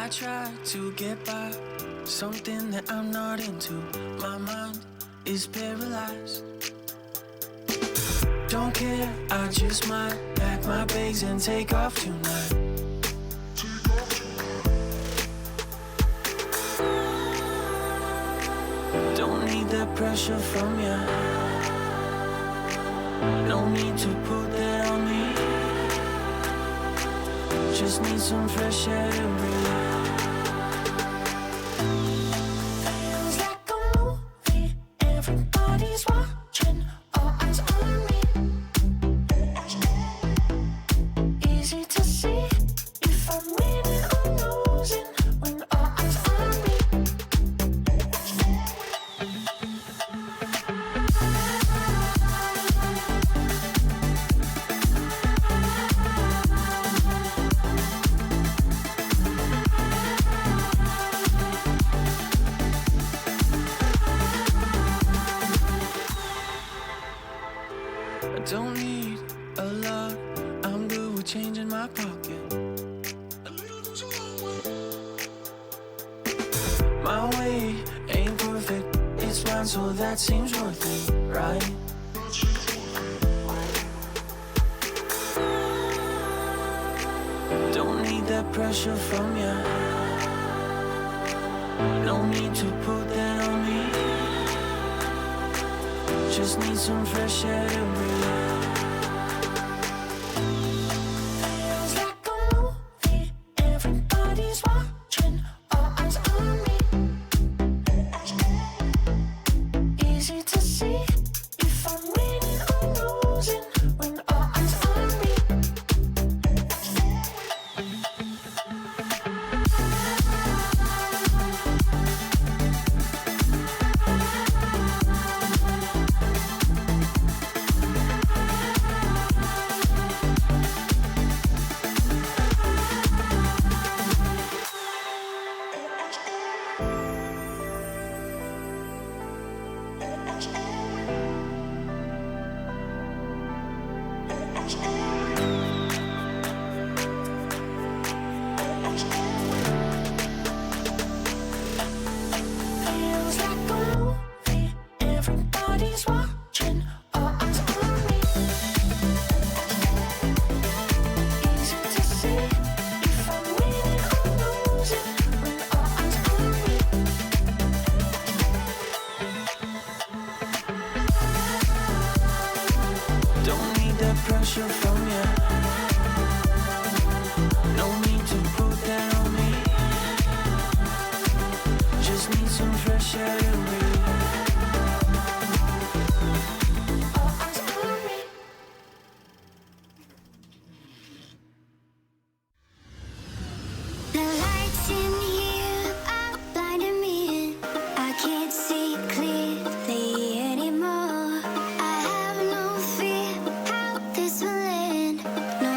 I try to get by, something that I'm not into. My mind is paralyzed. Don't care, I just might pack my bags and take off tonight. Don't need the pressure from ya. No need to put that on me. Just need some fresh air to breathe. Feels like a movie, everybody's watching, all eyes on me. Easy to see if I'm winning or losing when all eyes on me. I don't need a lot, I'm good with change in my pocket. My way ain't perfect, it's mine, so that seems worth it, right? Don't need that pressure from ya. No need to put that on me. Just need some fresh air to breathe. Feels like a movie, everybody's watching, all eyes on me. Easy to see if I'm winning or losing when all eyes on me. Feels like a movie, everybody's watching, all eyes on me. Easy to see if I'm winning or losing when all eyes on me. Don't need that pressure from ya. No need to put that on me. Just need some fresh air to breathe. All eyes on me. The lights in here are blinding me. I can't see clearly anymore. I have no fear how this will end. No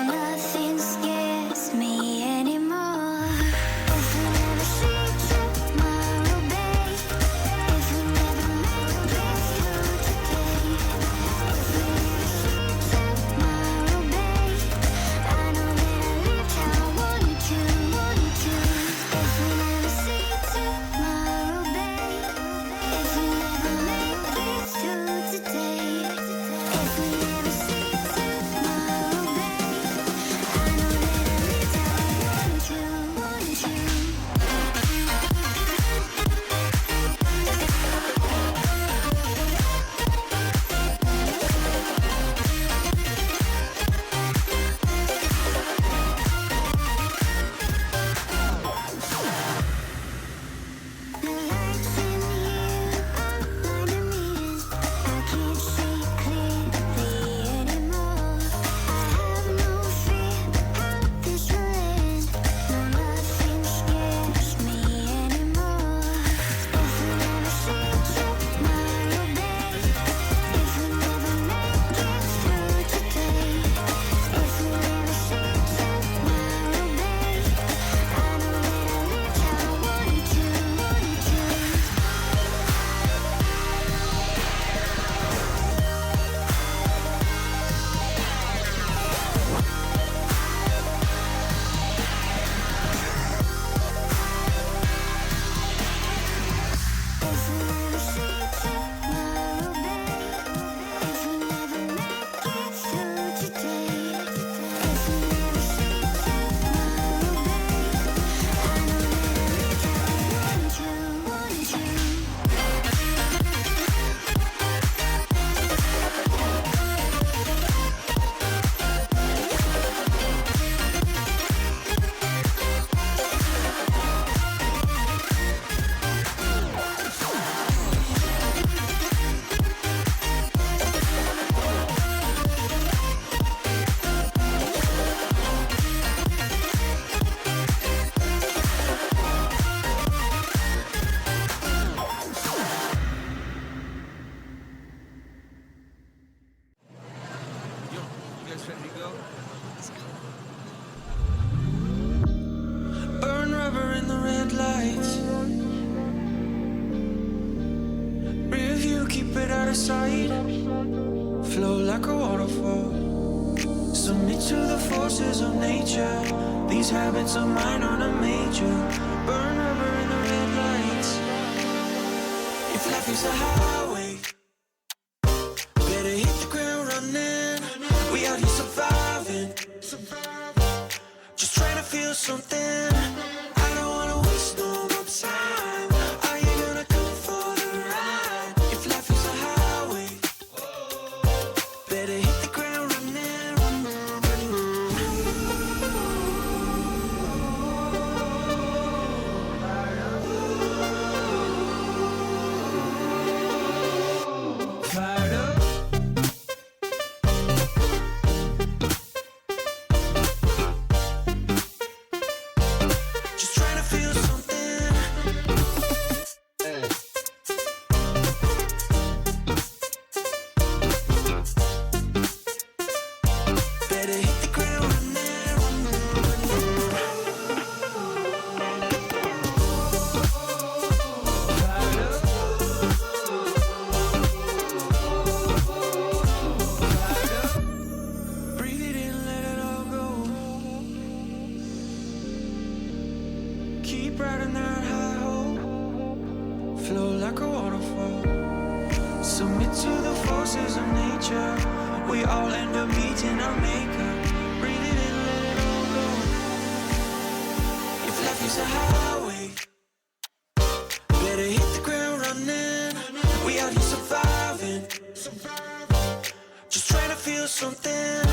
Burn rubber in the red lights. Rear view, keep it out of sight. Flow like a waterfall. Submit to the forces of nature. These habits of mine aren't a major. Burn rubber in the red lights. If life is a highway, better hit the ground running. We out here surviving, just trying to feel something. I don't wanna waste no more time. Are you gonna come for the ride? If life is a highway, better hit the ground running, fired up. Just trying to feel something. Better hit the ground running, fired up. Fired up. Breathe it in, let it all go. Keep riding that high hope. Flow like a waterfall. Submit to the forces of nature. We all end up meeting our maker. Breathe it in, let it all go. If life is a highway, better hit the ground running. We out here surviving, just trying to feel something.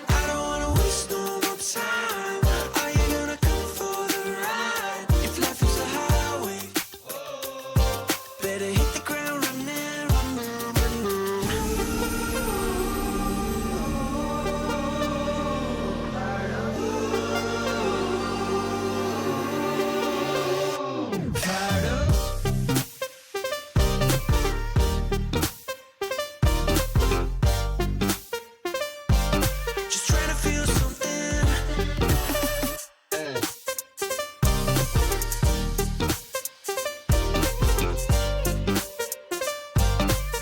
I don't wanna waste no more time. Are you gonna come for the ride? If life is a highway, better hit the ground running, fired up. Just trying to feel something.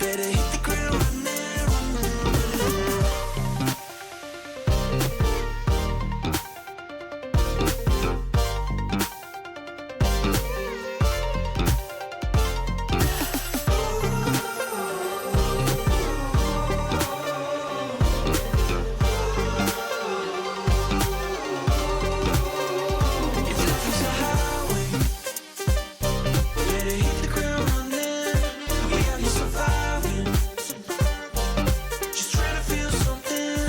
Better hit the ground running, if life is a highway, better hit the ground running. We out here surviving, just trying to feel something.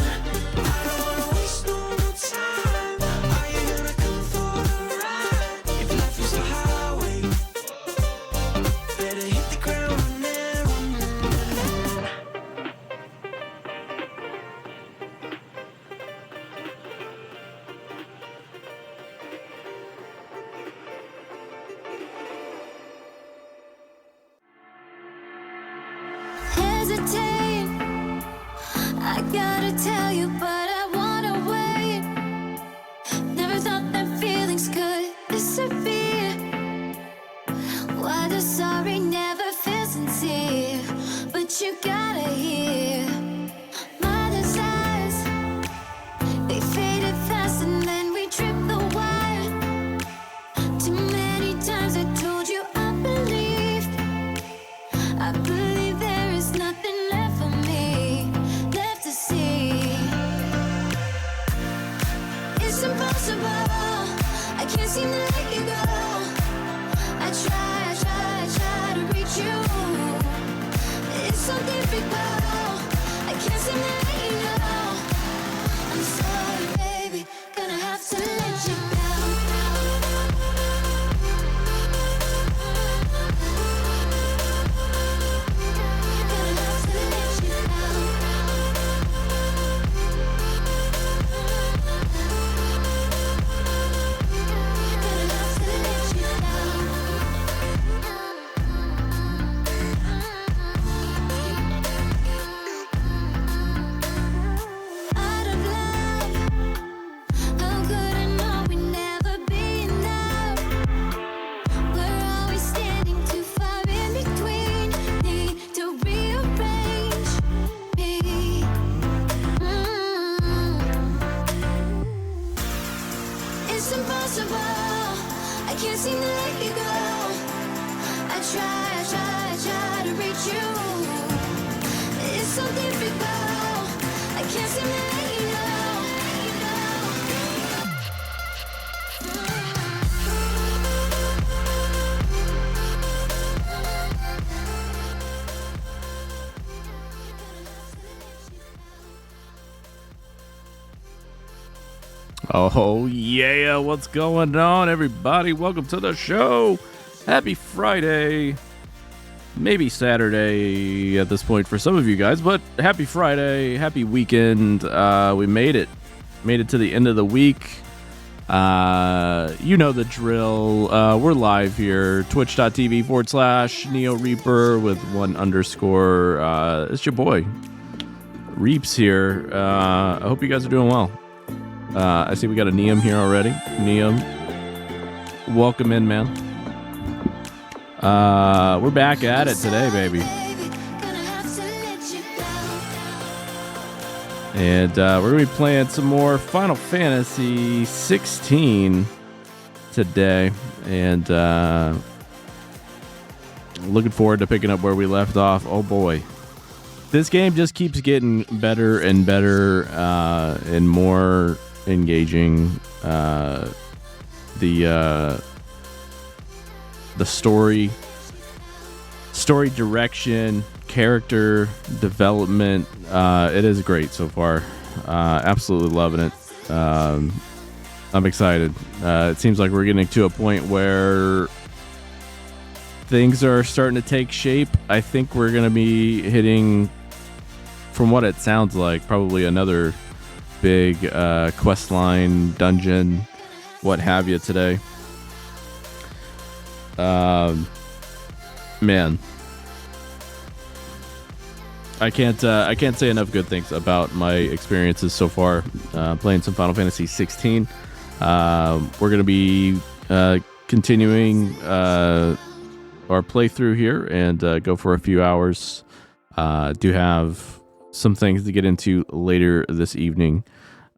I don't wanna waste no more time. Are you gonna come for the ride? If life is a highway, better hit the ground running. Hesitate. I gotta tell you, but I wanna wait. Never thought that feelings could disappear. Why the sorry never feel sincere? But you gotta hear my desires. They faded fast and then we tripped the wire. Too many times I told you I believed. I believe there is nothing left for me, left to see. It's impossible. I can't seem to let you go. I try to reach you. It's so difficult. I can't seem to let you know. I'm sorry, baby. Gonna have to let you go. Gonna have to let you know. Gonna have to let you know. can't seem to let you go. I try to reach you. It's so difficult. I can't seem to let you know. Oh, yeah. What's going on, everybody? Welcome to the show. Happy Friday. Maybe Saturday at this point for some of you guys, but happy Friday. Happy weekend. We made it. Made it to the end of the week. You know the drill. We're live here. Twitch.tv/Neo Reaper with 1_. It's your boy, Reaps here. I hope you guys are doing well. I see we got a Neum here already. Neum, welcome in, man. We're back at it today, baby. And we're going to be playing some more Final Fantasy 16 today. And looking forward to picking up where we left off. Oh, boy. This game just keeps getting better and better and more engaging. The story direction, character development, it is great so far. Absolutely loving it. I'm excited. It seems like we're getting to a point where things are starting to take shape. I think we're going to be hitting, from what it sounds like, probably another big quest line, dungeon, what have you today. Man, I can't say enough good things about my experiences so far playing some Final Fantasy 16. We're going to be continuing our playthrough here and go for a few hours. Do have some things to get into later this evening,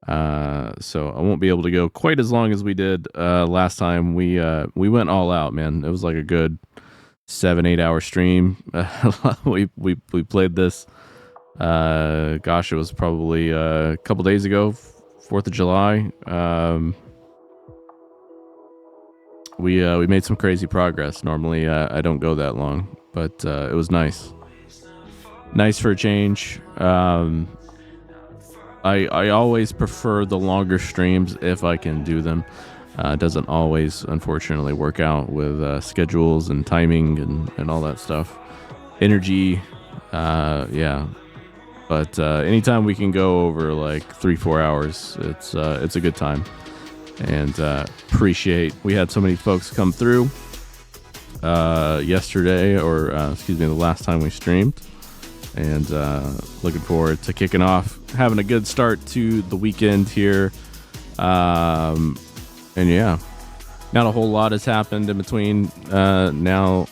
so I won't be able to go quite as long as we did last time. We went all out, man. It was like a good 7-8 hour stream. we played this. Gosh, it was probably a couple days ago, 4th of July. We made some crazy progress. Normally, I don't go that long, but it was nice. Nice for a change. I always prefer the longer streams if I can do them. It doesn't always, unfortunately, work out with schedules and timing and all that stuff. Energy, yeah. But anytime we can go over like 3-4 hours, it's a good time. And appreciate, we had so many folks come through yesterday, or excuse me, the last time we streamed. And looking forward to kicking off, having a good start to the weekend here. And yeah, not a whole lot has happened in between now.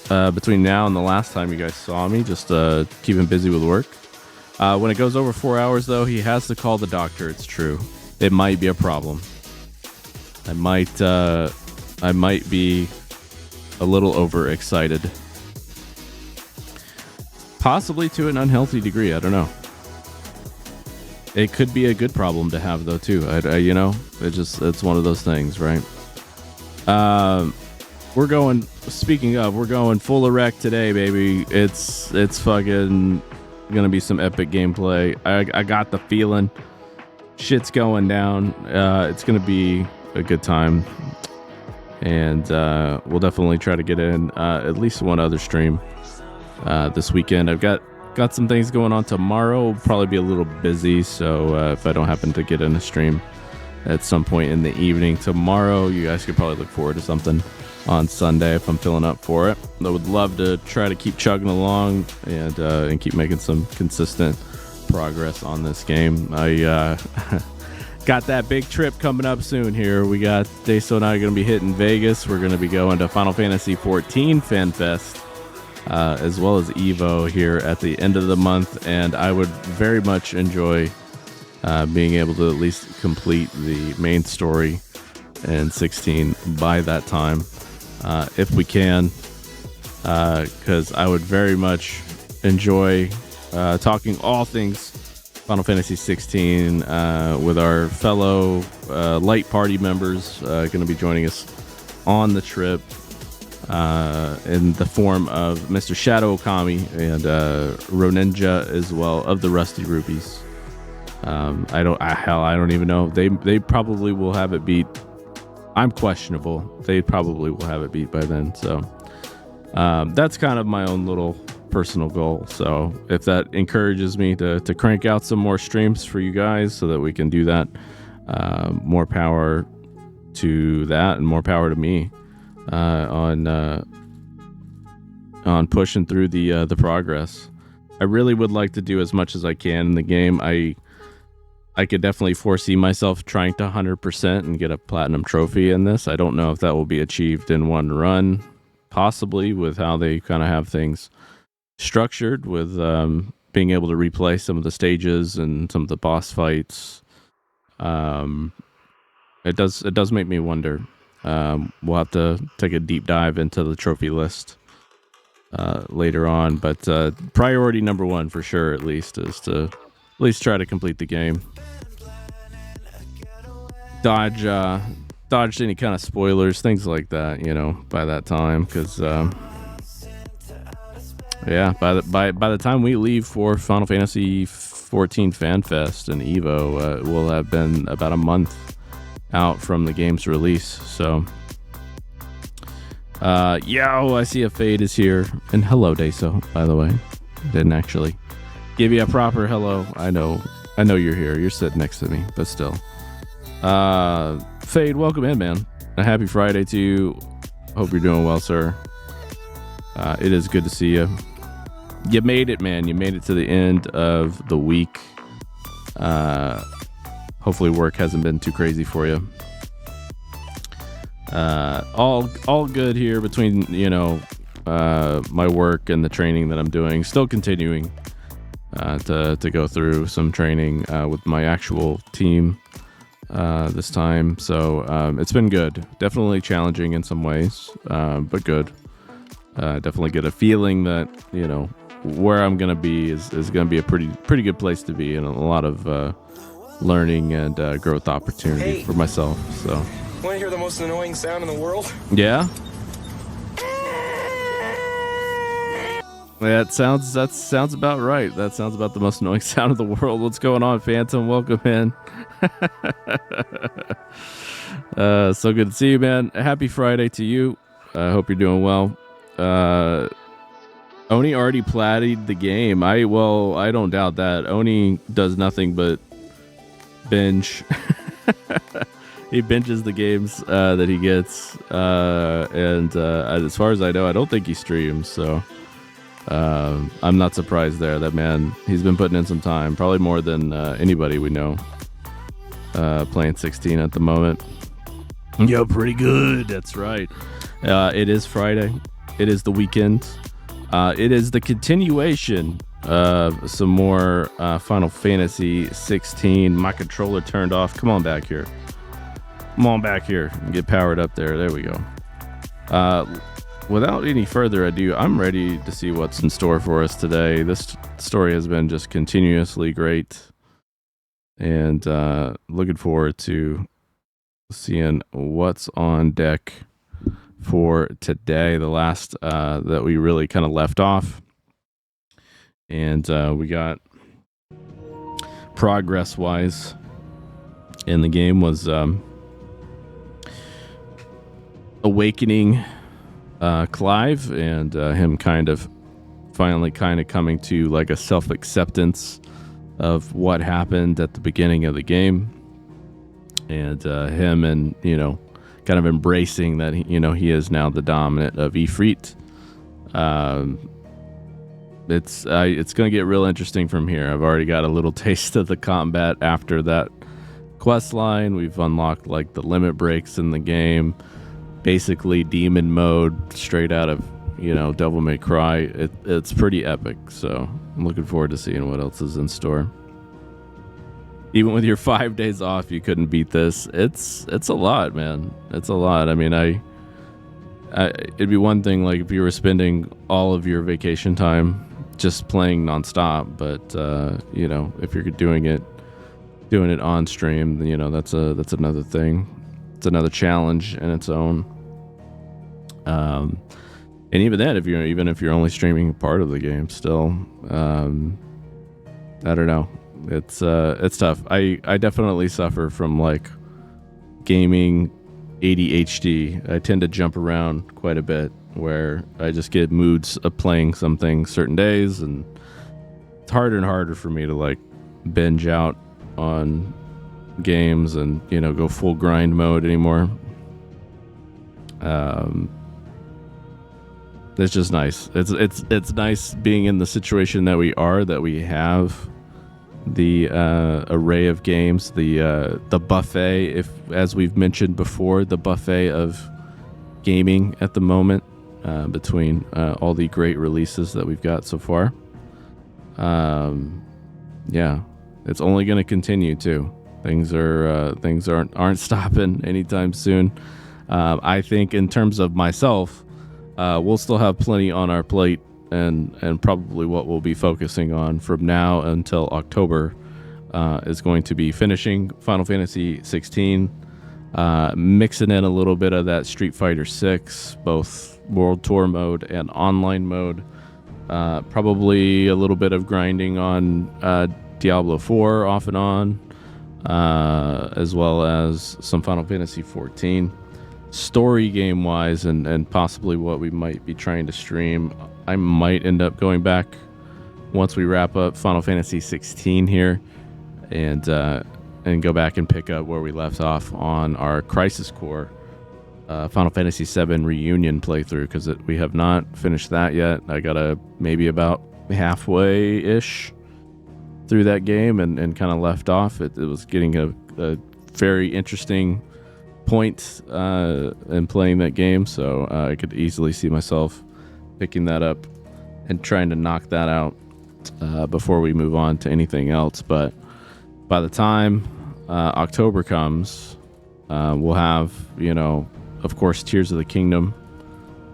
Between now and the last time you guys saw me, just keeping busy with work. When it goes over 4 hours, though, he has to call the doctor. It's true. It might be a problem. I might be a little overexcited. Possibly to an unhealthy degree. I don't know. It could be a good problem to have, though, too. You know, it's one of those things, right? We're going, speaking of, we're going full erect today, baby. It's fucking gonna be some epic gameplay. I got the feeling shit's going down. It's gonna be a good time. And we'll definitely try to get in at least one other stream this weekend. I've got some things going on tomorrow. We'll probably be a little busy, so if I don't happen to get in a stream at some point in the evening tomorrow, you guys could probably look forward to something on Sunday if I'm filling up for it. I would love to try to keep chugging along and keep making some consistent progress on this game. I got that big trip coming up soon here. We got Daso and I are going to be hitting Vegas. We're going to be going to Final Fantasy 14 Fan Fest, as well as Evo here at the end of the month, and I would very much enjoy being able to at least complete the main story in 16 by that time, if we can, because I would very much enjoy talking all things Final Fantasy 16 with our fellow light party members going to be joining us on the trip in the form of Mr. Shadow Okami and Roninja as well of the Rusty Rubies. I don't even know. They probably will have it beat. I'm questionable. They probably will have it beat by then. So that's kind of my own little personal goal. So if that encourages me to crank out some more streams for you guys so that we can do that, more power to that and more power to me on pushing through the progress. I really would like to do as much as I can in the game. I could definitely foresee myself trying to 100% and get a platinum trophy in this. I don't know if that will be achieved in one run, possibly with how they kind of have things structured with being able to replay some of the stages and some of the boss fights. It does make me wonder. We'll have to take a deep dive into the trophy list later on, but priority number one for sure at least is to at least try to complete the game. Dodge any kind of spoilers, things like that, by that time, because by the time we leave for Final Fantasy 14 Fan Fest and Evo, it will have been about a month out from the game's release. So I see a Fade is here, and hello Deso, by the way. Didn't actually give you a proper hello. I know you're here, you're sitting next to me, but still. Fade, welcome in, man. A happy Friday to you. Hope you're doing well, sir. It is good to see you. You made it, man. You made it to the end of the week. Hopefully work hasn't been too crazy for you. All good here between, my work and the training that I'm doing. Still continuing to go through some training with my actual team this time. So it's been good. Definitely challenging in some ways, but good. Definitely get a feeling that, where I'm going to be is going to be a pretty good place to be, and a lot of learning and growth opportunity for myself. So, Want to hear the most annoying sound in the world? Yeah. That sounds about right. That sounds about the most annoying sound of the world. What's going on, Phantom? Welcome in. So good to see you, man. Happy Friday to you. I hope you're doing well. Oni already platted the game. I don't doubt that. Oni does nothing but binge. He binges the games that he gets, and as far as I know, I don't think he streams. So I'm not surprised there. That man, he's been putting in some time, probably more than anybody we know. Playing 16 at the moment. Yo, pretty good. That's right. It is Friday. It is the weekend. It is the continuation of some more Final Fantasy 16. My controller turned off. Come on back here. Come on back here. Get powered up there. There we go. Without any further ado, I'm ready to see what's in store for us today. This story has been just continuously great. And looking forward to seeing what's on deck for today, the last that we really kind of left off. And we got progress wise in the game was awakening Clive, and him finally coming to like a self-acceptance of what happened at the beginning of the game, and him and kind of embracing that he is now the dominant of Ifrit. It's going to get real interesting from here. I've already got a little taste of the combat after that quest line. We've unlocked like the limit breaks in the game, basically demon mode straight out of Devil May Cry. It's pretty epic, so I'm looking forward to seeing what else is in store. even with your 5 days off, you couldn't beat this. It's a lot, man. It's a lot. I mean, it'd be one thing like if you were spending all of your vacation time just playing nonstop, but you know, if you're doing it on stream, then, you know, that's another thing. It's another challenge in its own. And even then, if you're only streaming part of the game, still, I don't know. It's tough. I definitely suffer from like gaming ADHD. I tend to jump around quite a bit, where I just get moods of playing something certain days, and it's harder and harder for me to like binge out on games and, you know, go full grind mode anymore. It's just nice. It's nice being in the situation that we are, that we have the array of games, the buffet, if, as we've mentioned before, the buffet of gaming at the moment, between all the great releases that we've got so far. Yeah, it's only going to continue too. Things aren't stopping anytime soon. I think in terms of myself, we'll still have plenty on our plate, and probably what we'll be focusing on from now until October is going to be finishing Final Fantasy 16, mixing in a little bit of that Street Fighter 6, both World Tour mode and online mode, probably a little bit of grinding on Diablo 4 off and on, as well as some Final Fantasy 14. Story game wise, and possibly what we might be trying to stream, I might end up going back once we wrap up Final Fantasy 16 here, and go back and pick up where we left off on our Crisis Core Final Fantasy 7 reunion playthrough, because we have not finished that yet. I got maybe about halfway ish through that game and kind of left off. It was getting a very interesting point in playing that game, so I could easily see myself picking that up and trying to knock that out before we move on to anything else. But by the time October comes, we'll have, you know, of course, Tears of the Kingdom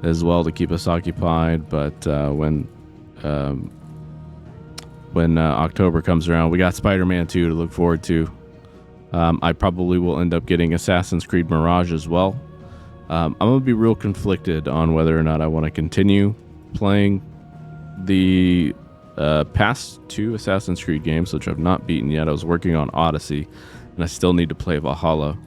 as well to keep us occupied. But when October comes around, we got Spider-Man 2 to look forward to. I probably will end up getting Assassin's Creed Mirage as well. I'm going to be real conflicted on whether or not I want to continue playing the past two Assassin's Creed games, which I've not beaten yet. I was working on Odyssey, and I still need to play Valhalla.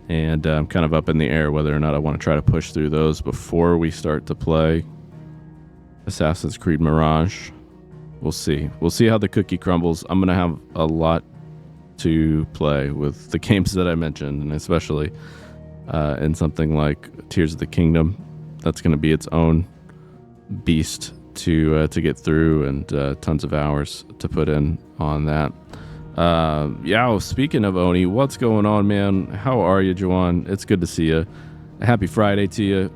And I'm kind of up in the air whether or not I want to try to push through those before we start to play Assassin's Creed Mirage. We'll see. We'll see how the cookie crumbles. I'm going to have a lot to play with the games that I mentioned, and especially in something like Tears of the Kingdom. That's going to be its own beast to get through, and tons of hours to put in on that. Yeah, speaking of Oni, what's going on, man? How are you, Juwan? It's good to see you. Happy Friday to you.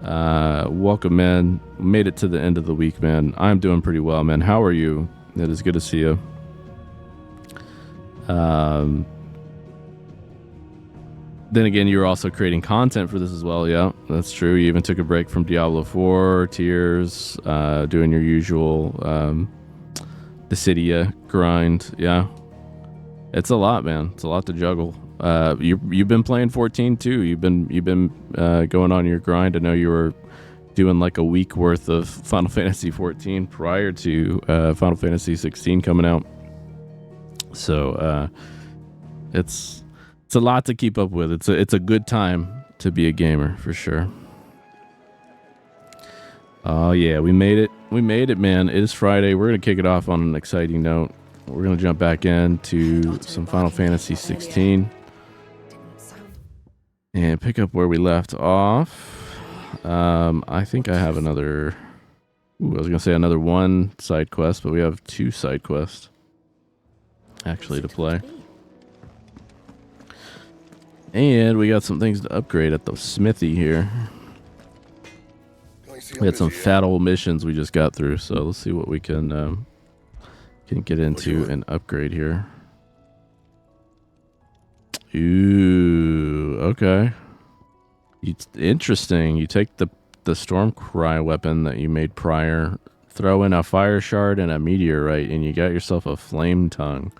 Welcome, man. Made it to the end of the week, man. I'm doing pretty well, man. How are you? It is good to see you. Then again, you were also creating content for this as well. Yeah, that's true. You even took a break from Diablo 4, Tears, doing your usual Dissidia grind. Yeah, it's a lot, man. It's a lot to juggle. You've been playing 14 too. You've been going on your grind. I know you were doing like a week worth of Final Fantasy 14 prior to Final Fantasy 16 coming out. So it's a lot to keep up with. It's a good time to be a gamer for sure. Oh yeah, we made it. We made it, man. It is Friday. We're gonna kick it off on an exciting note. We're gonna jump back into some Final Fantasy 16 and pick up where we left off. I think I have another. I was gonna say another one side quest, but we have two side quests actually to play. And we got some things to upgrade at the smithy here. We had some fat old missions we just got through, so let's see what we can Can get into an upgrade here. Ooh, okay. Interesting. You take the Stormcry weapon that you made prior, throw in a fire shard and a meteorite, and you got yourself a flame tongue.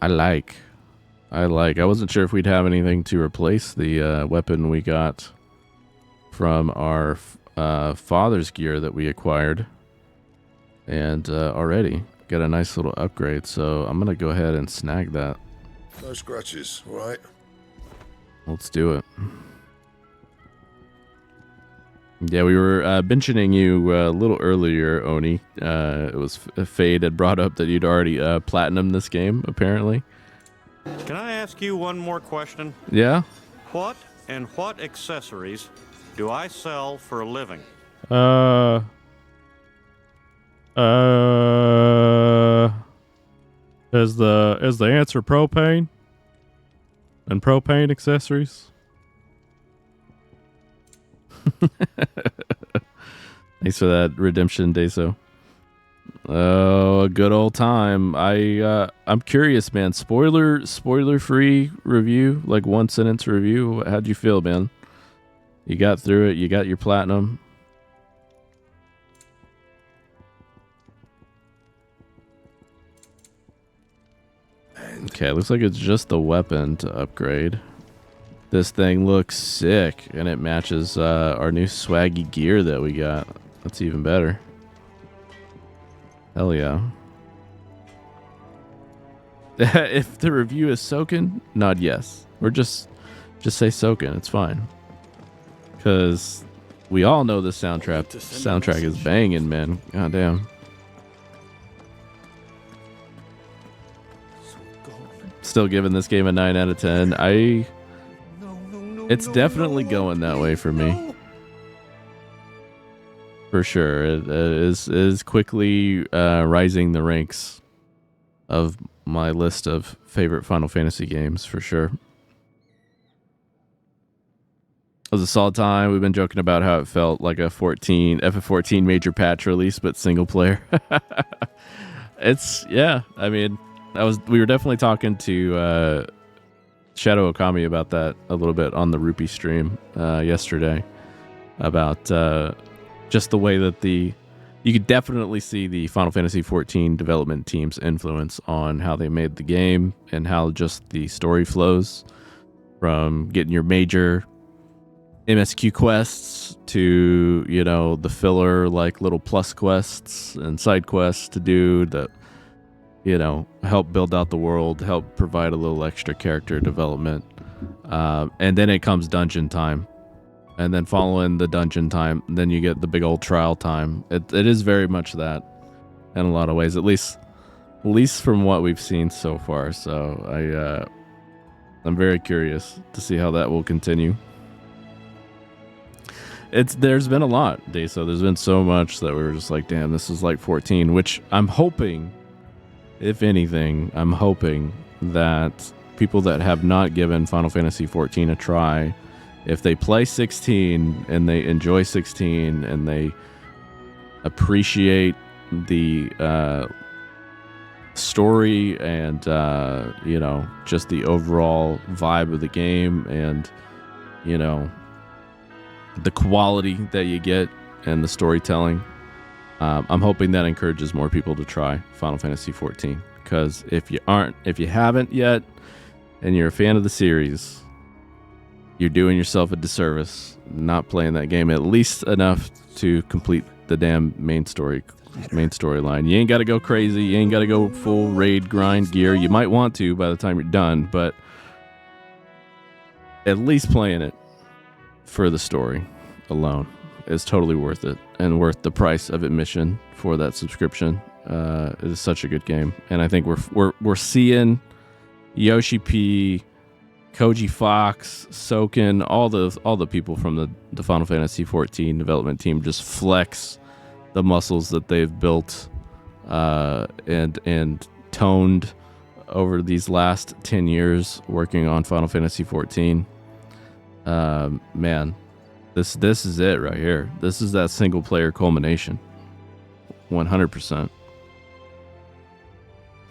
I like. I wasn't sure if we'd have anything to replace the weapon we got from our father's gear that we acquired. And already got a nice little upgrade, so I'm gonna go ahead and snag that. No scratches, all right? Let's do it. Yeah, we were mentioning you a little earlier, Oni. It was Fade had brought up that you'd already platinumed this game, apparently. Can I ask you one more question? Yeah? What and what accessories do I sell for a living? Is the answer propane? And propane accessories? Thanks for that redemption, Deso. Oh, a good old time. I'm curious, man. Spoiler free review, like 1 sentence review. How'd you feel, man? You got through it. You got your platinum. Okay, looks like it's just the weapon to upgrade. This thing looks sick, and it matches our new swaggy gear that we got. That's even better. Hell yeah. If the review is soaking, nod yes. Or just say soaking, it's fine. Because we all know the soundtrack is banging, man. God damn. Still giving this game a 9 out of 10. It's definitely going that way for me. For sure. It is quickly rising the ranks of my list of favorite Final Fantasy games, for sure. It was a solid time. We've been joking about how it felt like a FF14 major patch release, but single player. Yeah, I mean, we were definitely talking to Shadow Okami about that a little bit on the Rupee stream yesterday, about just the way that you could definitely see the Final Fantasy XIV development team's influence on how they made the game and how just the story flows from getting your major MSQ quests to, the filler, like little plus quests and side quests to do that, help build out the world, help provide a little extra character development. And then it comes dungeon time. And then following the dungeon time, then you get the big old trial time. It is very much that in a lot of ways, at least from what we've seen so far. So I'm very curious to see how that will continue. There's been a lot, Deso. There's been so much that we were just like, damn, this is like 14, which I'm hoping, if anything, I'm hoping that people that have not given Final Fantasy XIV a try, if they play 16 and they enjoy 16 and they appreciate the story and just the overall vibe of the game and the quality that you get and the storytelling, I'm hoping that encourages more people to try Final Fantasy XIV. Because if you haven't yet and you're a fan of the series, you're doing yourself a disservice not playing that game at least enough to complete the damn main storyline. You ain't got to go crazy. You ain't got to go full raid grind gear. You might want to by the time you're done, but at least playing it for the story alone is totally worth it and worth the price of admission for that subscription. It is such a good game, and I think we're seeing Yoshi P, Koji Fox, Soken, all the people from the Final Fantasy XIV development team just flex the muscles that they've built and toned over these last 10 years working on Final Fantasy XIV. Man, this is it right here. This is that single player culmination. 100%.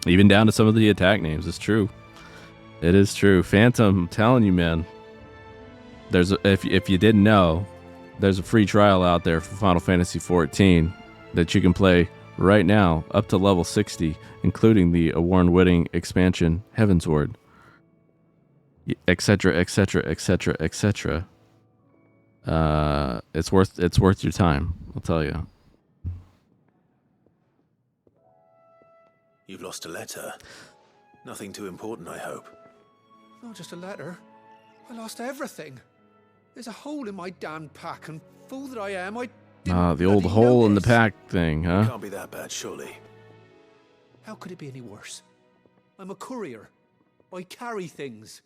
Even down to some of the attack names. It's true. It is true. Phantom, I'm telling you, man. If you didn't know, there's a free trial out there for Final Fantasy XIV that you can play right now up to level 60, including the award-winning expansion Heavensward, etc., etc., etc., etc. It's worth your time, I'll tell you. You've lost a letter. Nothing too important, I hope. Not just a letter. I lost everything. There's a hole in my damn pack, and fool that I am, I didn't The old bloody hole in the notice. pack thing, huh? Can't be that bad, surely. How could it be any worse? I'm a courier. I carry things.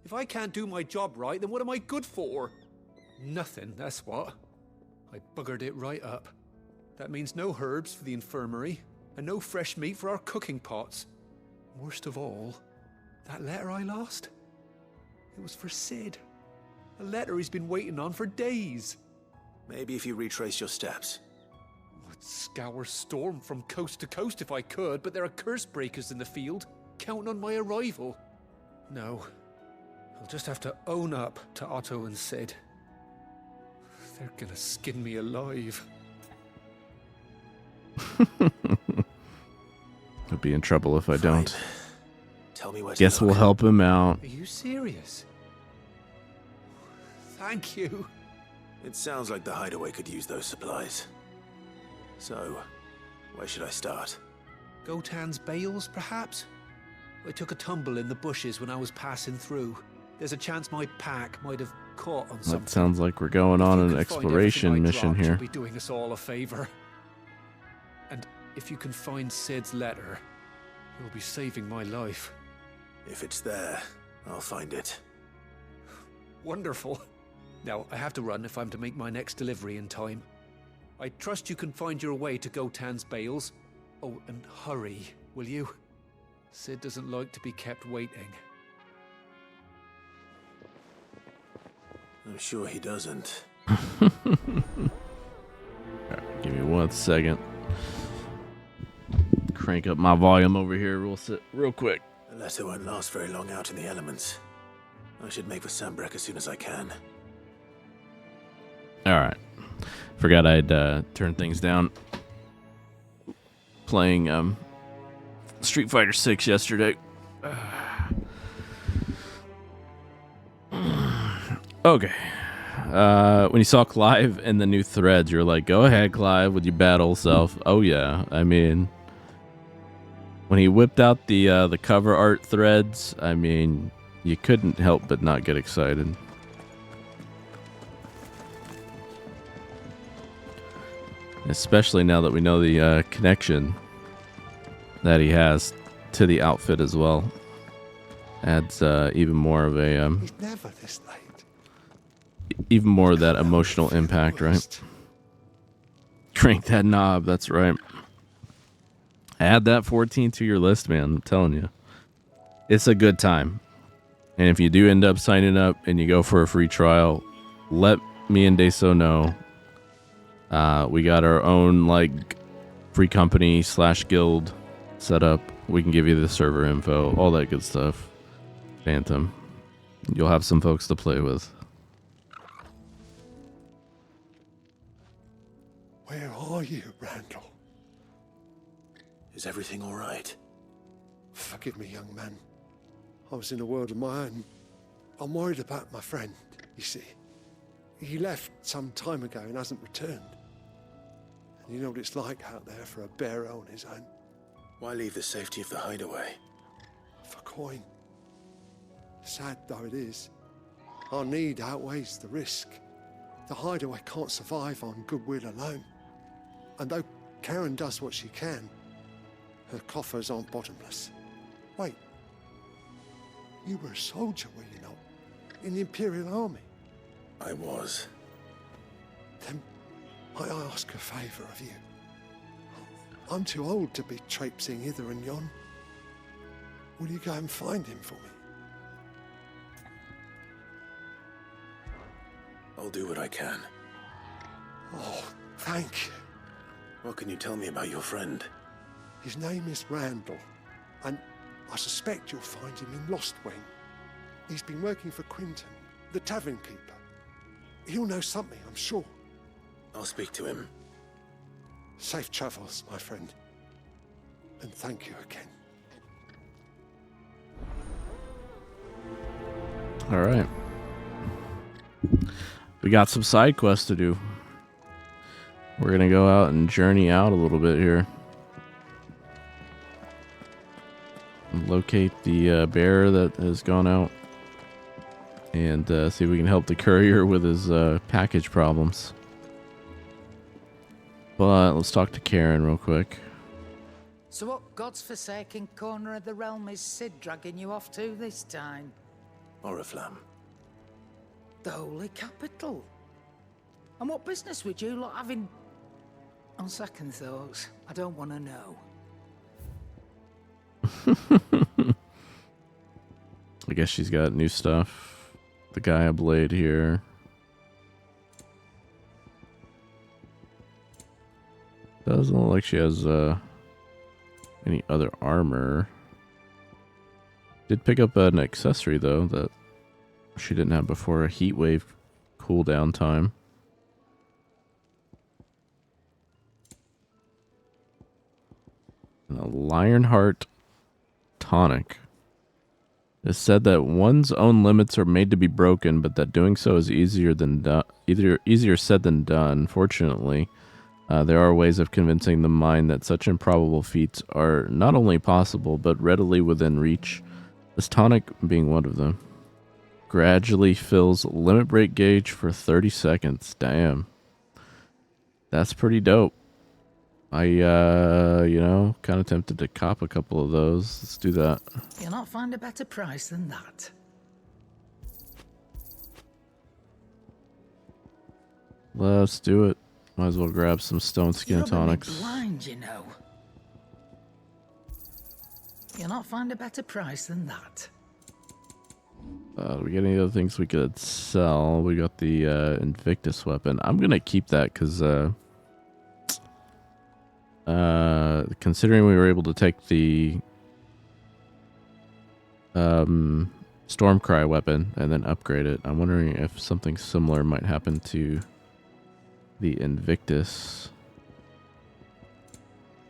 If I can't do my job right, then what am I good for? Nothing, that's what. I buggered it right up. That means no herbs for the infirmary, and no fresh meat for our cooking pots. Worst of all, that letter I lost? It was for Sid. A letter he's been waiting on for days. Maybe if you retrace your steps. I'd scour Storm from coast to coast if I could, but there are curse breakers in the field, counting on my arrival. No, I'll just have to own up to Otto and Sid. They're gonna skin me alive. I'll be in trouble if I don't. Fine. Tell me where to Guess look. we'll help him out. Are you serious? Thank you. It sounds like the hideaway could use those supplies. So, where should I start? Gotan's bales, perhaps? I took a tumble in the bushes when I was passing through. There's a chance my pack might have caught on something. That sounds like we're going If on you an can find exploration everything I mission dropped, here. you'll be doing us all a favor. And if you can find Sid's letter, you'll be saving my life. If it's there, I'll find it. Wonderful. Now, I have to run if I'm to make my next delivery in time. I trust you can find your way to Gotan's bales. Oh, and hurry, will you? Sid doesn't like to be kept waiting. I'm sure he doesn't. Give me 1 second. Crank up my volume over here real quick. The letter won't last very long out in the elements. I should make for Sambrek as soon as I can. Alright. Forgot I'd turn things down. Playing Street Fighter 6 yesterday. Okay. When you saw Clive in the new threads, you're like, go ahead, Clive, with your battle self. Oh yeah. I mean, when he whipped out the cover art threads, I mean, you couldn't help but not get excited. Especially now that we know the connection that he has to the outfit as well. Adds even more of a He's never this late. even more of that emotional impact, right? Crank that knob, that's right. Add that 14 to your list, man. I'm telling you. It's a good time. And if you do end up signing up and you go for a free trial, let me and Deso know. We got our own like free company / guild set up. We can give you the server info, all that good stuff. Phantom. You'll have some folks to play with. Where are you, Randall? Is everything all right? Forgive me, young man. I was in a world of my own. I'm worried about my friend, you see. He left some time ago and hasn't returned. And you know what it's like out there for a bearer on his own. Why leave the safety of the hideaway? For coin. Sad though it is, our need outweighs the risk. The hideaway can't survive on goodwill alone. And though Karen does what she can, her coffers aren't bottomless. Wait, you were a soldier, were you not? In the Imperial Army? I was. Then I ask a favour of you. I'm too old to be traipsing hither and yon. Will you go and find him for me? I'll do what I can. Oh, thank you. What can you tell me about your friend? His name is Randall. And I suspect you'll find him in Lost Wing. He's been working for Quinton, the tavern keeper. He'll know something, I'm sure. I'll speak to him. Safe travels, my friend. And thank you again. All right. We got some side quests to do. We're going to go out and journey out a little bit here. Locate the bearer that has gone out. And see if we can help the courier with his package problems. But let's talk to Karen real quick. So what God's forsaken corner of the realm is Sid dragging you off to this time? Oriflamme. The Holy Capital. And what business would you lot have in... On second thoughts, I don't want to know. I guess she's got new stuff. The Gaia Blade here. Doesn't look like she has any other armor. Did pick up an accessory though that she didn't have before, a heat wave cooldown time. And a Lionheart tonic. It's said that one's own limits are made to be broken, but that doing so is easier said than done. Fortunately, there are ways of convincing the mind that such improbable feats are not only possible, but readily within reach. This tonic being one of them. Gradually fills limit break gauge for 30 seconds. Damn. That's pretty dope. I, kind of tempted to cop a couple of those. Let's do that. You'll not find a better price than that. Let's do it. Might as well grab some stone skin tonics. Blind, you know. You'll not find a better price than that. Do we get any other things we could sell? We got the Invictus weapon. I'm gonna keep that because considering we were able to take the Stormcry weapon and then upgrade it, I'm wondering if something similar might happen to the Invictus.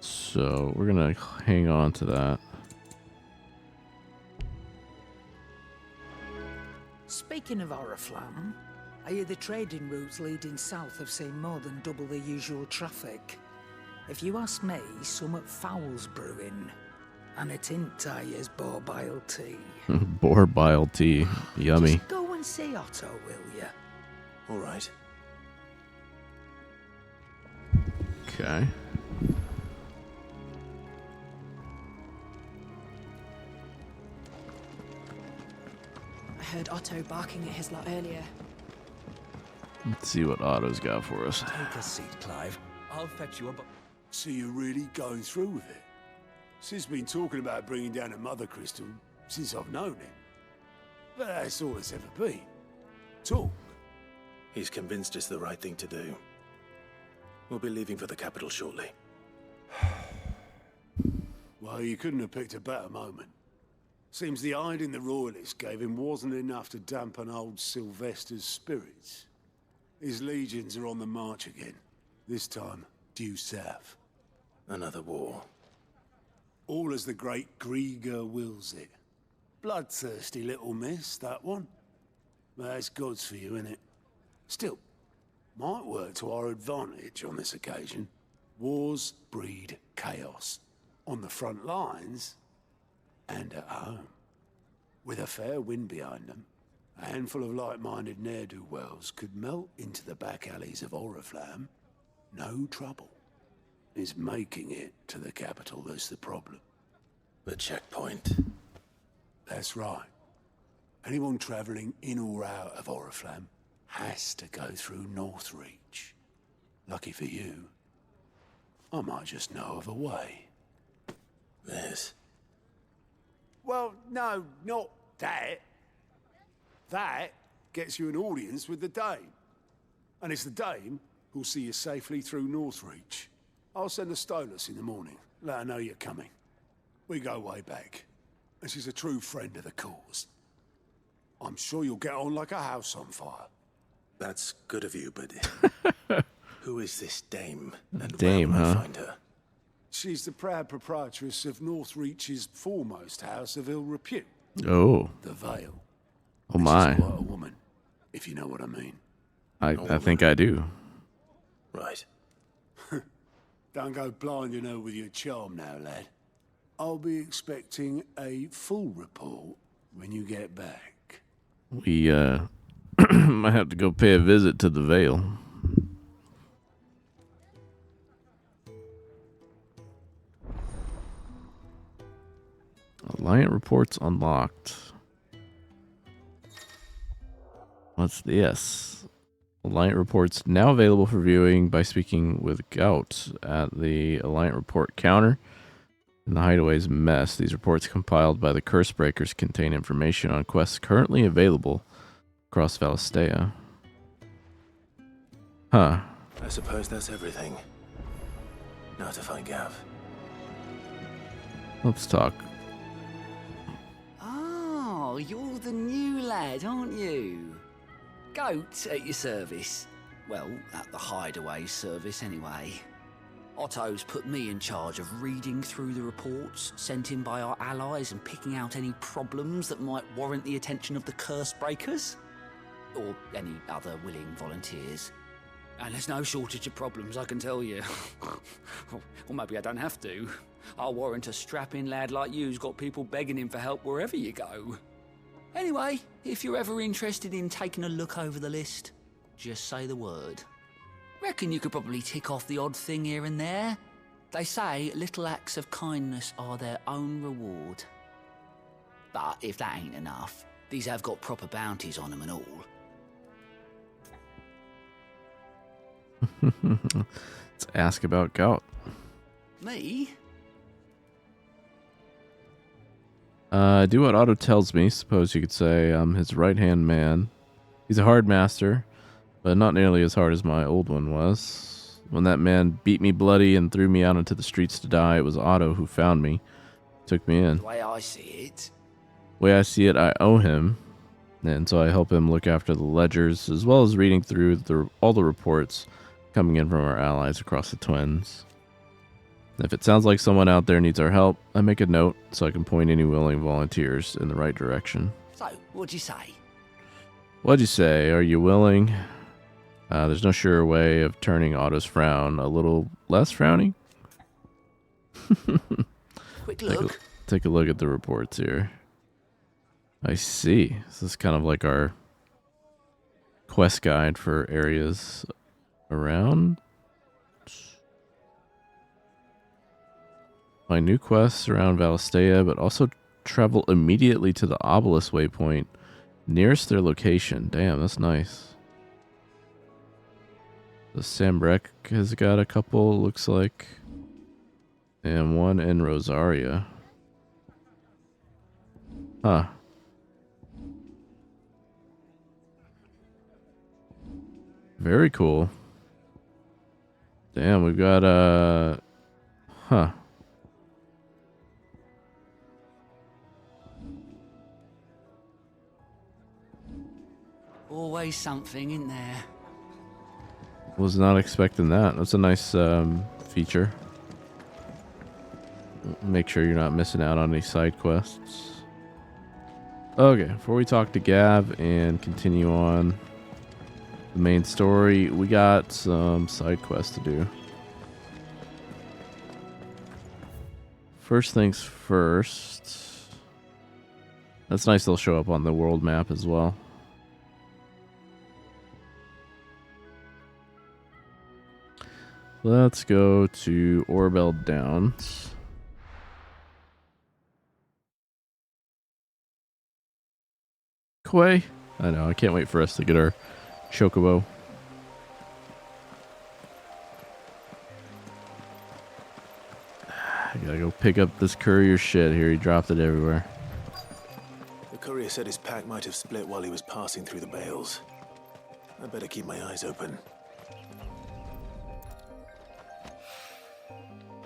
So we're gonna hang on to that. Speaking of Oriflamme, I hear the trading routes leading south have seen more than double the usual traffic. If you ask me, somewhat foul's brewing. And it ain't is boar bile tea. Boar bile tea. Yummy. Just go and see Otto, will ya? All right. Okay. I heard Otto barking at his lot earlier. Let's see what Otto's got for us. Take a seat, Clive. I'll fetch you a So you're really going through with it? Sid's been talking about bringing down a mother crystal since I've known him. But that's all it's ever been. Talk. He's convinced it's the right thing to do. We'll be leaving for the capital shortly. Well, you couldn't have picked a better moment. Seems the hiding the Royalists gave him wasn't enough to dampen old Sylvester's spirits. His legions are on the march again. This time, due south. Another war. All as the great Grieger wills it. Bloodthirsty little miss, that one. But that's God's for you, innit? Still, might work to our advantage on this occasion. Wars breed chaos. On the front lines, and at home. With a fair wind behind them, a handful of like-minded ne'er-do-wells could melt into the back alleys of Oriflamme. No trouble. It's making it to the capital that's the problem. The checkpoint. That's right. Anyone travelling in or out of Oriflamme has to go through Northreach. Lucky for you, I might just know of a way. This? Well, no, not that. That gets you an audience with the Dame. And it's the Dame who'll see you safely through Northreach. I'll send a Stolas in the morning. Let her know you're coming. We go way back, and she's a true friend of the cause. I'm sure you'll get on like a house on fire. That's good of you, but who is this dame? And Dame, where will I huh? find her? She's the proud proprietress of Northreach's foremost house of ill repute, Oh. the Vale. Oh And my. She's quite a woman, if you know what I mean. I think I do. Right. Don't go blinding her with your charm now, lad. I'll be expecting a full report when you get back. We might have to go pay a visit to the Vale. Alliant reports unlocked. What's this? Alliant reports now available for viewing by speaking with Gout at the Alliant report counter in the Hideaway's mess. These reports compiled by the Curse Breakers contain information on quests currently available across Valistea. Huh. I suppose that's everything. Now to find Gav. Let's talk. Oh, you're the new lad, aren't you? Goat at your service. Well, at the Hideaway service anyway. Otto's put me in charge of reading through the reports sent in by our allies and picking out any problems that might warrant the attention of the Curse Breakers. Or any other willing volunteers. And there's no shortage of problems, I can tell you. Or maybe I don't have to. I'll warrant a strapping lad like you's got people begging him for help wherever you go. Anyway, if you're ever interested in taking a look over the list, just say the word. Reckon you could probably tick off the odd thing here and there. They say little acts of kindness are their own reward. But if that ain't enough, these have got proper bounties on them and all. Let's ask about Gout. Me? Do what Otto tells me. Suppose you could say I'm his right-hand man. He's a hard master, but not nearly as hard as my old one was. When that man beat me bloody and threw me out into the streets to die, it was Otto who found me, took me in. The way I see it. The way I see it, I owe him, and so I help him look after the ledgers, as well as reading through all the reports coming in from our allies across the Twins. If it sounds like someone out there needs our help, I make a note so I can point any willing volunteers in the right direction. So, what'd you say? What'd you say? Are you willing? There's no sure way of turning Otto's frown a little less frowny. Quick look. Take a look at the reports here. I see. This is kind of like our quest guide for areas around. Find new quests around Valistea, but also travel immediately to the obelisk waypoint nearest their location. Damn, that's nice. The Sambrek has got a couple, looks like. And one in Rosaria. Huh. Very cool. Damn, we've got huh. Always something, isn't there? Was not expecting that. That's a nice feature. Make sure you're not missing out on any side quests. Okay, before we talk to Gav and continue on the main story, we got some side quests to do. First things first. That's nice, they'll show up on the world map as well. Let's go to Orbel Downs. Quay? I know, I can't wait for us to get our chocobo. I gotta go pick up this courier shit here. He dropped it everywhere. The courier said his pack might have split while he was passing through the bales. I better keep my eyes open.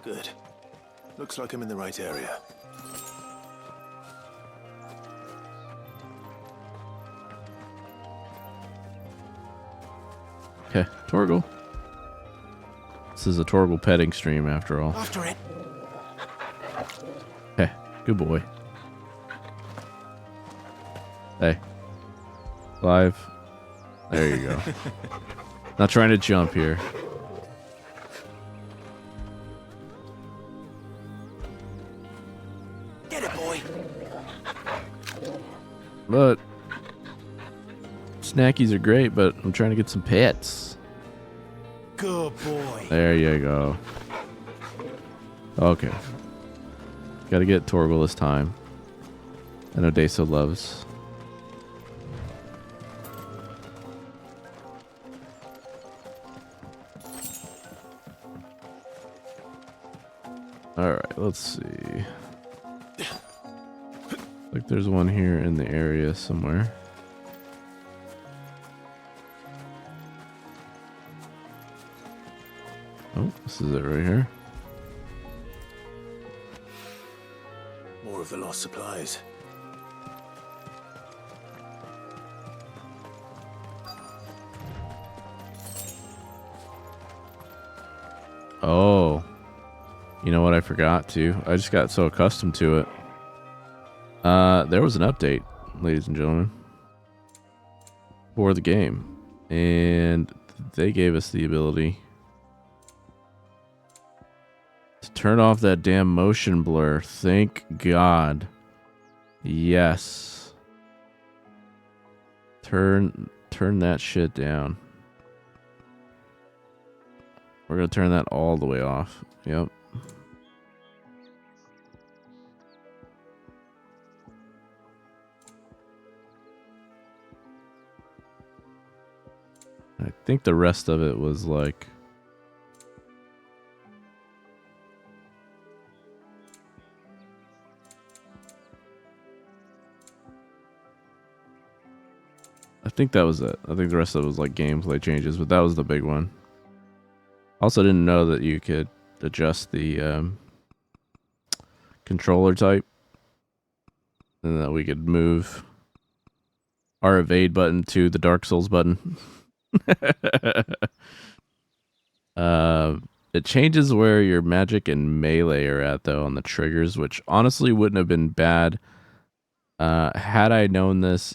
Good. Looks like I'm in the right area. Torgal. This is a Torgal petting stream after all. After it. Hey, good boy. Hey. Live. There you go. Not trying to jump here. Get it, boy. But snackies are great, but I'm trying to get some pets. Good boy. There you go. Okay. Gotta get Torgal this time. I know Deso loves. Alright, let's see. Like there's one here in the area somewhere. Oh, this is it right here. More of the lost supplies. Oh. You know what I forgot to? I just got so accustomed to it. There was an update, ladies and gentlemen, for the game. And they gave us the ability to turn off that damn motion blur. Thank God. Yes. Turn that shit down. We're gonna turn that all the way off. Yep. I think the rest of it was like I think that was it. I think the rest of it was like gameplay changes, but that was the big one. Also didn't know that you could adjust the controller type and that we could move our evade button to the Dark Souls button. It changes where your magic and melee are at though on the triggers, which honestly wouldn't have been bad had I known this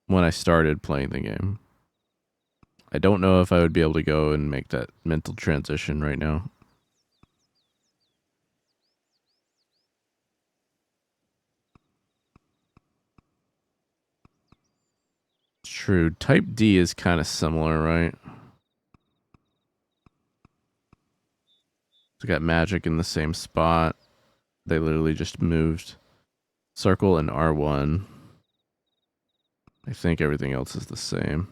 when I started playing the game. I don't know if I would be able to go and make that mental transition right now. True. Type D is kind of similar, right? It's got magic in the same spot. They literally just moved circle and R1. I think everything else is the same.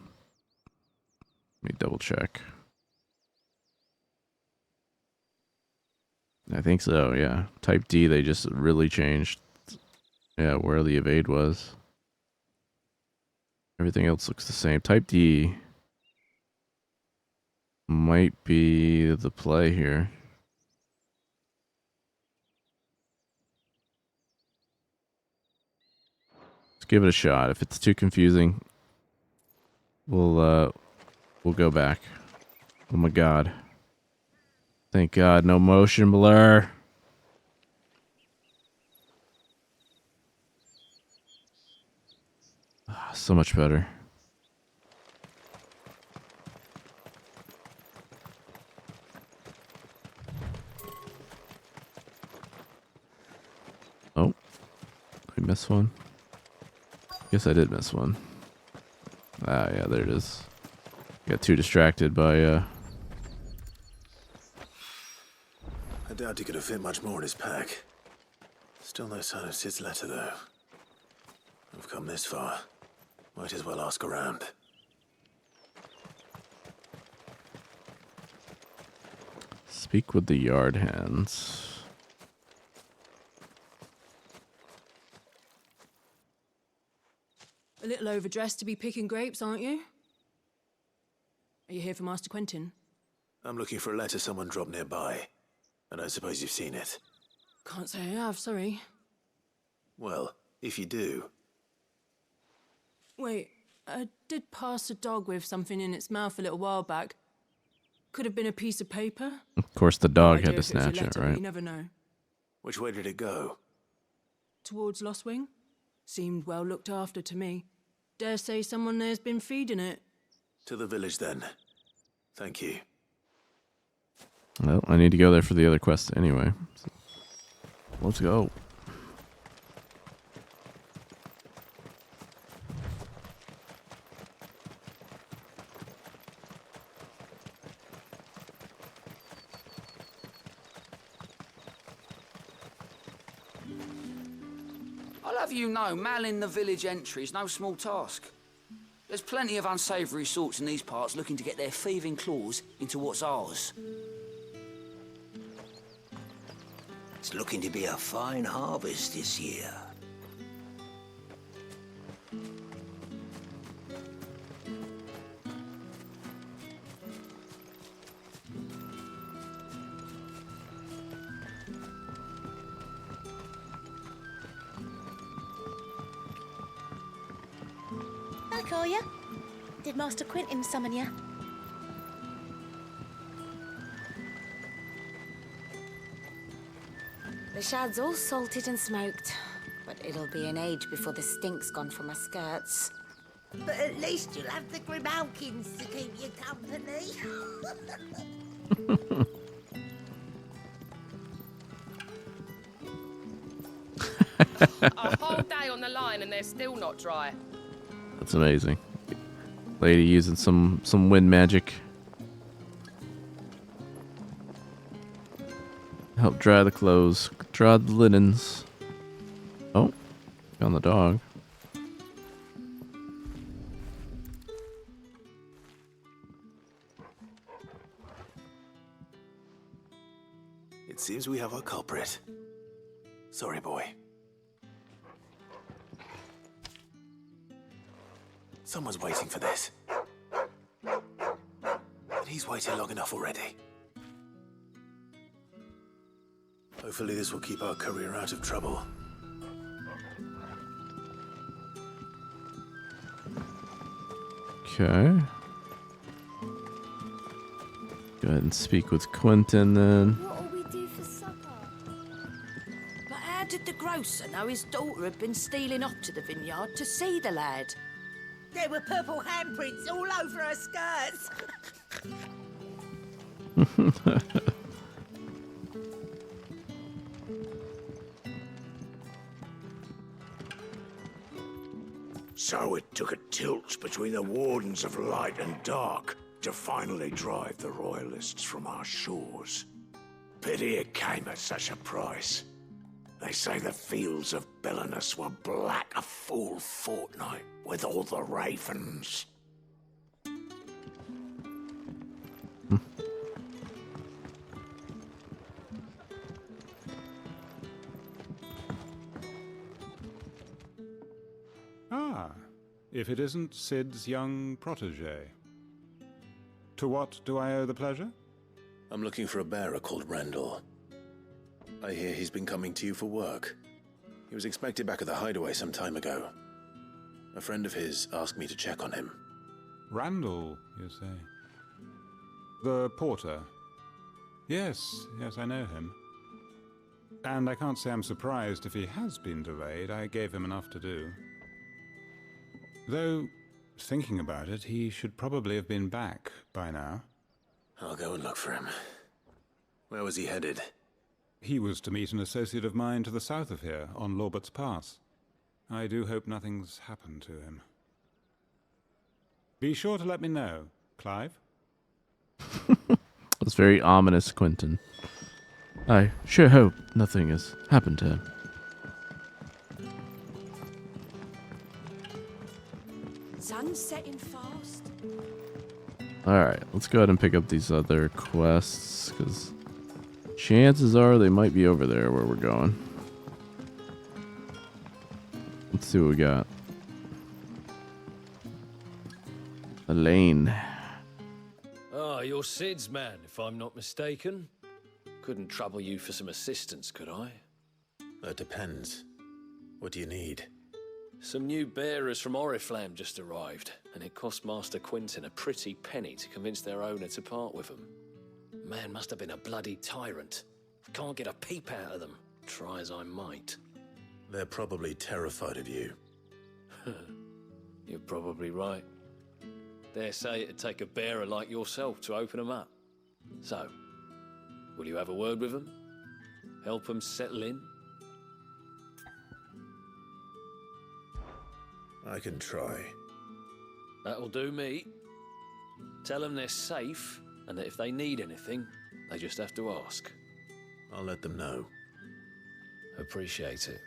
Let me double check. I think so, yeah. Type D, they just really changed, yeah, where the evade was. Everything else looks the same. Type D might be the play here. Let's give it a shot. If it's too confusing, we'll go back. Oh my God. Thank God, no motion blur. So much better. Oh, I missed one. Guess I did miss one. Ah, yeah, there it is. Got too distracted by I doubt he could have fit much more in his pack. Still no sign of Sid's letter, though. We've come this far. Might as well ask around. Speak with the yard hands. A little overdressed to be picking grapes, aren't you? Are you here for Master Quentin? I'm looking for a letter someone dropped nearby. I don't suppose you've seen it. Can't say I have, sorry. Well, if you do... Wait, I did pass a dog with something in its mouth a little while back. Could have been a piece of paper. Of course, the No dog idea had to if it was a snatch it, letter, but right? you never know. Which way did it go? Towards Lost Wing. Seemed well looked after to me. Dare say someone there's been feeding it. To the village, then. Thank you. Well, I need to go there for the other quest anyway. So, let's go. I'll have you know, malling the village entry is no small task. There's plenty of unsavoury sorts in these parts looking to get their thieving claws into what's ours. It's looking to be a fine harvest this year. Back, are ya? Did Master Quentin summon ya? The shad's all salted and smoked, but it'll be an age before the stink's gone from my skirts. But at least you'll have the Grimalkins to keep you company. A whole day on the line and they're still not dry. That's amazing. Lady using some wind magic. Help dry the clothes, dry the linens. Oh, found the dog. It seems we have our culprit. Sorry, boy. Someone's waiting for this. But he's waited long enough already. Hopefully this will keep our courier out of trouble. Okay. Go ahead and speak with Quentin then. What'll we do for supper? But how did the grocer know his daughter had been stealing off to the vineyard to see the lad? There were purple handprints all over her skirts. So it took a tilt between the Wardens of Light and Dark to finally drive the Royalists from our shores. Pity it came at such a price. They say the fields of Belenus were black a full fortnight with all the ravens. Ah, if it isn't Sid's young protege. To what do I owe the pleasure? I'm looking for a bearer called Randall. I hear he's been coming to you for work. He was expected back at the hideaway some time ago. A friend of his asked me to check on him. Randall, you say? The porter? Yes, I know him. And I can't say I'm surprised if he has been delayed. I gave him enough to do. Though, thinking about it, he should probably have been back by now. I'll go and look for him. Where was he headed? He was to meet an associate of mine to the south of here, on Lorbert's Pass. I do hope nothing's happened to him. Be sure to let me know, Clive. That's very ominous, Quentin. I sure hope nothing has happened to him. Sun's setting fast. Alright, let's go ahead and pick up these other quests, because chances are they might be over there where we're going. Let's see what we got. Elaine. Ah, you're Sid's man, if I'm not mistaken. Couldn't trouble you for some assistance, could I? That depends. What do you need? Some new bearers from Oriflamme just arrived, and it cost Master Quinton a pretty penny to convince their owner to part with them. Man must have been a bloody tyrant. Can't get a peep out of them, try as I might. They're probably terrified of you. You're probably right. Dare say it'd take a bearer like yourself to open them up. So, will you have a word with them? Help them settle in? I can try. That'll do me. Tell them they're safe, and that if they need anything, they just have to ask. I'll let them know. Appreciate it.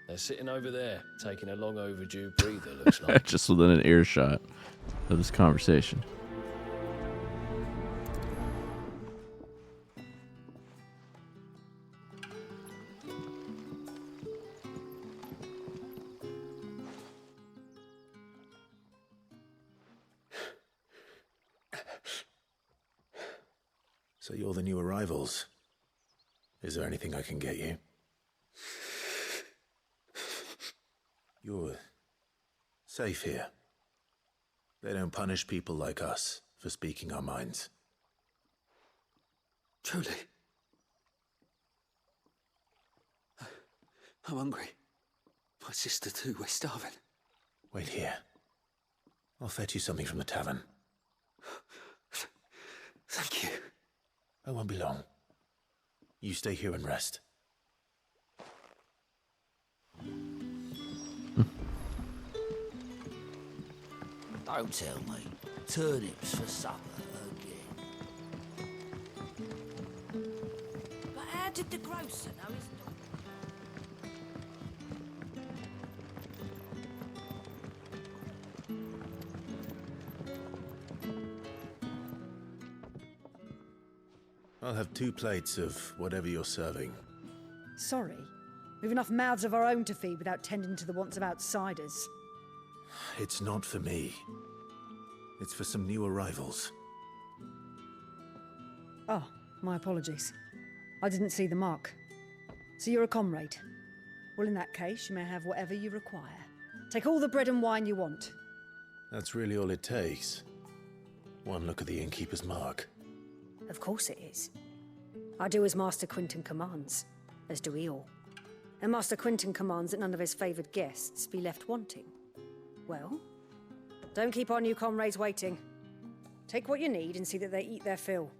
They're sitting over there, taking a long overdue breather, looks like. Just within an earshot of this conversation. So you're the new arrivals. Is there anything I can get you? You're safe here. They don't punish people like us for speaking our minds. Truly. I'm hungry. My sister too, we're starving. Wait here. I'll fetch you something from the tavern. Thank you. I won't be long. You stay here and rest. Don't tell me. Turnips for supper again. But how did the grocer know his daughter? I'll have 2 plates of whatever you're serving. Sorry. We've enough mouths of our own to feed without tending to the wants of outsiders. It's not for me. It's for some new arrivals. Oh, my apologies. I didn't see the mark. So you're a comrade. Well, in that case, you may have whatever you require. Take all the bread and wine you want. That's really all it takes. One look at the innkeeper's mark. Of course it is. I do as Master Quinton commands, as do we all. And Master Quinton commands that none of his favoured guests be left wanting. Well, don't keep our new comrades waiting. Take what you need and see that they eat their fill.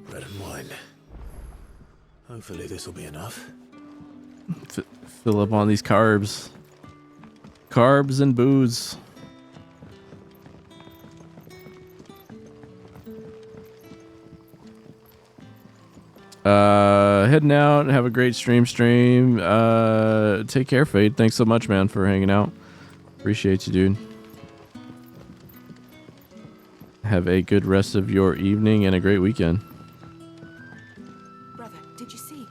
Bread and wine. Hopefully this will be enough. Fill up on these carbs. Carbs and booze. Heading out. Have a great stream. Take care, Fade. Thanks so much, man, for hanging out. Appreciate you, dude. Have a good rest of your evening and a great weekend. Brother, did you see?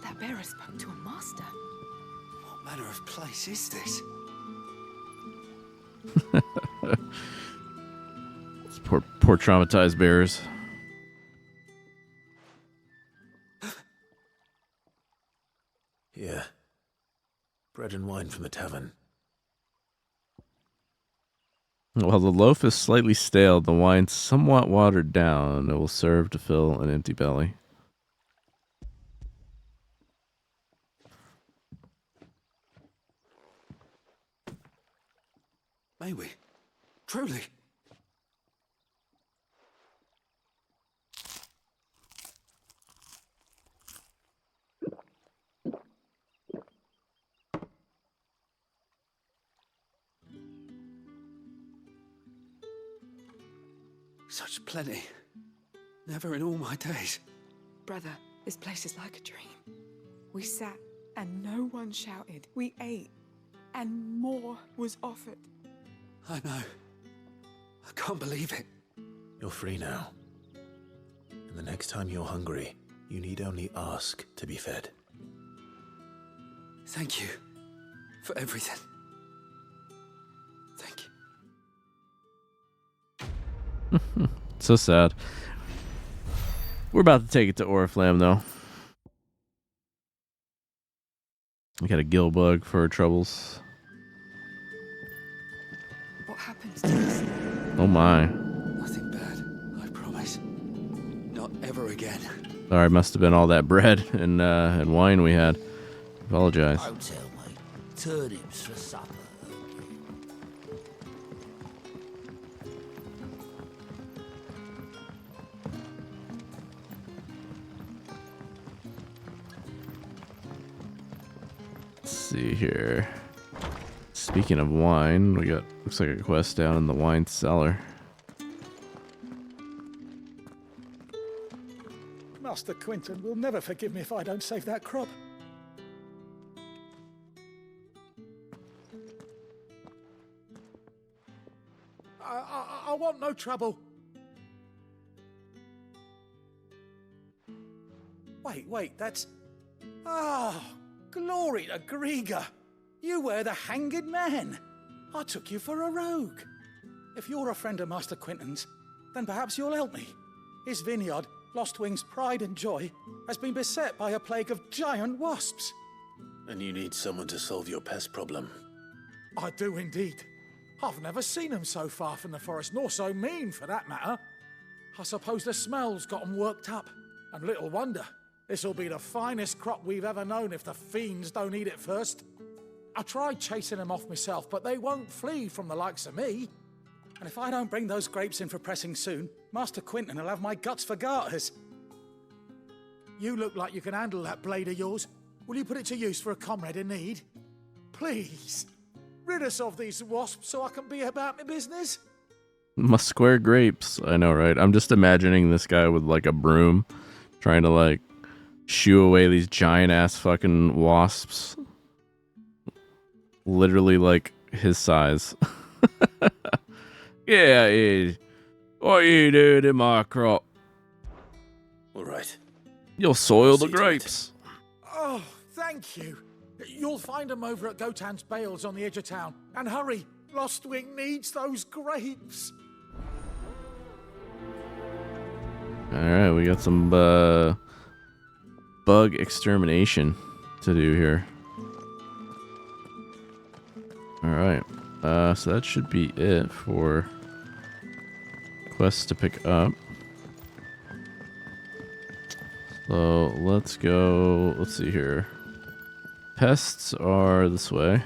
That bearer spoke to a master. What manner of place is this? It's poor traumatized bears. Here. Bread and wine from the tavern. While the loaf is slightly stale, the wine somewhat watered down. It will serve to fill an empty belly. May we? Truly? Such plenty. Never in all my days. Brother, this place is like a dream. We sat and no one shouted. We ate and more was offered. I know. I can't believe it. You're free now. And the next time you're hungry, you need only ask to be fed. Thank you for everything. Thank you. So sad. We're about to take it to Oriflamme, though. We got a gill bug for our troubles. What happens to us? Oh my. Nothing bad, I promise. Not ever again. Sorry, must have been all that bread and wine we had. Apologize. Hotel, mate. Turnips for supper. Let's see here. Speaking of wine, we got, looks like a quest down in the wine cellar. Master Quinton will never forgive me if I don't save that crop. I want no trouble. Wait, that's... Ah, glory to Grieger. You were the hanged man. I took you for a rogue. If you're a friend of Master Quinton's, then perhaps you'll help me. His vineyard, Lostwing's pride and joy, has been beset by a plague of giant wasps. And you need someone to solve your pest problem. I do indeed. I've never seen them so far from the forest, nor so mean, for that matter. I suppose the smell's got them worked up. And little wonder. This'll be the finest crop we've ever known if the fiends don't eat it first. I tried chasing them off myself, but they won't flee from the likes of me. And if I don't bring those grapes in for pressing soon, Master Quinton will have my guts for garters. You look like you can handle that blade of yours. Will you put it to use for a comrade in need? Please. Rid us of these wasps so I can be about my business. My square grapes. I know, right? I'm just imagining this guy with like a broom trying to like shoo away these giant ass fucking wasps. Literally like his size. Yeah. What you doing in my crop? All right. You'll soil the grapes. Oh, thank you. You'll find them over at Gotan's Bales on the edge of town. And hurry, Lostwing needs those grapes. Alright, we got some bug extermination to do here. Alright, so that should be it for quests to pick up. So let's go, let's see here. Pests are this way.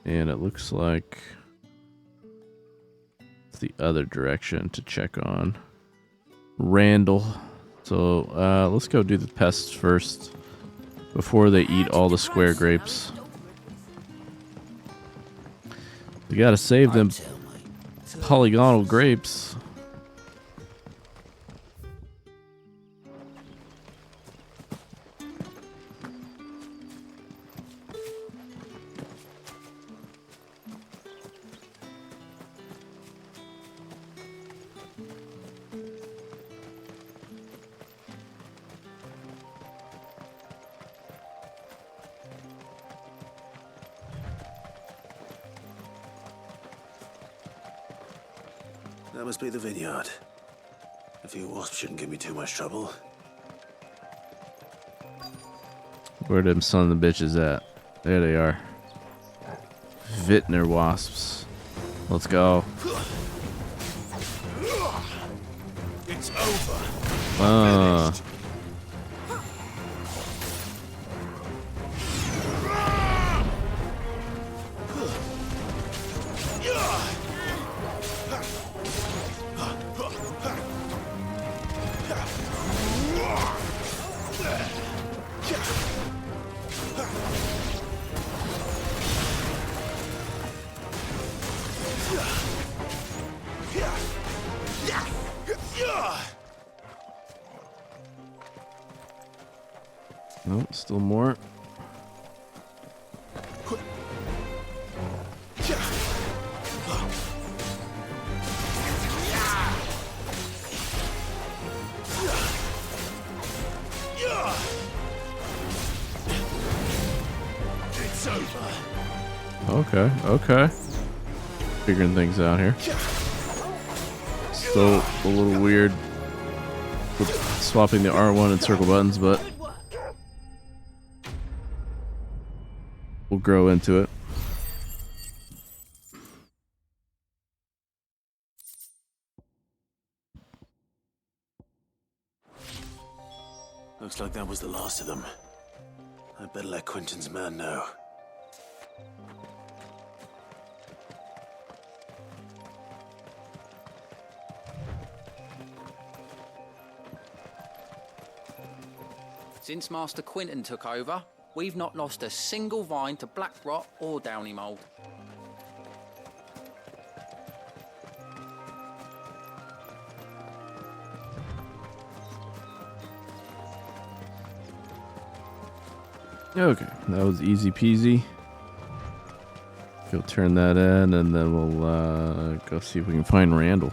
And it looks like it's the other direction to check on Randall. So let's go do the pests first before they eat all the square grapes. We gotta save them polygonal grapes. That must be the vineyard. A few wasps shouldn't give me too much trouble. Where them son of the bitches at? There they are. Vintner wasps. Let's go. It's over. Nope, still more. It's over. Okay. Figuring things out here. Still a little weird with swapping the R1 and circle buttons, but we'll grow into it. Looks like that was the last of them. I'd better let Quentin's man know. Since Master Quinton took over, we've not lost a single vine to black rot or downy mould. Okay, that was easy peasy. Go turn that in, and then we'll go see if we can find Randall.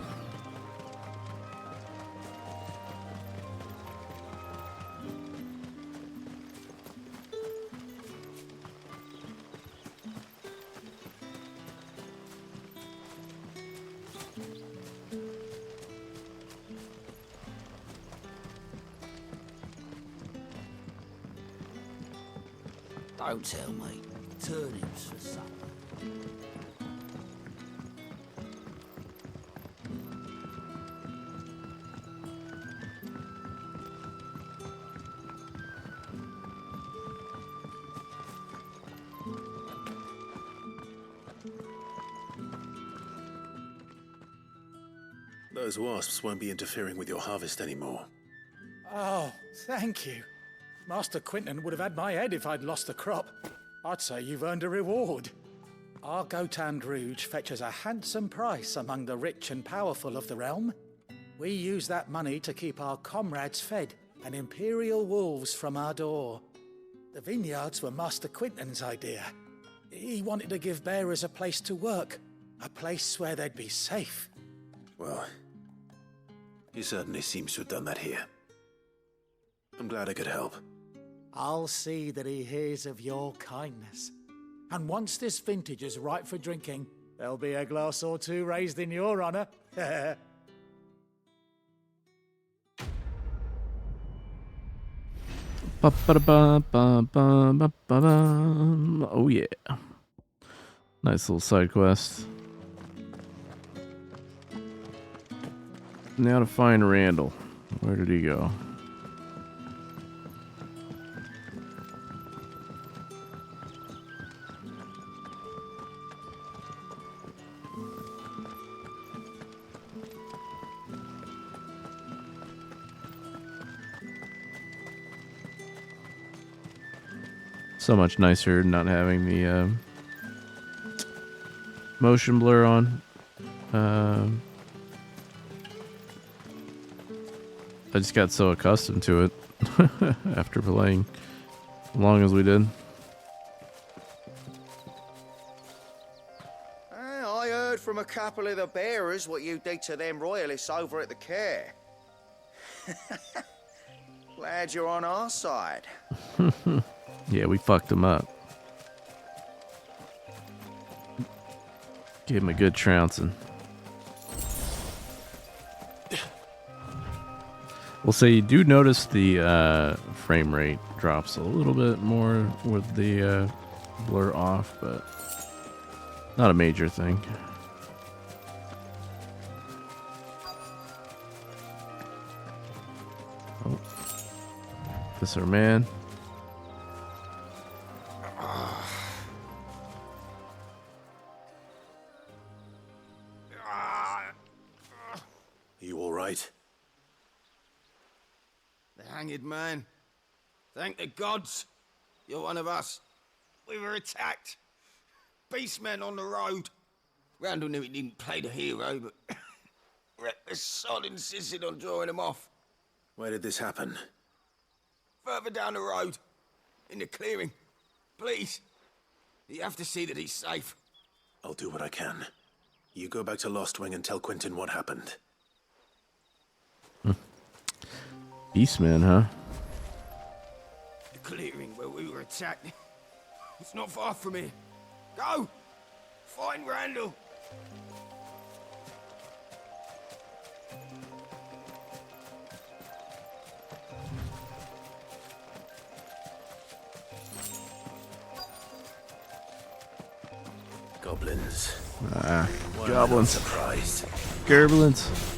Don't tell me. Turnips for supper. Those wasps won't be interfering with your harvest anymore. Oh, thank you. Master Quinton would have had my head if I'd lost the crop. I'd say you've earned a reward. Our Gotand Rouge fetches a handsome price among the rich and powerful of the realm. We use that money to keep our comrades fed and imperial wolves from our door. The vineyards were Master Quinton's idea. He wanted to give bearers a place to work, a place where they'd be safe. Well, he certainly seems to have done that here. I'm glad I could help. I'll see that he hears of your kindness. And once this vintage is ripe for drinking, there'll be a glass or two raised in your honor. Oh yeah. Nice little side quest. Now to find Randall. Where did he go? So much nicer not having the motion blur on. I just got so accustomed to it after playing as long as we did. I heard from a couple of the bearers what you did to them royalists over at the care. Glad you're on our side. Yeah, we fucked him up. Gave him a good trouncing. We'll say you do notice the frame rate drops a little bit more with the blur off, but not a major thing. Oh, this our man. You all right? The hanged man. Thank the gods. You're one of us. We were attacked. Beastmen on the road. Randall knew he didn't play the hero, but reckless sod insisted on drawing him off. Where did this happen? Further down the road. In the clearing. Please. You have to see that he's safe. I'll do what I can. You go back to Lost Wing and tell Quentin what happened. Beastman, huh? The clearing where we were attacked. It's not far from here. Go! Find Randall! Goblins. Ah, Why goblins. am I not surprised? Gerblins.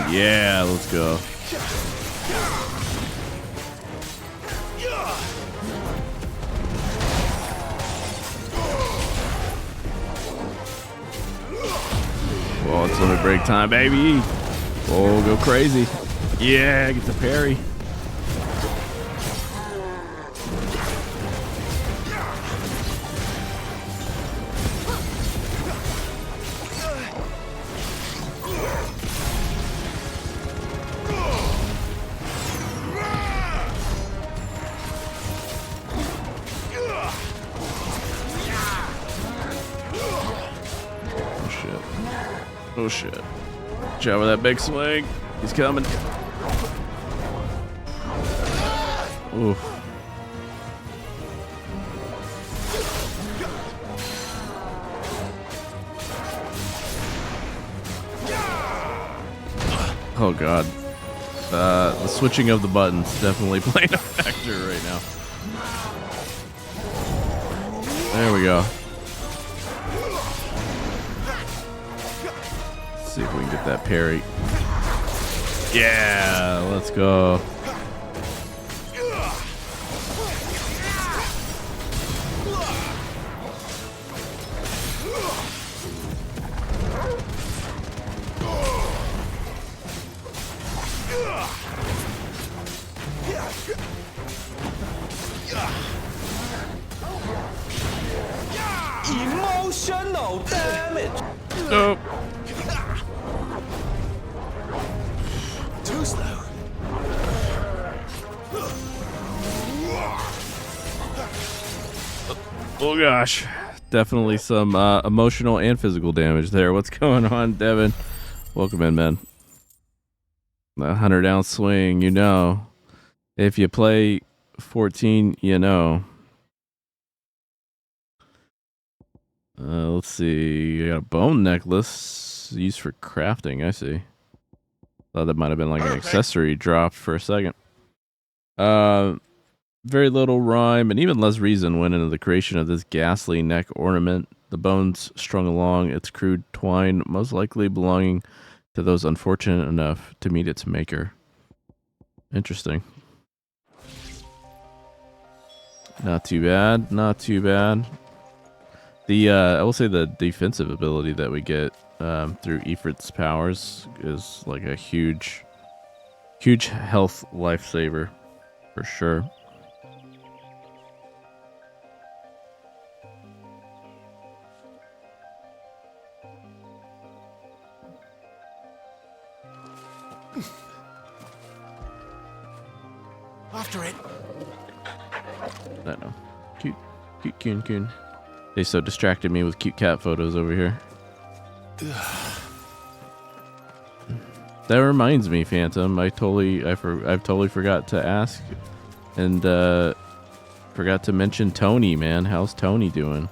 Yeah, let's go. Oh, it's limit break time, baby. Oh, go crazy. Yeah, get the parry. Oh shit. Watch out with that big swing. He's coming. Oof. Oh god. The switching of the buttons definitely playing a factor right now. There we go. See if we can get that parry. Yeah, let's go. Emotional damage. Nope. Too slow. Oh gosh. Definitely some emotional and physical damage there. What's going on, Devin? Welcome in, man. The 100-ounce swing, you know. If you play 14, you know. Let's see. You got a bone necklace used for crafting. I see. Thought that might have been like an accessory dropped for a second. Very little rhyme and even less reason went into the creation of this ghastly neck ornament. The bones strung along its crude twine, most likely belonging to those unfortunate enough to meet its maker. Interesting. Not too bad. Not too bad. The I will say the defensive ability that we get through Ifrit's powers is like a huge health lifesaver for sure. After it. I know. Cute coon. They so distracted me with cute cat photos over here. That reminds me, Phantom. I've totally forgot to ask, and forgot to mention Tony. Man, how's Tony doing?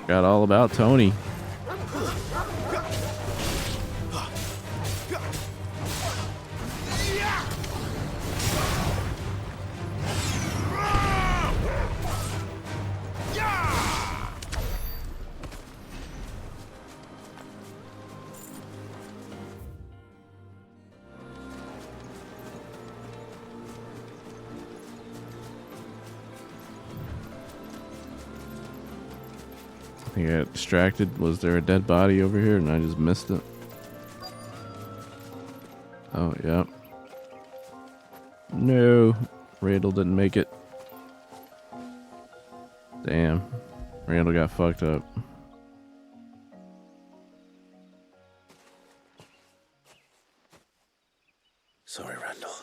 Forgot all about Tony. I got distracted. Was there a dead body over here and I just missed it? Oh, yeah. No. Randall didn't make it. Damn. Randall got fucked up. Sorry, Randall.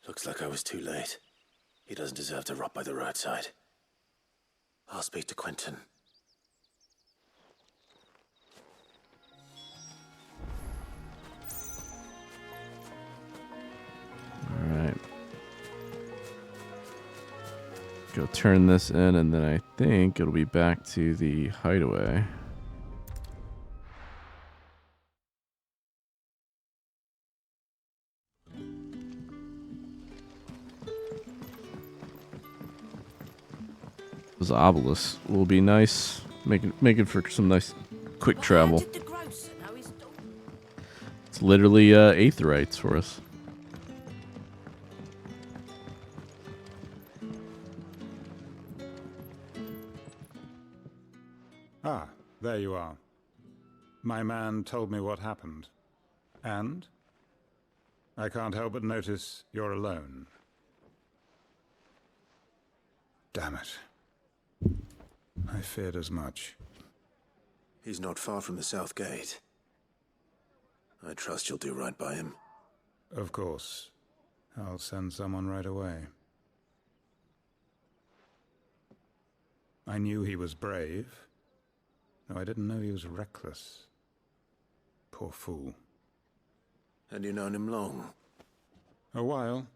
Looks like I was too late. He doesn't deserve to rot by the roadside. I'll speak to Quentin. go turn this in, and then I think it'll be back to the hideaway. Those obelisks will be nice, making for some nice quick travel. It's literally aetherites for us. Ah, there you are. My man told me what happened. And? I can't help but notice you're alone. Damn it. I feared as much. He's not far from the south gate. I trust you'll do right by him. Of course. I'll send someone right away. I knew he was brave, though I didn't know he was reckless. Poor fool. And you known him long? A while.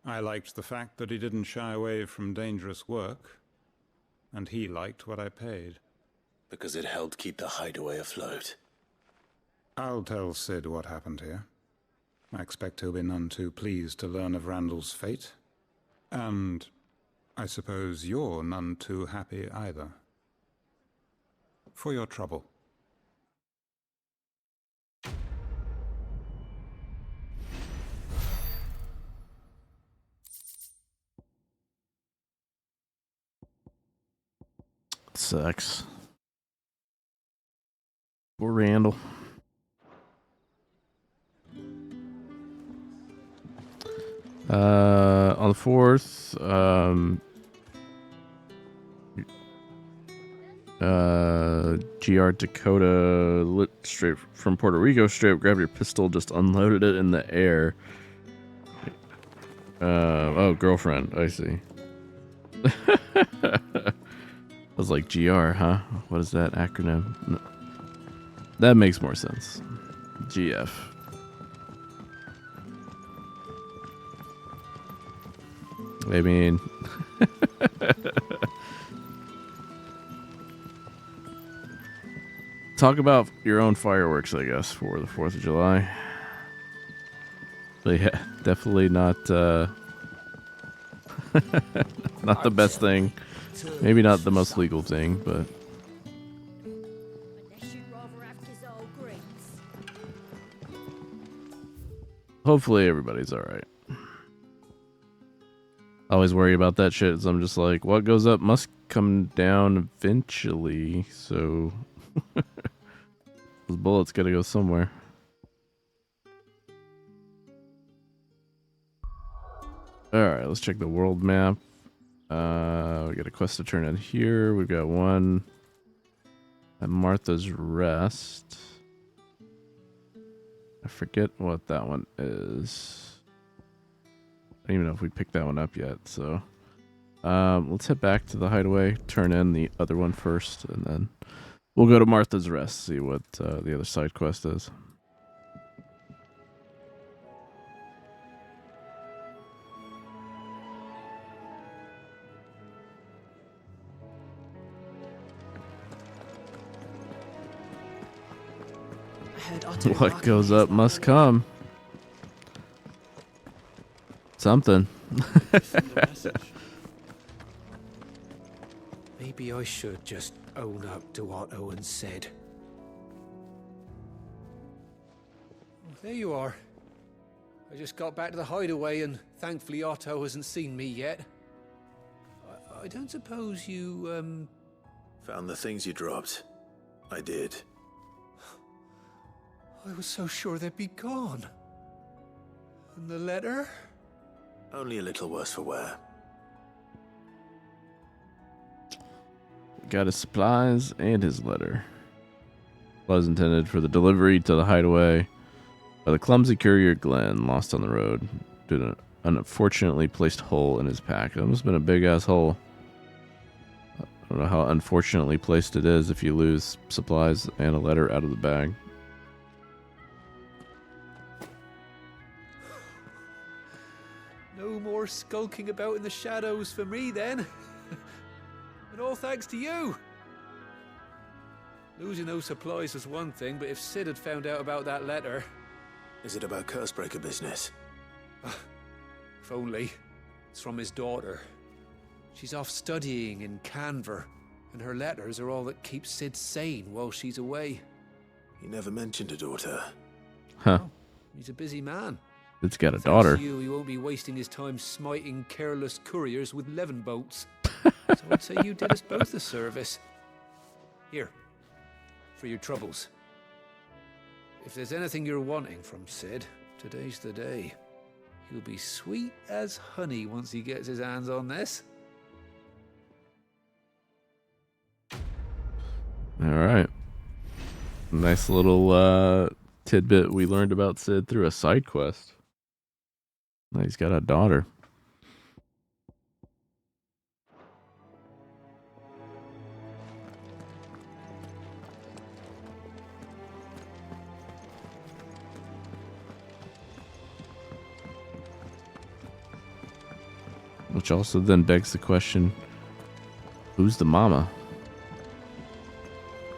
I liked the fact that he didn't shy away from dangerous work, and he liked what I paid. Because it helped keep the hideaway afloat. I'll tell Sid what happened here. I expect he'll be none too pleased to learn of Randall's fate. And I suppose you're none too happy either. For your trouble. Sucks. Poor Randall. On the 4th, GR Dakota lit straight from Puerto Rico, straight up grabbed your pistol, just unloaded it in the air. Oh, girlfriend, I see. I was like, GR, huh? What is that acronym? No. That makes more sense. GF. I mean... Talk about your own fireworks, I guess, for the 4th of July. But yeah, definitely not... not the best thing. Maybe not the most legal thing, but... Hopefully everybody's alright. I always worry about that shit, so I'm just like, what goes up must come down eventually, so... Those bullets gotta go somewhere. Alright, let's check the world map. We got a quest to turn in here. We've got one at Martha's Rest. I forget what that one is. I don't even know if we picked that one up yet, so let's head back to the hideaway, turn in the other one first, and then we'll go to Martha's Rest, see what the other side quest is. What goes up must come. Something. Maybe I should just own up to what Owen said. Oh, there you are. I just got back to the hideaway and thankfully Otto hasn't seen me yet. I don't suppose you, Found the things you dropped. I did. I was so sure they'd be gone. And the letter? Only a little worse for wear. Got his supplies and his letter. Was intended for the delivery to the hideaway by the clumsy courier Glenn, lost on the road due to an unfortunately placed hole in his pack. It must have been a big ass hole. I don't know how unfortunately placed it is if you lose supplies and a letter out of the bag. No more skulking about in the shadows for me then. And all thanks to you. Losing those supplies was one thing, but if Sid had found out about that letter... Is it about Cursebreaker business? If only. It's from his daughter. She's off studying in Canver, and her letters are all that keeps Sid sane while she's away. He never mentioned a daughter. Huh. He's a busy man. It's got a Thanks daughter. to you, he won't be wasting his time smiting careless couriers with levin boats. So I'd say you did us both a service. Here, for your troubles. If there's anything you're wanting from Sid, today's the day. He'll be sweet as honey once he gets his hands on this. All right. Nice little tidbit we learned about Sid through a side quest. Now he's got a daughter. Which also then begs the question, who's the mama?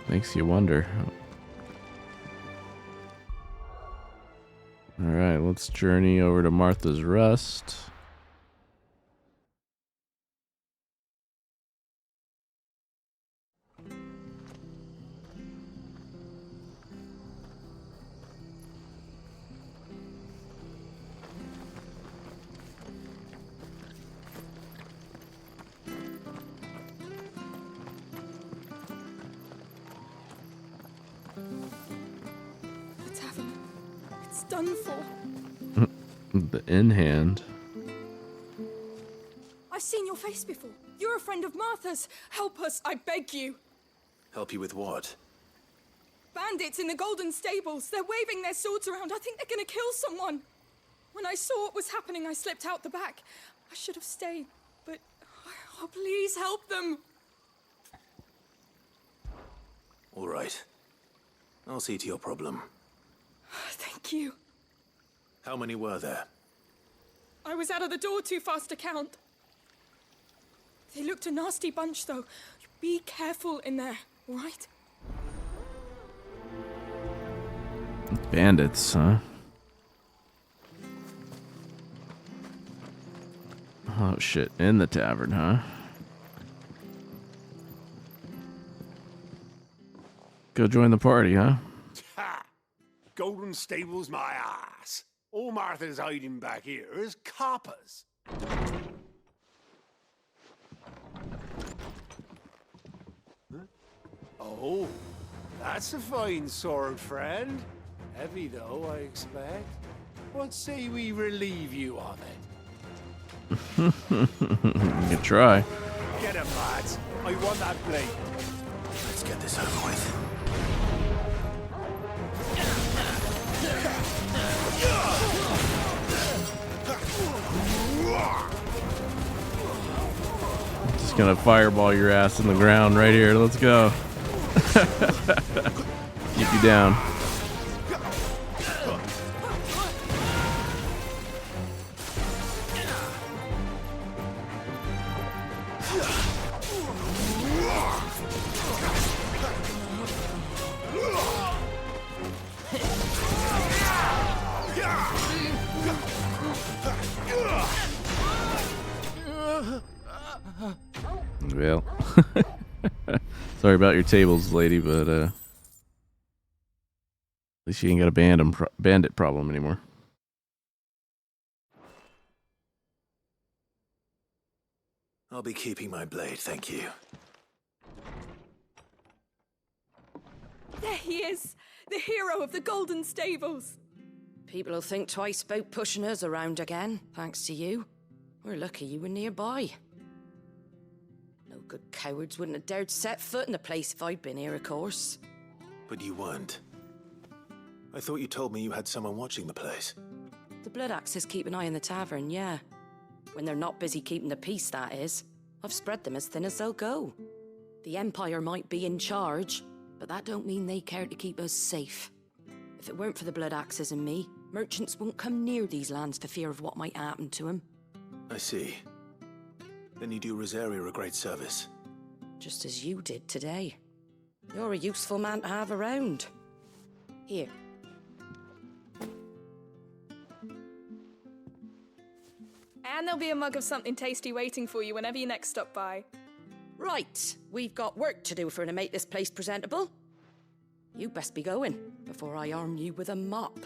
Makes you wonder. Alright, let's journey over to Martha's Rest. The tavern. It's done for. The in hand. I've seen your face before. You're a friend of Martha's. Help us, I beg you. Help you with what? Bandits in the Golden Stables. They're waving their swords around. I think they're gonna kill someone. When I saw what was happening, I slipped out the back. I should have stayed, but... Oh, please help them. All right. I'll see to your problem. Thank you. How many were there? I was out of the door too fast to count. They looked a nasty bunch, though. Be careful in there, all right? Bandits, huh? Oh shit, in the tavern, huh? Go join the party, huh? Ha! Golden Stables my ass. All Martha's hiding back here is coppers. Huh? Oh, that's a fine sword, friend. Heavy though, I expect. What say we relieve you of it? You can try. Get him, lads. I want that blade. Let's get this over with. Just gonna fireball your ass in the ground right here. Let's go. Keep you down. Well, sorry about your tables, lady, but at least you ain't got a bandit problem anymore. I'll be keeping my blade, thank you. There he is, the hero of the Golden Stables. People will think twice about pushing us around again, thanks to you. We're lucky you were nearby. No good cowards wouldn't have dared set foot in the place if I'd been here, of course. But you weren't. I thought you told me you had someone watching the place. The Blood Axes keep an eye on the tavern, yeah. When they're not busy keeping the peace, that is. I've spread them as thin as they'll go. The Empire might be in charge, but that don't mean they care to keep us safe. If it weren't for the Blood Axes and me, merchants won't come near these lands for fear of what might happen to them. I see. Then you do Rosaria a great service. Just as you did today. You're a useful man to have around. Here. And there'll be a mug of something tasty waiting for you whenever you next stop by. Right, we've got work to do for to make this place presentable. You best be going before I arm you with a mop.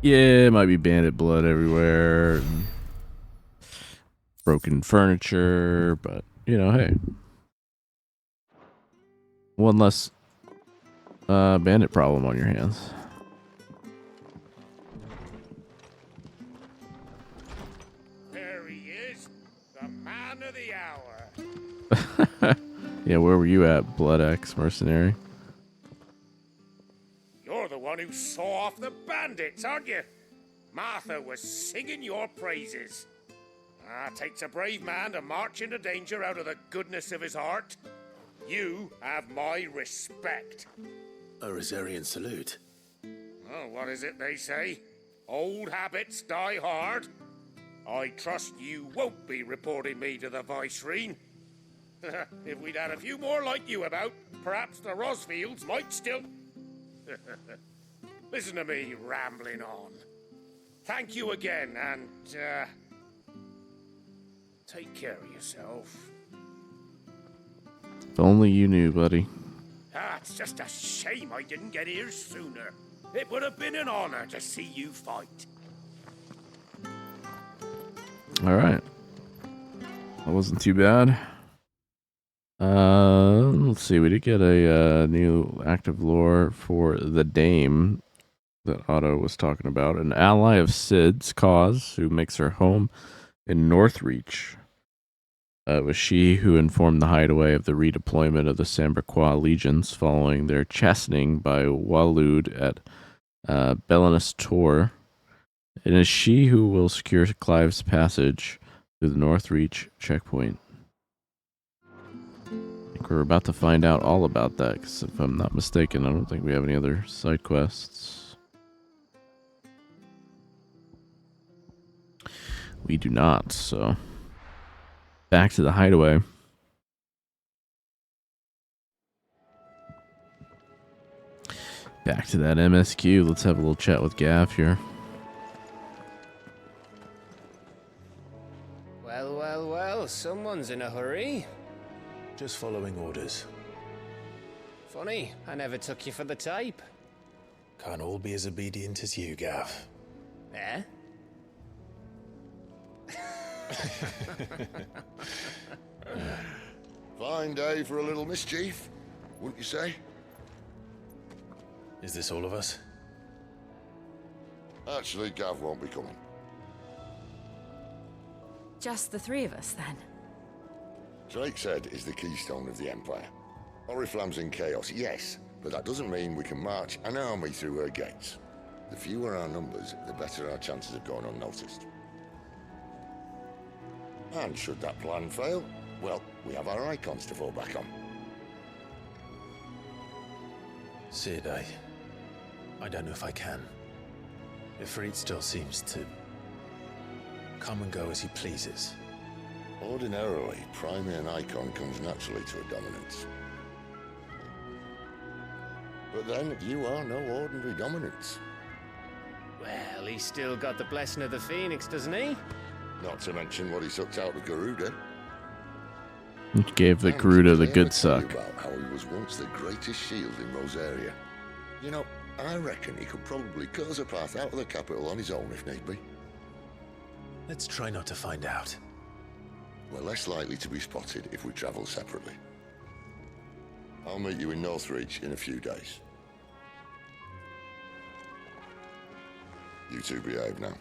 Yeah, might be bandit blood everywhere. And broken furniture, but, you know, hey. One less bandit problem on your hands. There he is, the man of the hour. Yeah, where were you at, Blood X mercenary? You're the one who saw off the bandits, aren't you? Martha was singing your praises. Takes a brave man to march into danger out of the goodness of his heart. You have my respect. A Rosarian salute. Oh, what is it they say? Old habits die hard. I trust you won't be reporting me to the Viceroy. If we'd had a few more like you about, perhaps the Rosfields might still... Listen to me rambling on. Thank you again, and, take care of yourself. If only you knew, buddy. It's just a shame I didn't get here sooner. It would have been an honor to see you fight. Alright. That wasn't too bad. Let's see, we did get a new active lore for the Dame that Otto was talking about. An ally of Sid's cause who makes her home in Northreach. It was she who informed the hideaway of the redeployment of the Sambraquois legions following their chastening by Walud at Belenus Tor. It is she who will secure Clive's passage through the Northreach checkpoint. I think we're about to find out all about that, because if I'm not mistaken, I don't think we have any other side quests. We do not, so... Back to the hideaway. Back to that MSQ. Let's have a little chat with Gav here. Well, well, well, someone's in a hurry. Just following orders. Funny, I never took you for the type. Can't all be as obedient as you, Gav. Eh? Fine day for a little mischief, wouldn't you say? Is this all of us? Actually, Gav won't be coming. Just the three of us, then? Drake's Head is the keystone of the Empire. Oriflamme's in chaos, yes, but that doesn't mean we can march an army through her gates. The fewer our numbers, the better our chances of going unnoticed. And should that plan fail, well, we have our icons to fall back on. Sid, I don't know if I can. Ifrit still seems to come and go as he pleases. Ordinarily, priming an icon comes naturally to a dominance. But then, you are no ordinary dominance. Well, he's still got the blessing of the Phoenix, doesn't he? Not to mention what he sucked out of Garuda. He gave the Garuda the good suck. About how he was once the greatest shield in Rosaria. You know, I reckon he could probably cut us a path out of the capital on his own if need be. Let's try not to find out. We're less likely to be spotted if we travel separately. I'll meet you in Northreach in a few days. You two behave now.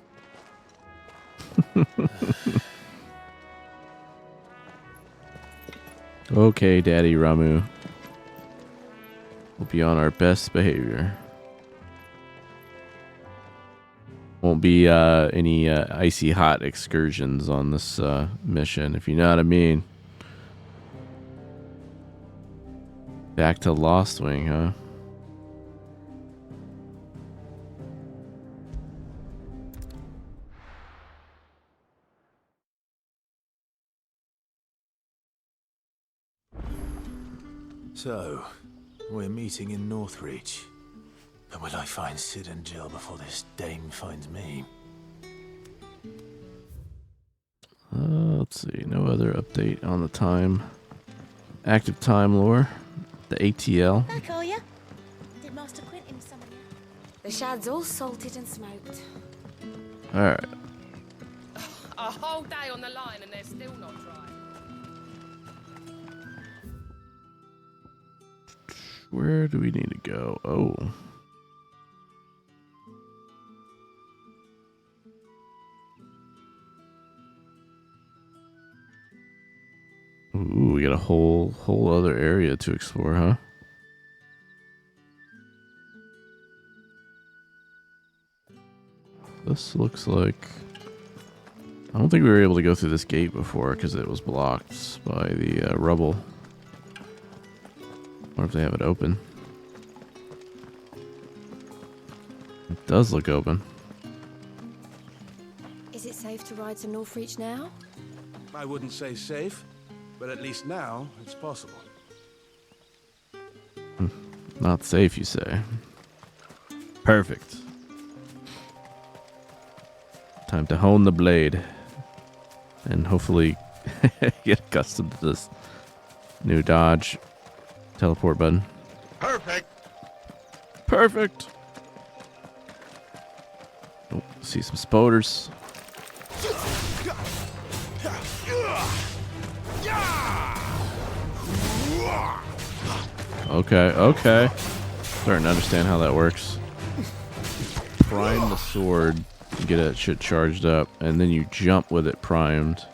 Okay, Daddy Ramu. We'll be on our best behavior. Won't be any icy hot excursions on this mission, if you know what I mean. Back to Lost Wing, huh? So, we're meeting in Northreach. But will I find Sid and Jill before this dame finds me? Let's see. No other update on the time. Active time lore. The ATL. Back, are ya? Did Master Quentin summon you? The shad's all salted and smoked. Alright. A whole day on the line and they're still not dry. Where do we need to go? Oh. Ooh, we got a whole other area to explore, huh? This looks like... I don't think we were able to go through this gate before because it was blocked by the rubble. What if they have it open? It does look open. Is it safe to ride to Northreach now? I wouldn't say safe, but at least now it's possible. Not safe, you say? Perfect. Time to hone the blade. And hopefully get accustomed to this new dodge teleport button. Perfect. Perfect. Oh, see some spoders. Okay. Starting to understand how that works. Prime the sword, get that shit charged up, and then you jump with it primed.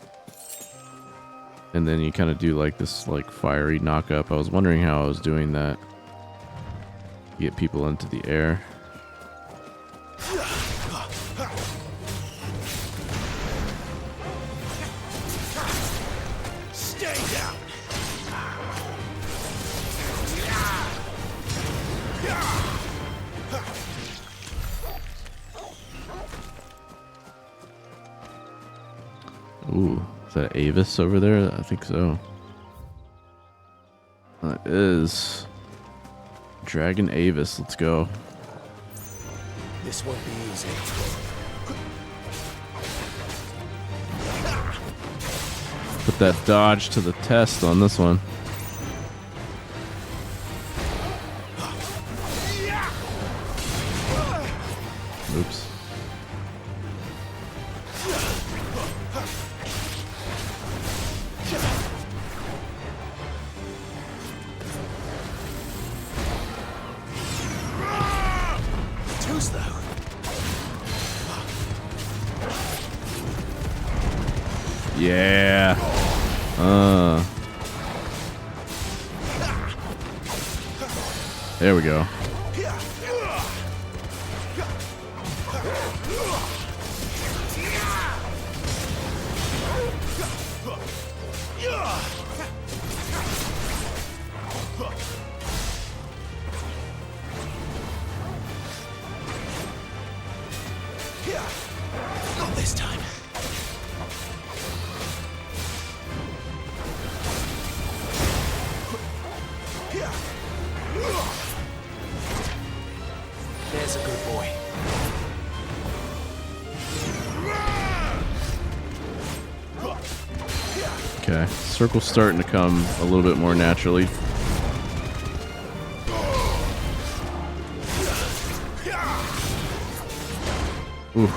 And then you kind of do like this like fiery knock up. I was wondering how I was doing that. Get people into the air. Stay down. Ooh, is that Avis over there? I think so. That is Dragon Avis. Let's go. This won't be easy. Put that dodge to the test on this one. Oops. Too slow. Yeah. There we go. Not this time. There's a good boy. Okay, circle's starting to come a little bit more naturally. Oof.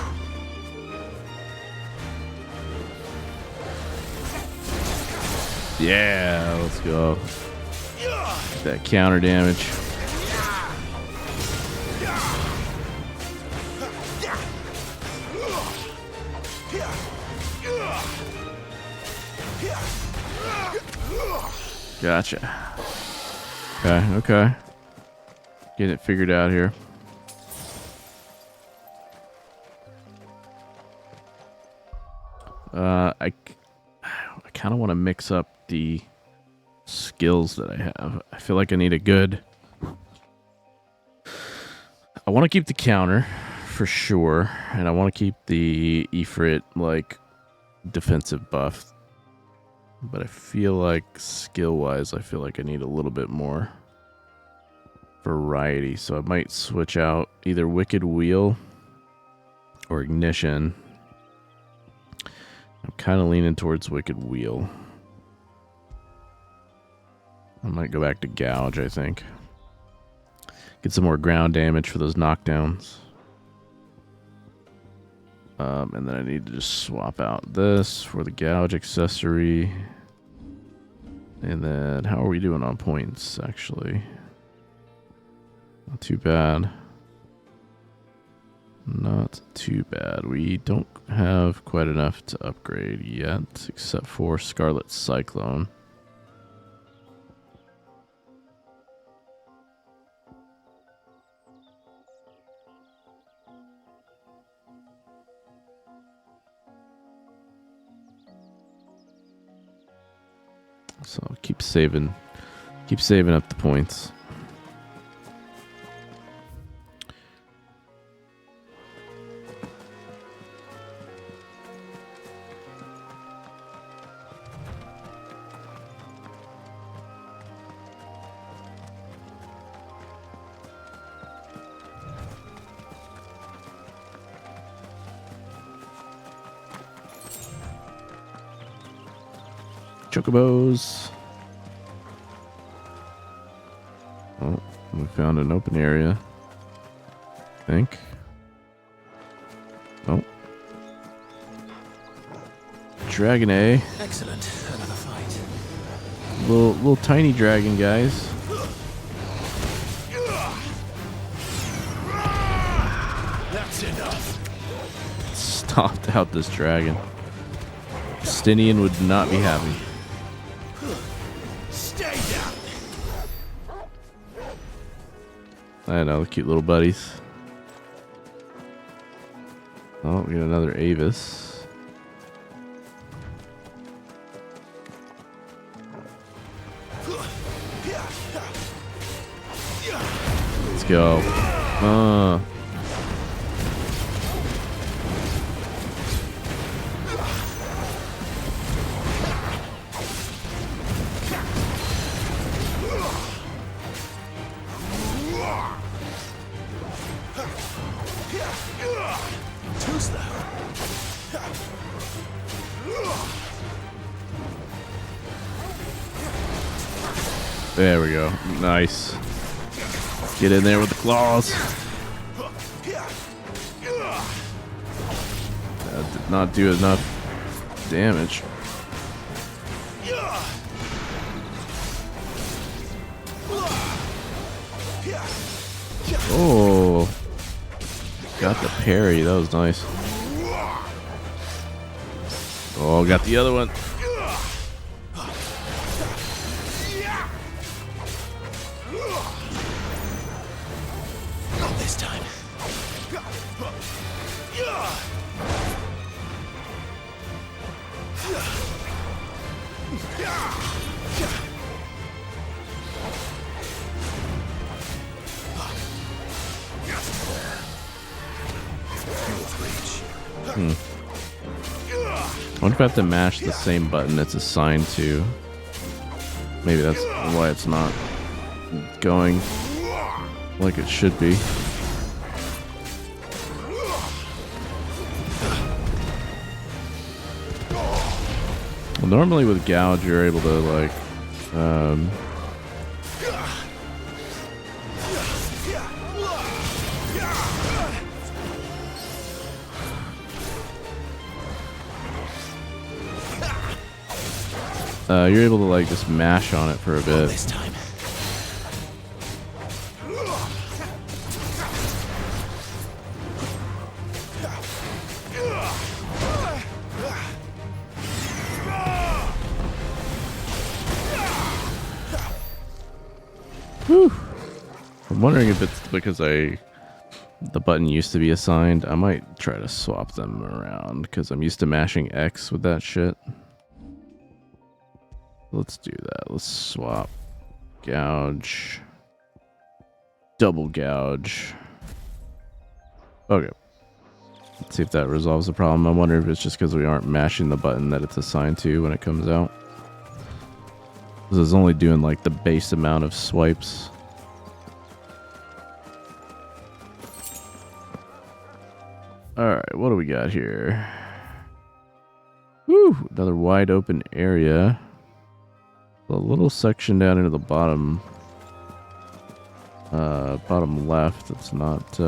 Yeah, let's go. That counter damage. Gotcha. Okay. Get it figured out here. I kind of want to mix up the skills that I have. I feel like I need a good... I want to keep the counter for sure, and I want to keep the Ifrit like defensive buff. But I feel like skill-wise, I feel like I need a little bit more variety. So I might switch out either Wicked Wheel or Ignition. I'm kind of leaning towards Wicked Wheel. I might go back to Gouge, I think. Get some more ground damage for those knockdowns. And then I need to just swap out this for the Gouge accessory. And then how are we doing on points, actually? Not too bad. Not too bad. We don't have quite enough to upgrade yet, except for Scarlet Cyclone. So keep saving up the points. Chocobos. Oh, we found an open area. I think. Oh. Dragon A. Excellent. Another fight. Little tiny dragon, guys. That's enough. Stomped out this dragon. Stinian would not be happy. Stay down. I know, cute little buddies. Oh, we got another Avis. Let's go. Too slow. There we go. Nice. Get in there with the claws. That did not do enough damage. Oh. Got the parry. That was nice. Oh, got the other one. Not this time. I wonder if I have to mash the same button it's assigned to. Maybe that's why it's not going like it should be. Well, normally with Gouge, you're able to like you're able to like just mash on it for a bit. This time. Whew. I'm wondering if it's because the button used to be assigned. I might try to swap them around because I'm used to mashing X with that shit. Let's do that. Let's swap. Gouge. Double gouge. Okay. Let's see if that resolves the problem. I wonder if it's just because we aren't mashing the button that it's assigned to when it comes out. This is only doing like the base amount of swipes. Alright, what do we got here? Woo! Another wide open area. A little section down into the bottom. Bottom left. It's not.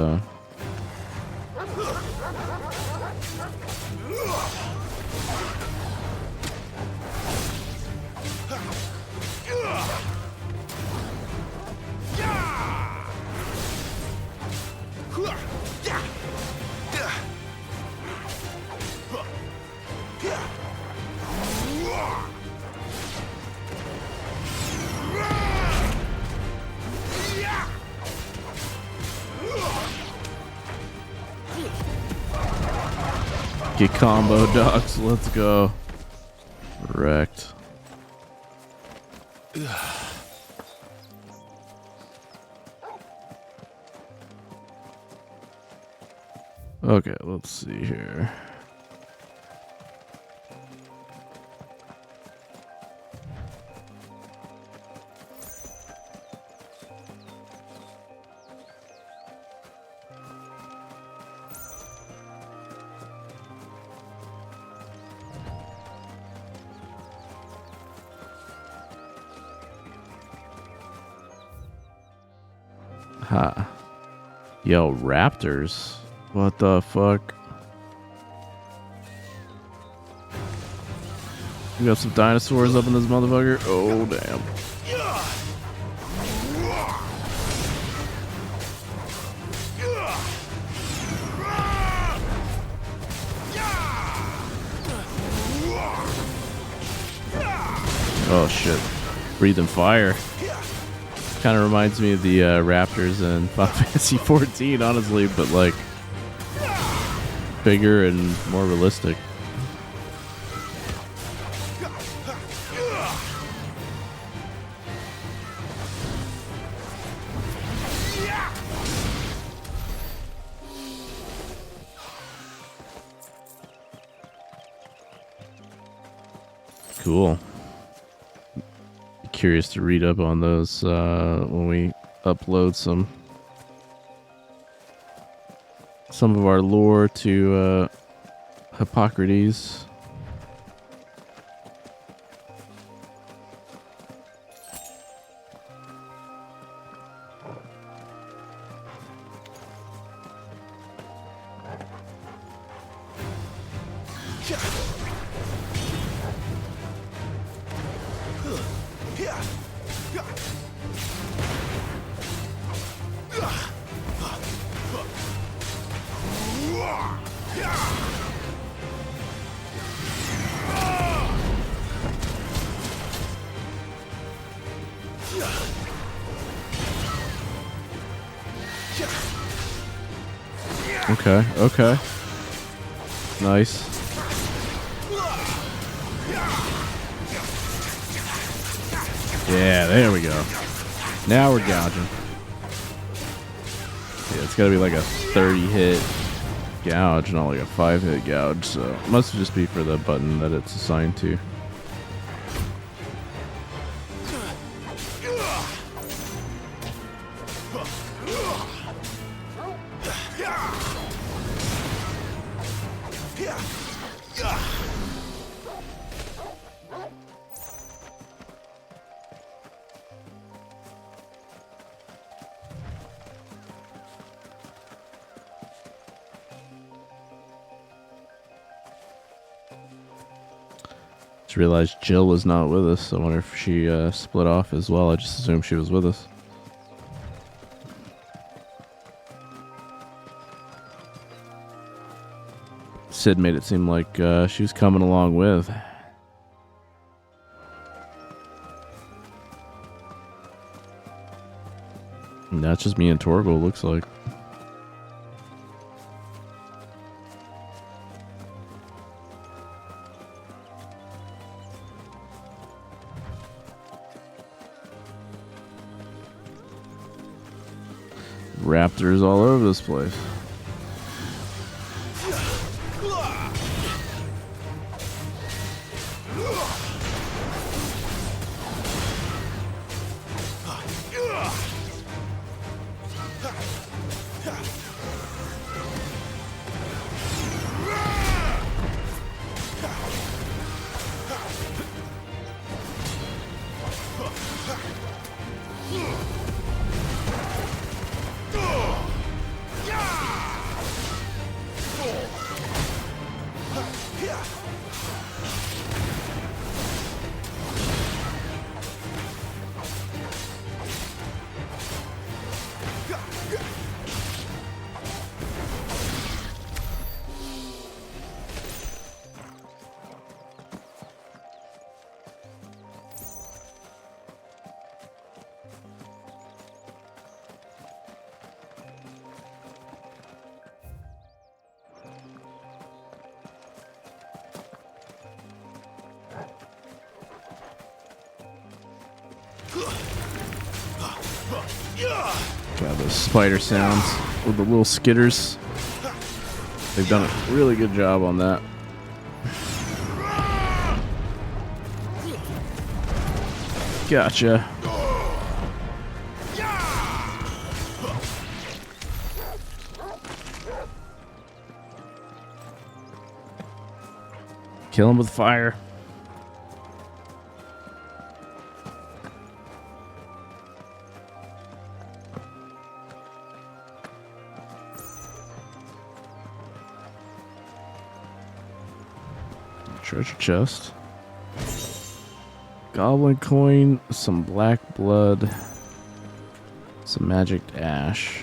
Get combo dogs, let's go. Wrecked. Okay, let's see here. Ha. Yo, raptors. What the fuck? We got some dinosaurs up in this motherfucker. Oh, damn. Oh, shit. Breathing fire. Kind of reminds me of the raptors in Final Fantasy 14, honestly, but like bigger and more realistic. Cool. Curious to read up on those when we upload some of our lore to Hippocrates. Okay, okay. Nice. Yeah, there we go. Now we're gouging. Yeah, it's gotta be like a 30 hit gouge, not like a 5 hit gouge, so it must just be for the button that it's assigned to. Just realized Jill was not with us. I wonder if she split off as well. I just assumed she was with us. Sid made it seem like she was coming along with. And that's just me and Torgal, looks like. Raptors all over this place. Got those spider sounds with the little skitters. They've done a really good job on that. Gotcha. Kill him with fire. Treasure chest. Goblin coin, some black blood, some magic ash.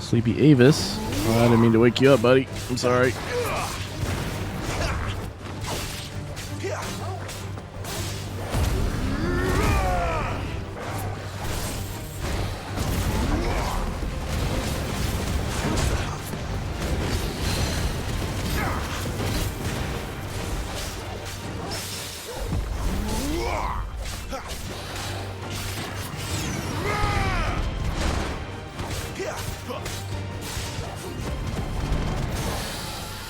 Sleepy Avis. Oh, I didn't mean to wake you up, buddy. I'm sorry.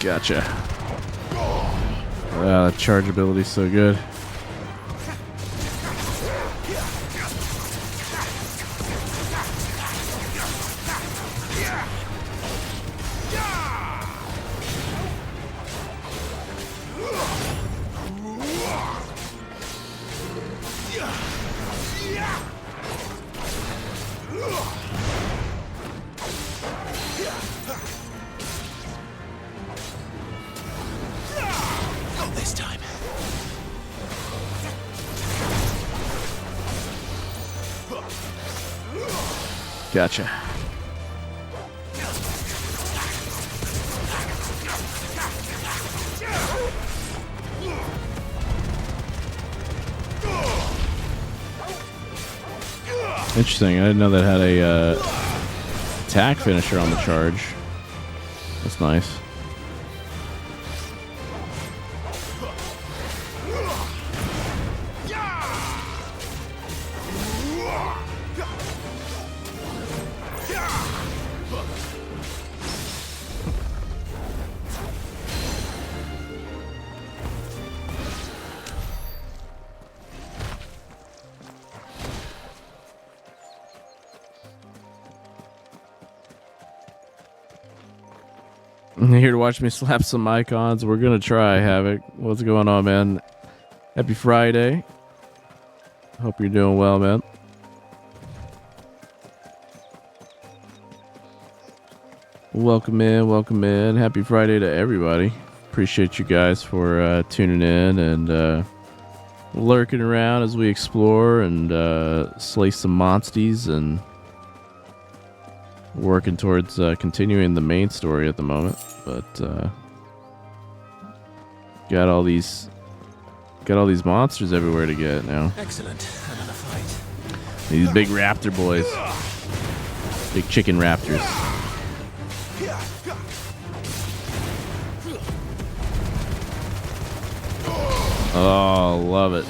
Gotcha. Wow, that charge ability is so good. Gotcha. Interesting. I didn't know that had a attack finisher on the charge. That's nice. Here to watch me slap some icons. We're gonna try, Havoc. What's going on, man? Happy Friday. Hope you're doing well, man. Welcome in, welcome in. Happy Friday to everybody. Appreciate you guys for tuning in and lurking around as we explore and slay some monsties and working towards continuing the main story at the moment, but got all these monsters everywhere to get now. Excellent. Another fight. These big raptor boys, big chicken raptors. Oh, love it.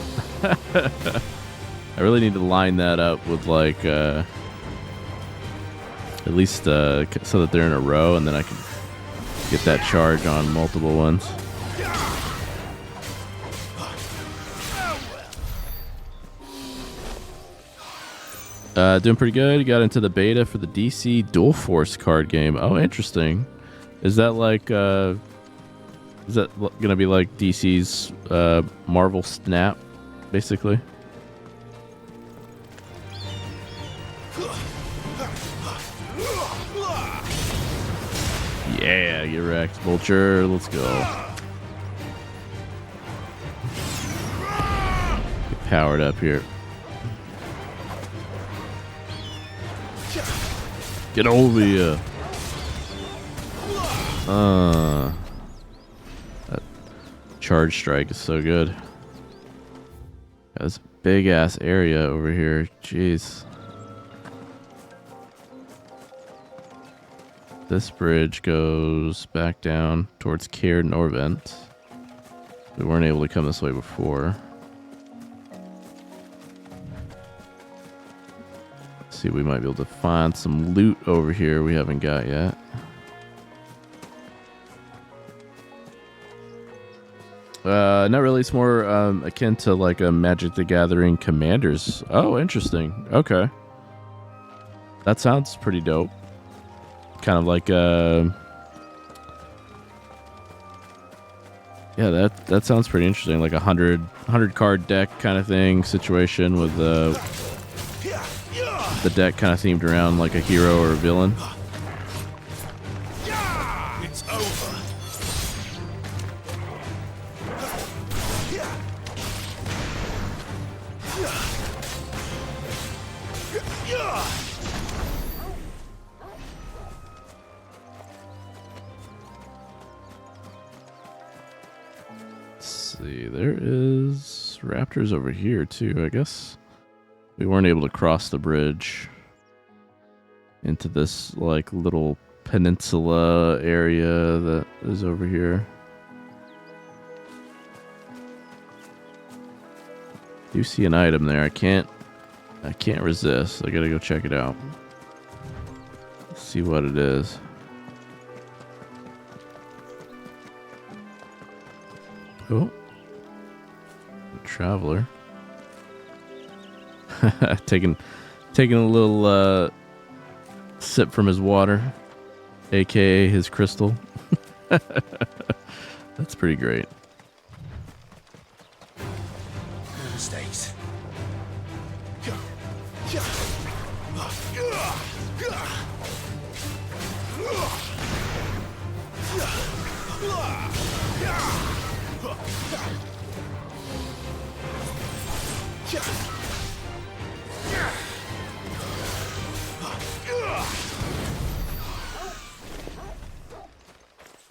I really need to line that up with like at least so that they're in a row, and then I can get that charge on multiple ones. Doing pretty good. Got into the beta for the DC Dual Force card game. Oh, interesting. Is that like is that gonna be like DC's Marvel Snap, basically? Yeah, get wrecked, Vulture. Let's go. Get powered up here. Get over here. That charge strike is so good. Got this big ass area over here. Jeez. This bridge goes back down towards Caird Norvent. We weren't able to come this way before. See, we might be able to find some loot over here we haven't got yet. Not really. It's more akin to like a Magic the Gathering Commanders. Oh, interesting. Okay. That sounds pretty dope. Kind of like yeah, that sounds pretty interesting. Like a 100 card deck kind of thing situation with the deck kind of themed around like a hero or a villain. It's over. See, there is raptors over here too. I guess we weren't able to cross the bridge into this like little peninsula area that is over here. You see an item there. I can't resist. I gotta go check it out. See what it is. Oh. Traveler. taking a little sip from his water, aka his crystal. That's pretty great. Mistakes.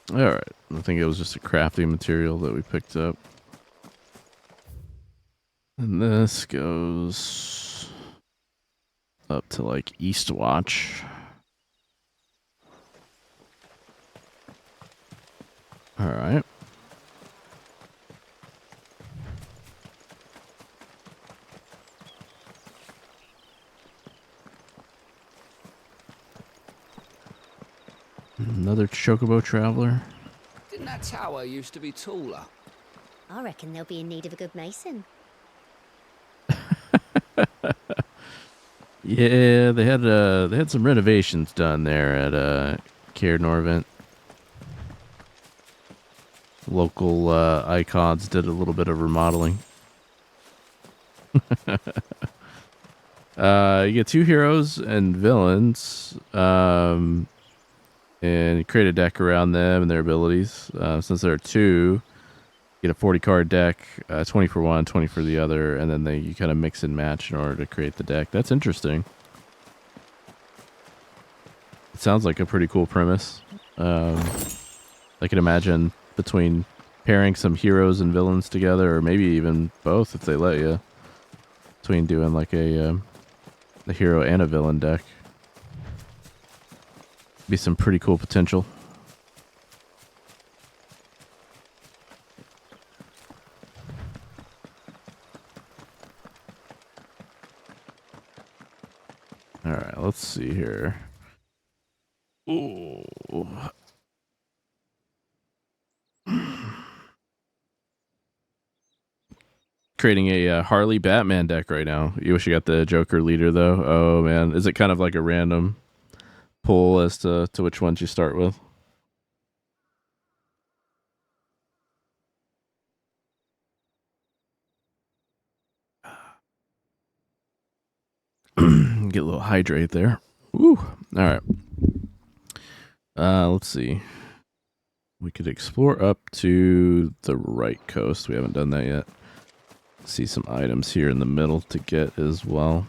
Alright, I think it was just a crafting material that we picked up. And this goes up to like Eastwatch. Alright. Another chocobo traveler. Didn't that tower used to be taller? I reckon they'll be in need of a good mason. Yeah, they had some renovations done there at Cair Norvent. Local icons did a little bit of remodeling. You get 2 heroes and villains, and you create a deck around them and their abilities. Since there are 2, you get a 40 card deck, 20 for one, 20 for the other, and then you kind of mix and match in order to create the deck. That's interesting. It sounds like a pretty cool premise. I can imagine between pairing some heroes and villains together, or maybe even both if they let you, between doing like a hero and a villain deck. Be some pretty cool potential. All right, let's see here. Ooh. Creating a Harley Batman deck right now. You wish you got the Joker leader though. Oh man, is it kind of like a random pull as to which ones you start with? Get a little hydrate there. Woo. All right. Let's see. We could explore up to the right coast. We haven't done that yet. See some items here in the middle to get as well.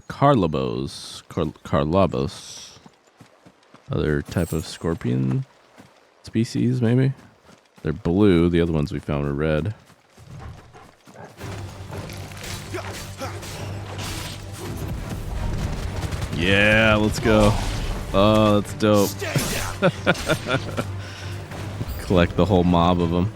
Carlabos. Other type of scorpion species, maybe? They're blue. The other ones we found were red. Yeah, let's go. Oh, that's dope. Collect the whole mob of them.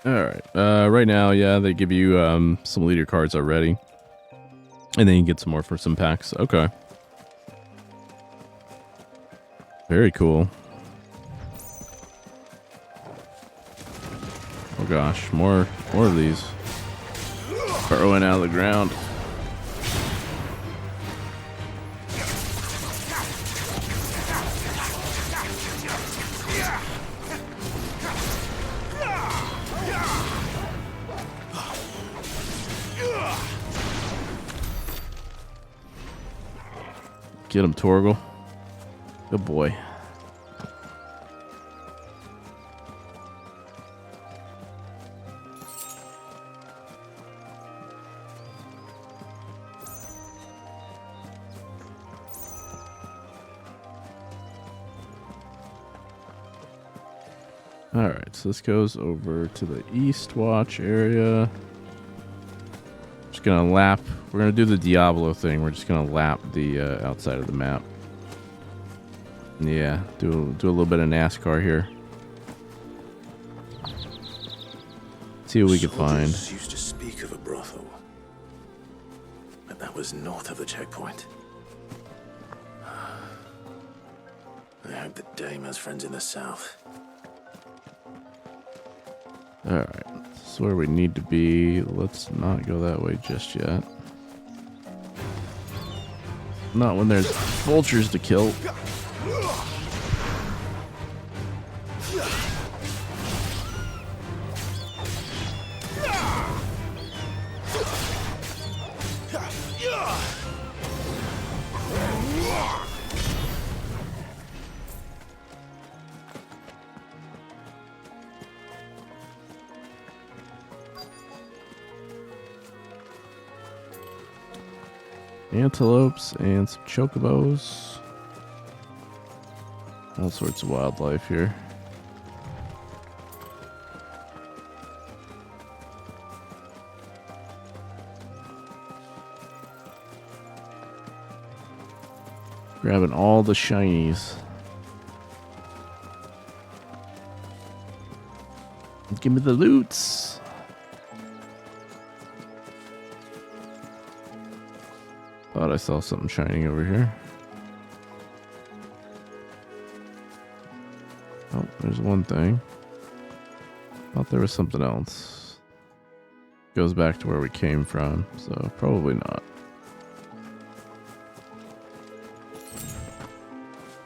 Alright, right now, yeah, they give you some leader cards already. And then you get some more for some packs. Okay. Very cool. Oh gosh, more of these. Burrowing out of the ground. Get him, Torgal. Good boy. Alright, so this goes over to the East Watch area. Just gonna lap. We're gonna do the Diablo thing. We're just gonna lap the outside of the map. Yeah, do a little bit of NASCAR here. See what we can find. Soldiers used to speak of a brothel, but that was north of the checkpoint. I hope that Dame has friends in the south. Alright, this is where we need to be. Let's not go that way just yet. Not when there's vultures to kill. Antelopes and some chocobos. All sorts of wildlife here. Grabbing all the shinies. Give me the loots. Thought I saw something shining over here. Oh, there's one thing. Thought there was something else. Goes back to where we came from, so probably not.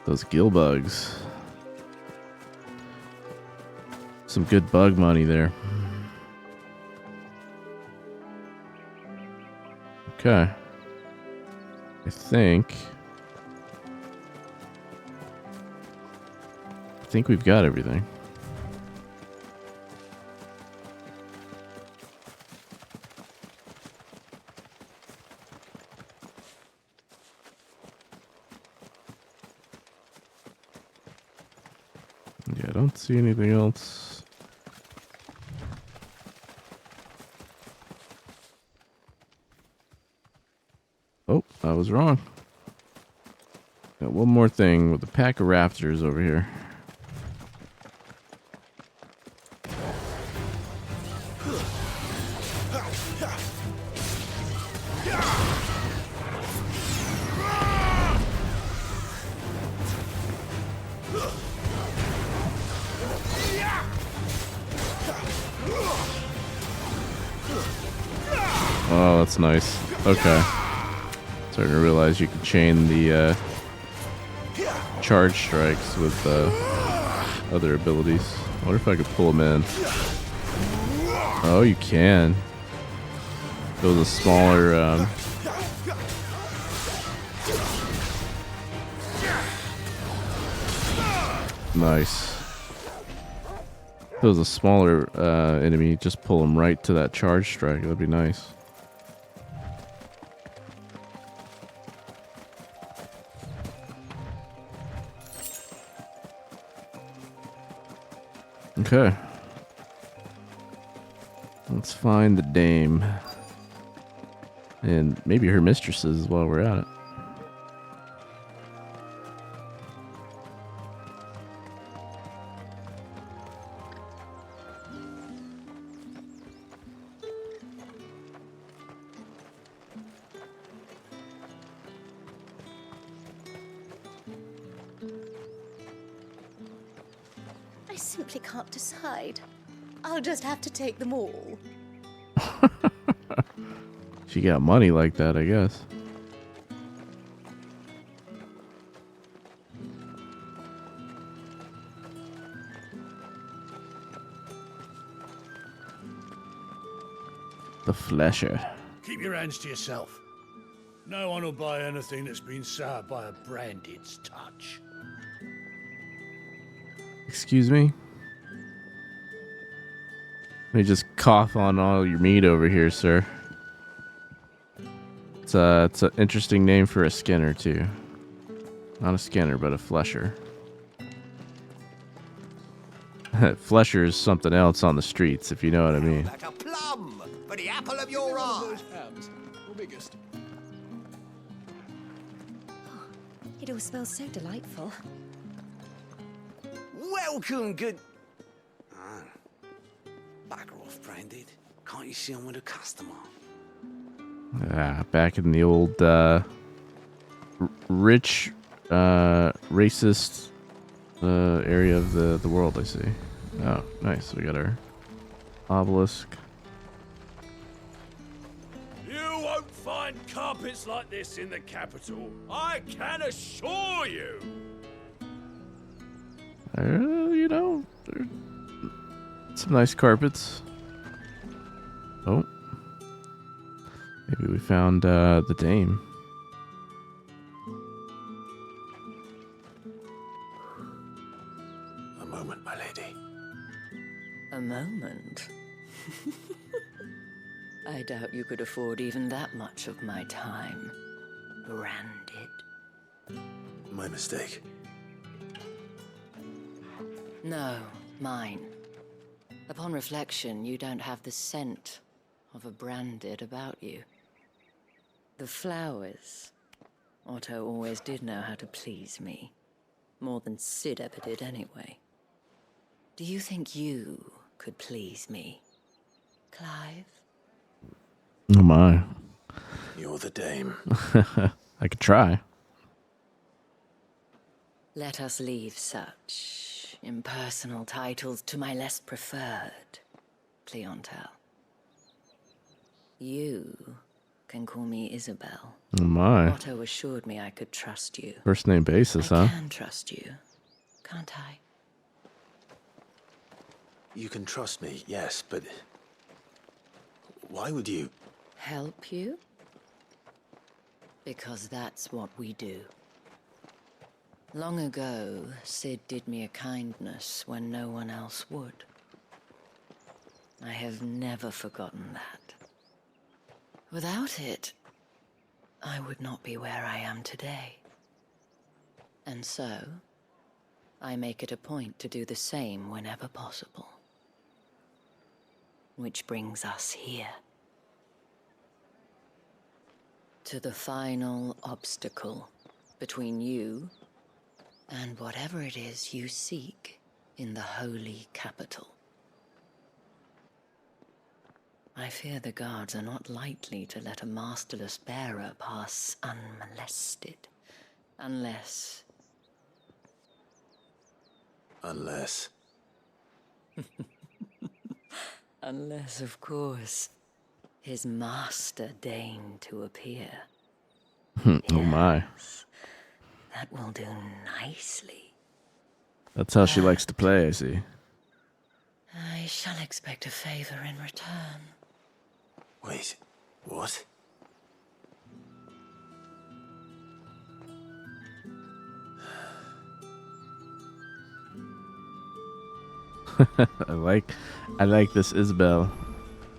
Those gill bugs. Some good bug money there. Okay. I think we've got everything. Yeah, I don't see anything else. Oh, I was wrong. Got one more thing with a pack of raptors over here. Oh, that's nice. Okay. Starting to realize you can chain the charge strikes with other abilities. I wonder if I could pull them in. Oh, you can. It was a smaller. Nice. If it was a smaller enemy, just pull him right to that charge strike. That'd be nice. Okay. Let's find the dame. And maybe her mistresses while we're at it. I simply can't decide. I'll just have to take them all. She got money like that, I guess. The Flesher. Keep your hands to yourself. No one will buy anything that's been soured by a branded's touch. Excuse me? Let me just cough on all your meat over here, sir. It's an interesting name for a skinner, too. Not a skinner, but a flesher. Flesher is something else on the streets, if you know what I mean. Like a plum for the apple of your eye. Biggest. It all smells so delightful. Welcome, good. Ah, bagger off, Branded. Can't you see I'm with a customer? Back in the old rich, racist area of the world, I see. Oh, nice. We got our obelisk. You won't find carpets like this in the capital. I can assure you. You know, some nice carpets. Oh. Maybe we found the dame. A moment, my lady. A moment? I doubt you could afford even that much of my time. Branded. My mistake. No, mine. Upon reflection, you don't have the scent of a branded about you. The flowers. Otto always did know how to please me. More than Sid ever did anyway. Do you think you could please me, Clive? Oh my. You're the dame. I could try. Let us leave such impersonal titles to my less preferred clientele. You can call me Isabel. Oh my. Otto assured me I could trust you. First name basis, I huh? can trust you, can't I? You can trust me, yes, but why would you? Help you? Because that's what we do. Long ago, Sid did me a kindness when no one else would. I have never forgotten that. Without it, I would not be where I am today. And so, I make it a point to do the same whenever possible. Which brings us here. To the final obstacle between you and whatever it is you seek in the holy capital. I fear the guards are not likely to let a masterless bearer pass unmolested, unless... Unless... Unless, of course, his master deigned to appear. Oh my. That will do nicely. That's how she likes to play, I see. I shall expect a favor in return. Wait. What? I like this Isabel,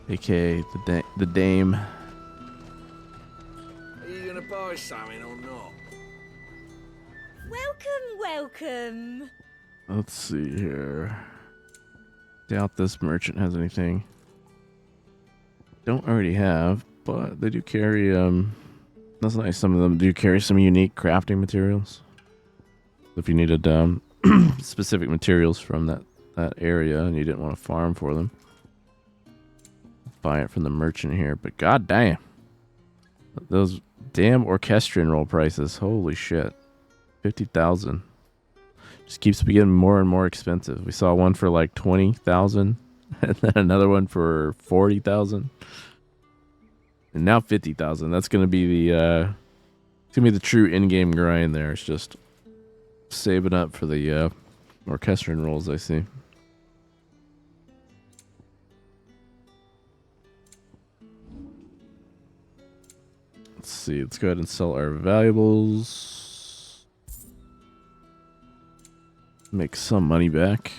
aka the Dame. Are you gonna buy something or not? Welcome. Let's see here. Doubt this merchant has anything. Don't already have, but they do carry that's nice. Some of them do carry some unique crafting materials. If you needed specific materials from that area and you didn't want to farm for them, buy it from the merchant here. But god damn, those damn orchestrion roll prices, holy shit. 50,000 just keeps getting more and more expensive. We saw one for like 20,000 and then another one for 40,000 and now 50,000. That's gonna be the true in-game grind there. It's just saving up for the orchestrion rolls, I see. Let's see. Let's go ahead and sell our valuables. Make some money back.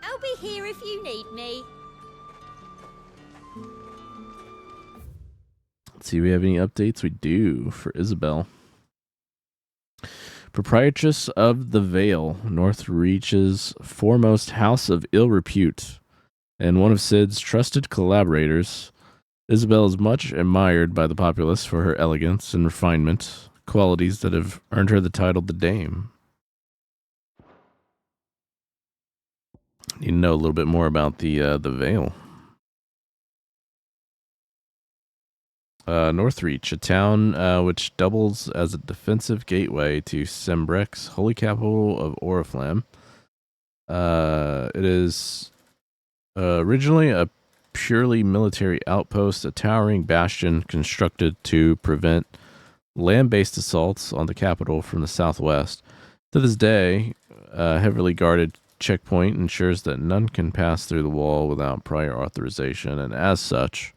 I'll be here if you need me. Let's see, we have any updates? We do for Isabel. Proprietress of the Vale, Northreach's foremost house of ill repute, and one of Sid's trusted collaborators, Isabel is much admired by the populace for her elegance and refinement, qualities that have earned her the title the Dame. Need to know a little bit more about the Vale. Northreach, a town which doubles as a defensive gateway to Sembrek's holy capital of Oriflamme. It is originally a purely military outpost, a towering bastion constructed to prevent land-based assaults on the capital from the southwest. To this day, a heavily guarded checkpoint ensures that none can pass through the wall without prior authorization, and as such,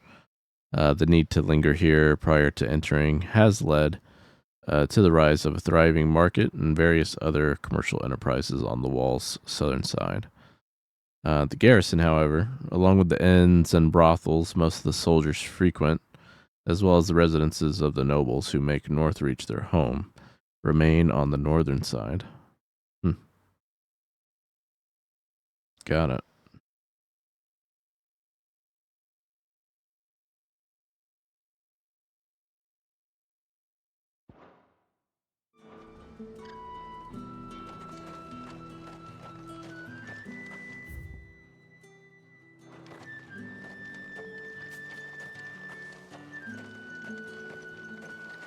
the need to linger here prior to entering has led to the rise of a thriving market and various other commercial enterprises on the wall's southern side. The garrison, however, along with the inns and brothels most of the soldiers frequent, as well as the residences of the nobles who make Northreach their home, remain on the northern side. Got it.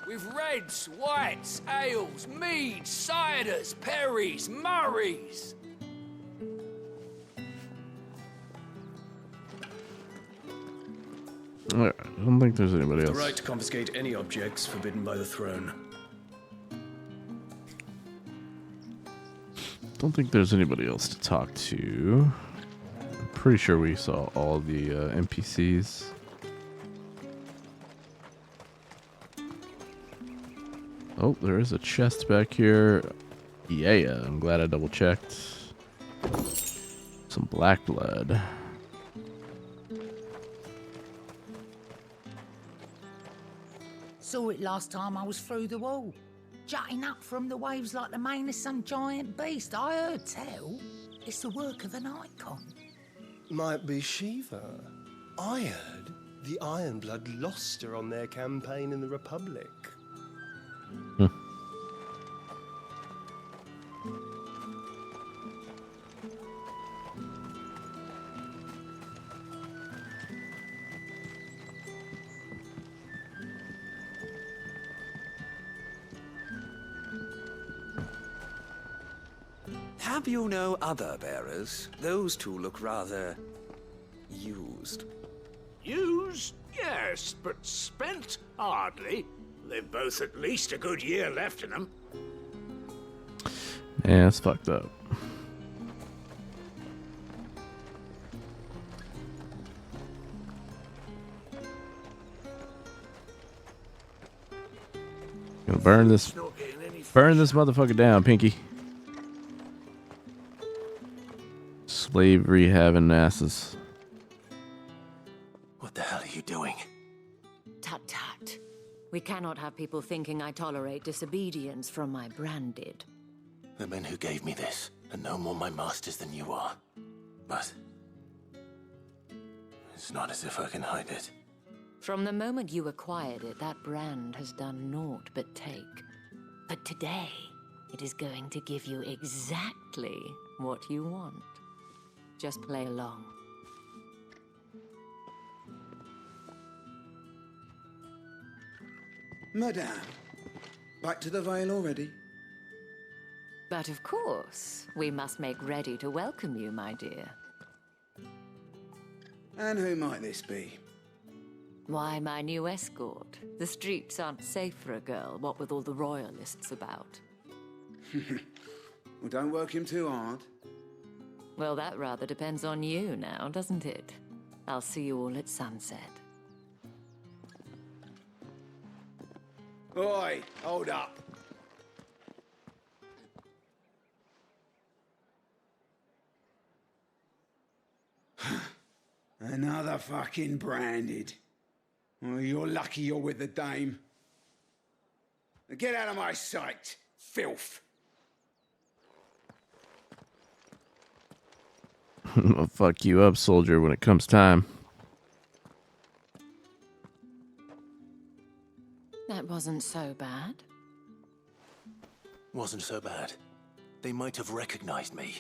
With reds, whites, ales, meads, ciders, perries, murrays. I don't think there's anybody The else. right to confiscate any objects forbidden by the throne. Don't think there's anybody else to talk to. I'm pretty sure we saw all the NPCs. Oh, there is a chest back here. Yeah, I'm glad I double checked. Some black blood. Saw it last time I was through the wall. Jutting up from the waves like the mane of some giant beast. I heard tell. It's the work of an icon. Might be Shiva. I heard the Ironblood lost her on their campaign in the Republic. Have you no other bearers? Those two look rather used. Used? Yes, but spent? Hardly. They've both at least a good year left in them. Yeah, it's fucked up. Burn this motherfucker down, Pinky. Slavery having asses. What the hell are you doing? Tut tut. We cannot have people thinking I tolerate disobedience from my branded. The men who gave me this are no more my masters than you are. But it's not as if I can hide it. From the moment you acquired it, that brand has done naught but take. But today, it is going to give you exactly what you want. Just play along. Madame, back to the Vale already? But of course, we must make ready to welcome you, my dear. And who might this be? Why, my new escort. The streets aren't safe for a girl, what with all the royalists about. Well, don't work him too hard. Well, that rather depends on you now, doesn't it? I'll see you all at sunset. Oi, hold up. Another fucking branded. Well, you're lucky you're with the dame. Now get out of my sight, filth. I'll fuck you up, soldier, when it comes time. That wasn't so bad. Wasn't so bad. They might have recognized me.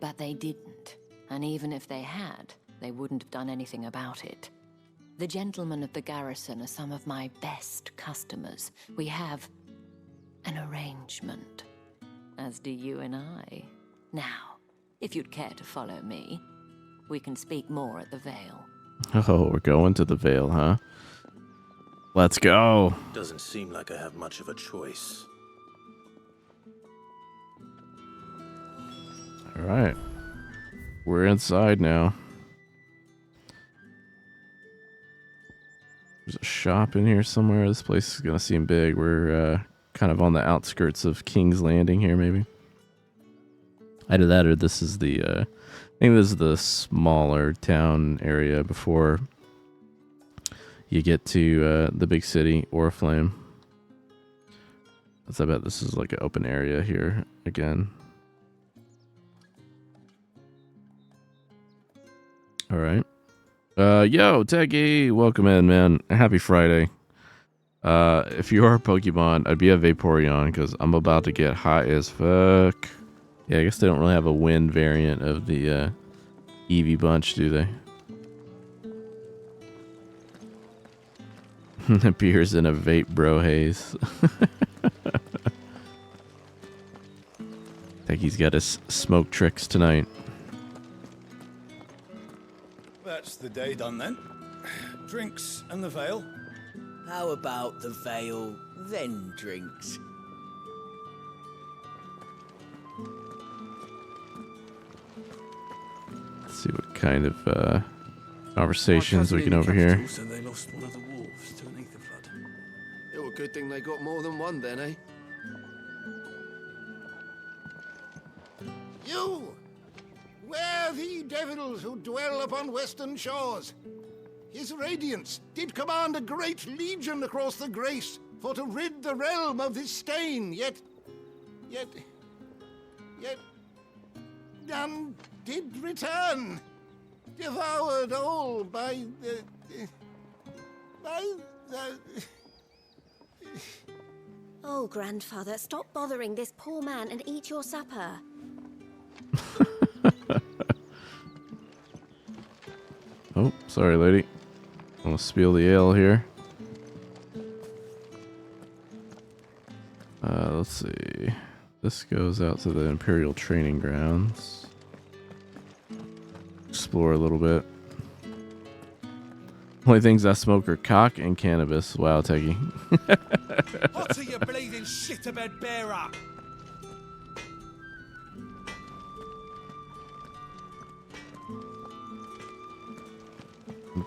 But they didn't. And even if they had, they wouldn't have done anything about it. The gentlemen of the garrison are some of my best customers. We have an arrangement, as do you and I. Now, if you'd care to follow me, we can speak more at the Vale. Oh, we're going to the Vale, huh? Let's go. Doesn't seem like I have much of a choice. All right. We're inside now. There's a shop in here somewhere. This place is gonna seem big. We're kind of on the outskirts of King's Landing here, maybe. Either that or this is the I think this is the smaller town area before you get to the big city, Oriflame. I bet this is like an open area here again. All right. Yo, Teggy, welcome in, man. Happy Friday. If you are a Pokemon, I'd be a Vaporeon because I'm about to get hot as fuck. Yeah, I guess they don't really have a wind variant of the Eevee bunch, do they? Appears in a vape bro haze. Teggy's got his smoke tricks tonight. That's the day done then. Drinks and the Vale. How about the Vale, then drinks? Let's see what kind of conversations we can overhear. So they lost one of the wolves to an ether flood. It was a good thing they got more than one then, eh? You! Where the devils who dwell upon western shores? His radiance did command a great legion across the Grace for to rid the realm of this stain, yet none did return, devoured all by the... Oh, Grandfather, stop bothering this poor man and eat your supper. Oh, sorry, lady. I'm gonna spill the ale here. Let's see. This goes out to the Imperial Training Grounds. Explore a little bit. Only things I smoke are cock and cannabis. Wow, Teggy. What are you bleeding shit-a-bed bearer?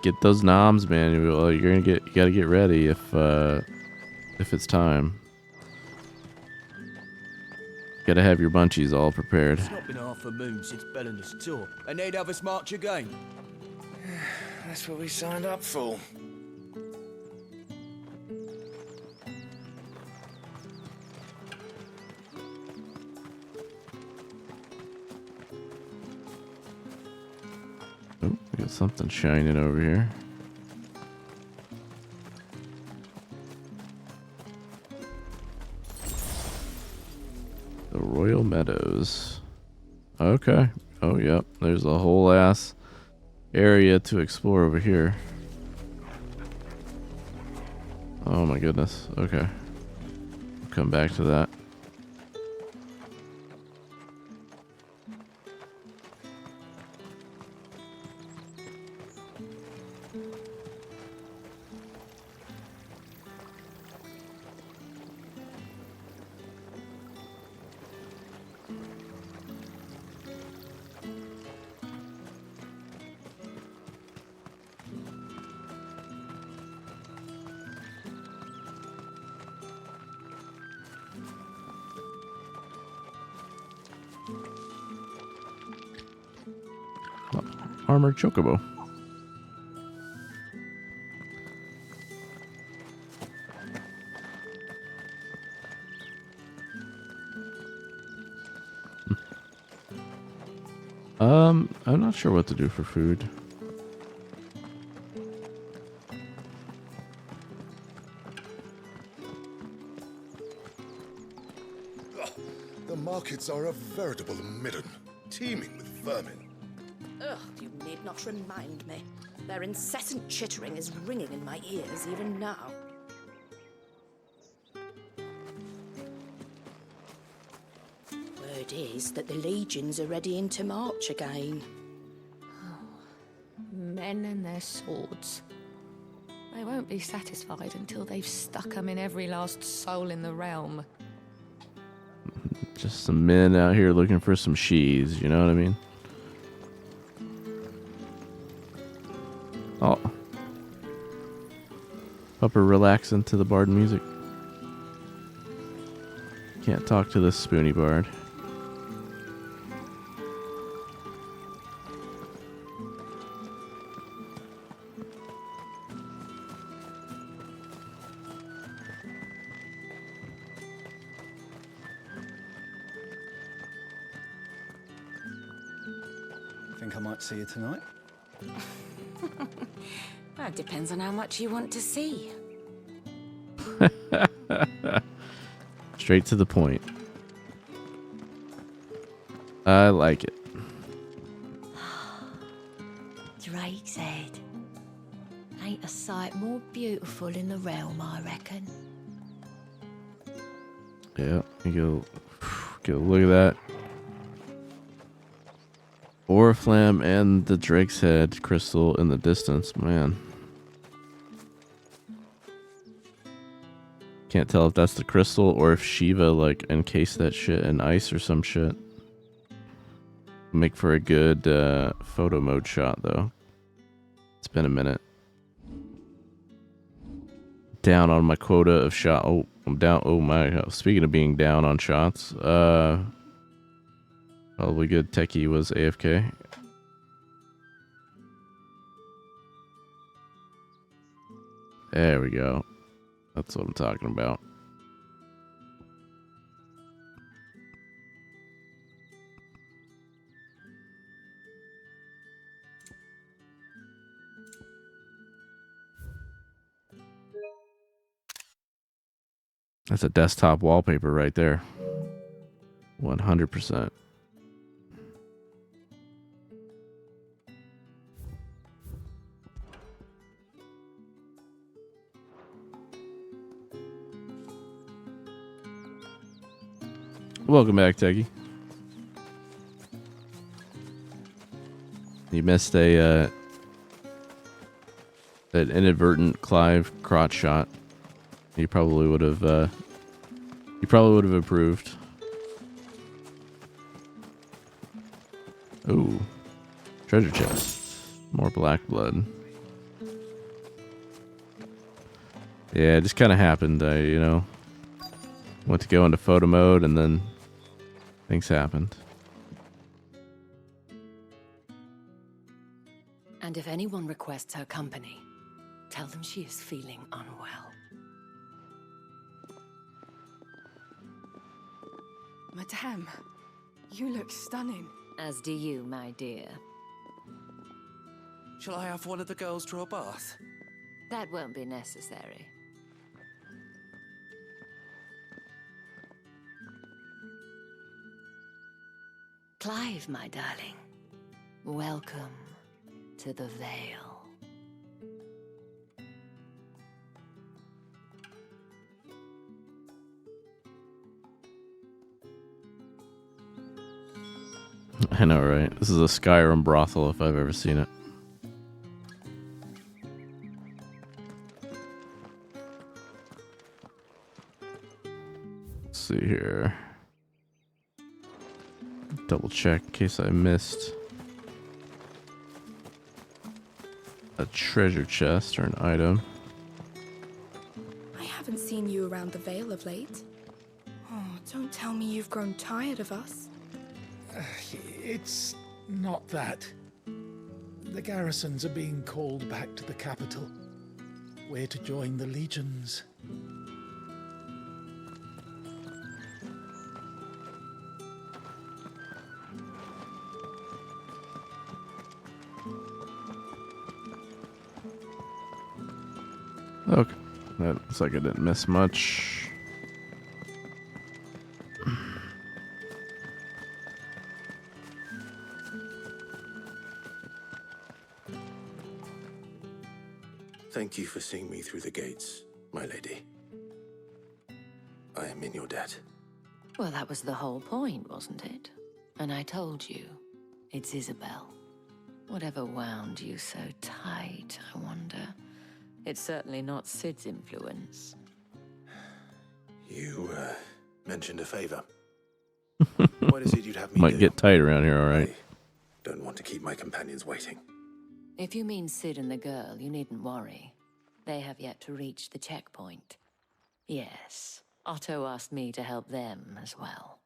Get those noms, man. You gotta get ready if if it's time. Gotta have your bunchies all prepared. It's not been half a moon since Bellender's tour, and they'd have us march again. That's what we signed up for. Oh, we got something shining over here. The Royal Meadows. Okay. Oh, yep. There's a whole ass area to explore over here. Oh my goodness. Okay. We'll come back to that. Armored chocobo. I'm not sure what to do for food. The markets are a veritable midden, teeming with vermin. Ugh, you need not remind me. Their incessant chittering is ringing in my ears even now. Word is that the legions are readying to march again. Men and their swords. They won't be satisfied until they've stuck 'em in every last soul in the realm. Just some men out here looking for some sheaves, you know what I mean? Oh. Upper relaxing to the bard music. Can't talk to this spoony bard. Think I might see you tonight? That depends on how much you want to see. Straight to the point. I like it. Drake's Head. Ain't a sight more beautiful in the realm, I reckon. Yeah, you go look at that. Oriflamme and the Drake's Head crystal in the distance, man. Can't tell if that's the crystal or if Shiva like encased that shit in ice or some shit. Make for a good photo mode shot though. It's been a minute. Down on my quota of shot. Oh, I'm down. Oh my. Speaking of being down on shots, probably good techie was AFK. There we go. That's what I'm talking about. That's a desktop wallpaper right there. 100%. Welcome back, Techie. You missed an inadvertent Clive crotch shot. You probably would have approved. Ooh, treasure chest, more black blood. Yeah, it just kind of happened. I went to go into photo mode and then things happened. And if anyone requests her company, tell them she is feeling unwell. Madame, you look stunning. As do you, my dear. Shall I have one of the girls draw a bath? That won't be necessary. Clive, my darling. Welcome to the Vale. I know, right? This is a Skyrim brothel if I've ever seen it. Let's see here. Double check in case I missed a treasure chest or an item. I haven't seen you around the Vale of late. Oh, don't tell me you've grown tired of us. It's not that. The garrisons are being called back to the capital. We're to join the legions. Okay. That looks like I didn't miss much. Thank you for seeing me through the gates, my lady. I am in your debt. Well, that was the whole point, wasn't it? And I told you, it's Isabel. Whatever wound you so tight, I wonder. It's certainly not Sid's influence. You, mentioned a favor. What is it you'd have me Might do? get tight around here, alright. Don't want to keep my companions waiting. If you mean Sid and the girl, you needn't worry. They have yet to reach the checkpoint. Yes, Otto asked me to help them as well.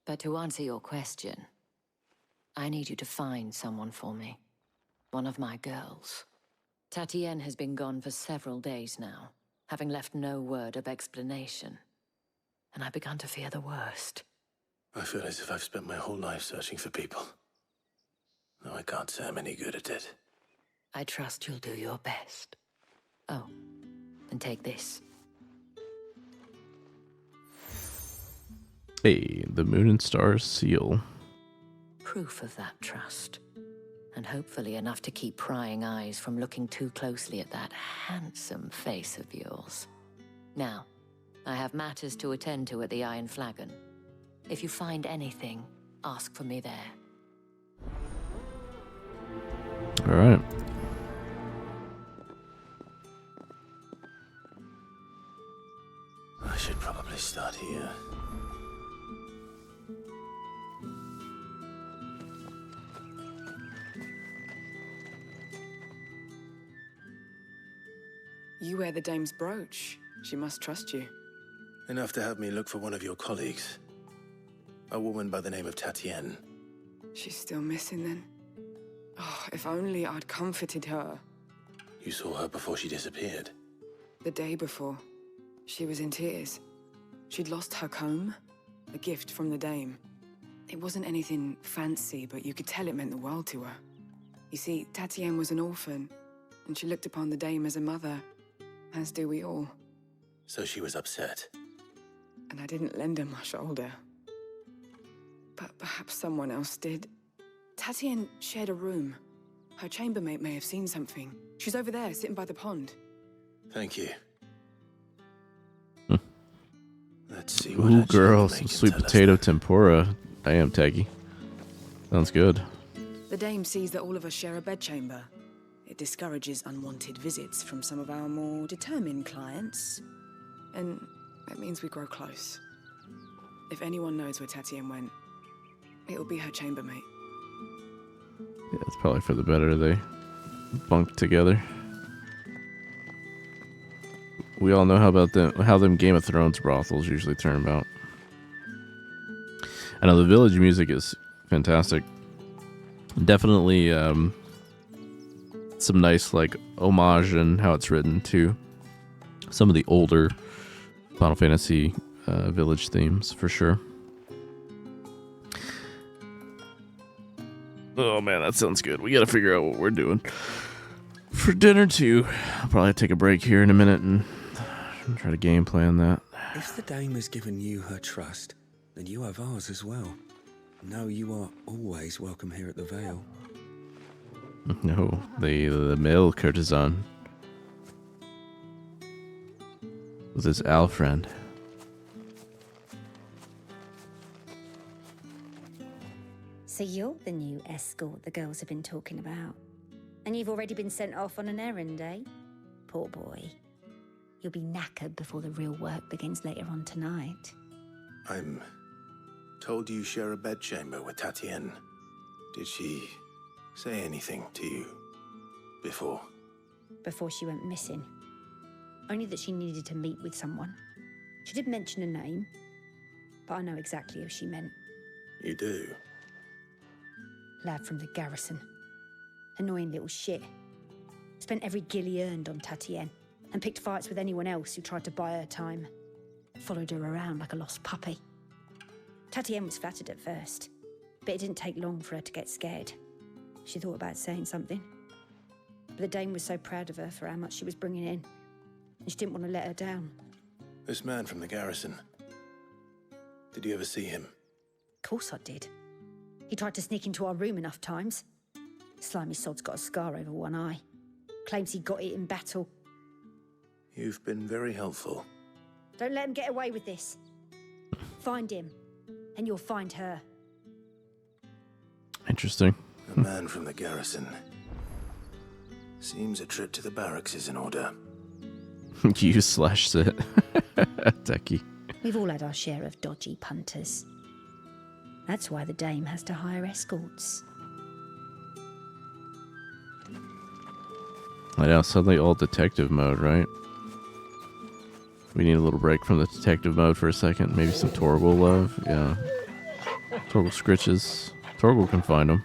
But to answer your question, I need you to find someone for me. One of my girls. Tatienne has been gone for several days now, having left no word of explanation. And I've begun to fear the worst. I feel as if I've spent my whole life searching for people. No, I can't say I'm any good at it. I trust you'll do your best. Oh, and take this. Hey, the Moon and Stars seal. Proof of that trust. And hopefully enough to keep prying eyes from looking too closely at that handsome face of yours. Now, I have matters to attend to at the Iron Flagon. If you find anything, ask for me there. All right. I should probably start here. You wear the dame's brooch. She must trust you. Enough to have me look for one of your colleagues. A woman by the name of Tatienne. She's still missing then. Oh, if only I'd comforted her. You saw her before she disappeared. The day before, she was in tears. She'd lost her comb, a gift from the dame. It wasn't anything fancy, but you could tell it meant the world to her. You see, Tatienne was an orphan, and she looked upon the dame as a mother, as do we all. So she was upset. And I didn't lend her my shoulder. But perhaps someone else did. Tatienne shared a room. Her chambermaid may have seen something. She's over there, sitting by the pond. Thank you. Let's see what Ooh, her girl, chambermaid some can sweet tell us. potato tempura. Damn, Teggy. Sounds good. The dame sees that all of us share a bedchamber. It discourages unwanted visits from some of our more determined clients. And it means we grow close. If anyone knows where Tatienne went, it'll be her chambermaid. Yeah, it's probably for the better they bunk together. we all know how them Game of Thrones brothels usually turn about. I know the village music is fantastic. Definitely some nice like homage in how it's written to some of the older Final Fantasy village themes for sure. Oh man, that sounds good. We gotta figure out what we're doing for dinner too. I'll probably take a break here in a minute and try to game plan that. If the dame has given you her trust, then you have ours as well. No, you are always welcome here at the Vale. No, the male courtesan with his owl friend. So you're the new escort the girls have been talking about. And you've already been sent off on an errand, eh? Poor boy. You'll be knackered before the real work begins later on tonight. I'm told you share a bedchamber with Tatienne. Did she say anything to you before? Before she went missing. Only that she needed to meet with someone. She did mention a name, but I know exactly who she meant. You do? Lad from the garrison. Annoying little shit. Spent every gil he earned on Tatienne, and picked fights with anyone else who tried to buy her time. Followed her around like a lost puppy. Tatienne was flattered at first, but it didn't take long for her to get scared. She thought about saying something. But the dame was so proud of her for how much she was bringing in, and she didn't want to let her down. This man from the garrison. Did you ever see him? Of course I did. He tried to sneak into our room enough times. Slimy sod's got a scar over one eye. Claims he got it in battle. You've been very helpful. Don't let him get away with this. Find him, and you'll find her. Interesting. A man from the garrison. Seems a trip to the barracks is in order. You slash sit. Techie. We've all had our share of dodgy punters. That's why the dame has to hire escorts. I know, suddenly all detective mode, right? We need a little break from the detective mode for a second. Maybe some Torgal love. Yeah. Torgal scritches. Torgal can find them.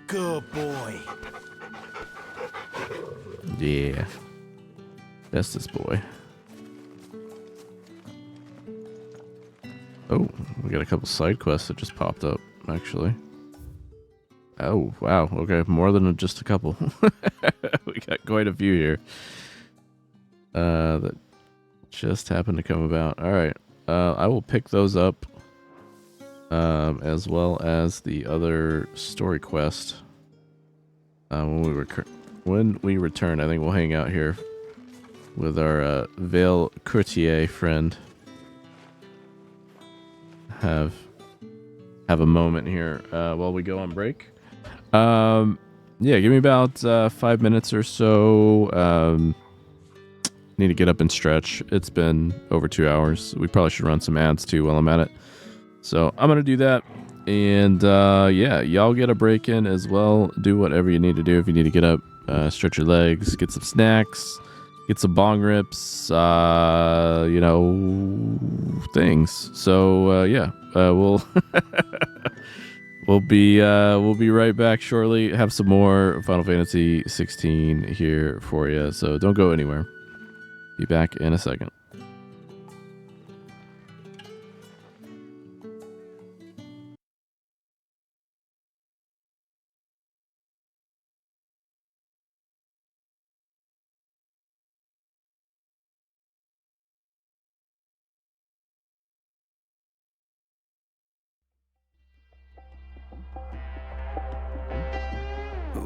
Good boy. Yeah. Bestest boy. Oh, we got a couple side quests that just popped up, actually. Oh, wow. Okay, more than just a couple. We got quite a few here. That just happened to come about. Alright. I will pick those up. As well as the other story quest. When we return, I think we'll hang out here with our Vale Courtier friend. Have a moment here while we go on break. Yeah, give me about 5 minutes or so. Need to get up and stretch. It's been over 2 hours. We probably should run some ads too while I'm at it. So I'm gonna do that, and yeah, y'all get a break in as well. Do whatever you need to do. If you need to get up, stretch your legs, get some snacks, get some bong rips, you know, things. So yeah, we'll we'll be right back shortly. Have some more Final Fantasy 16 here for you. So don't go anywhere. Be back in a second.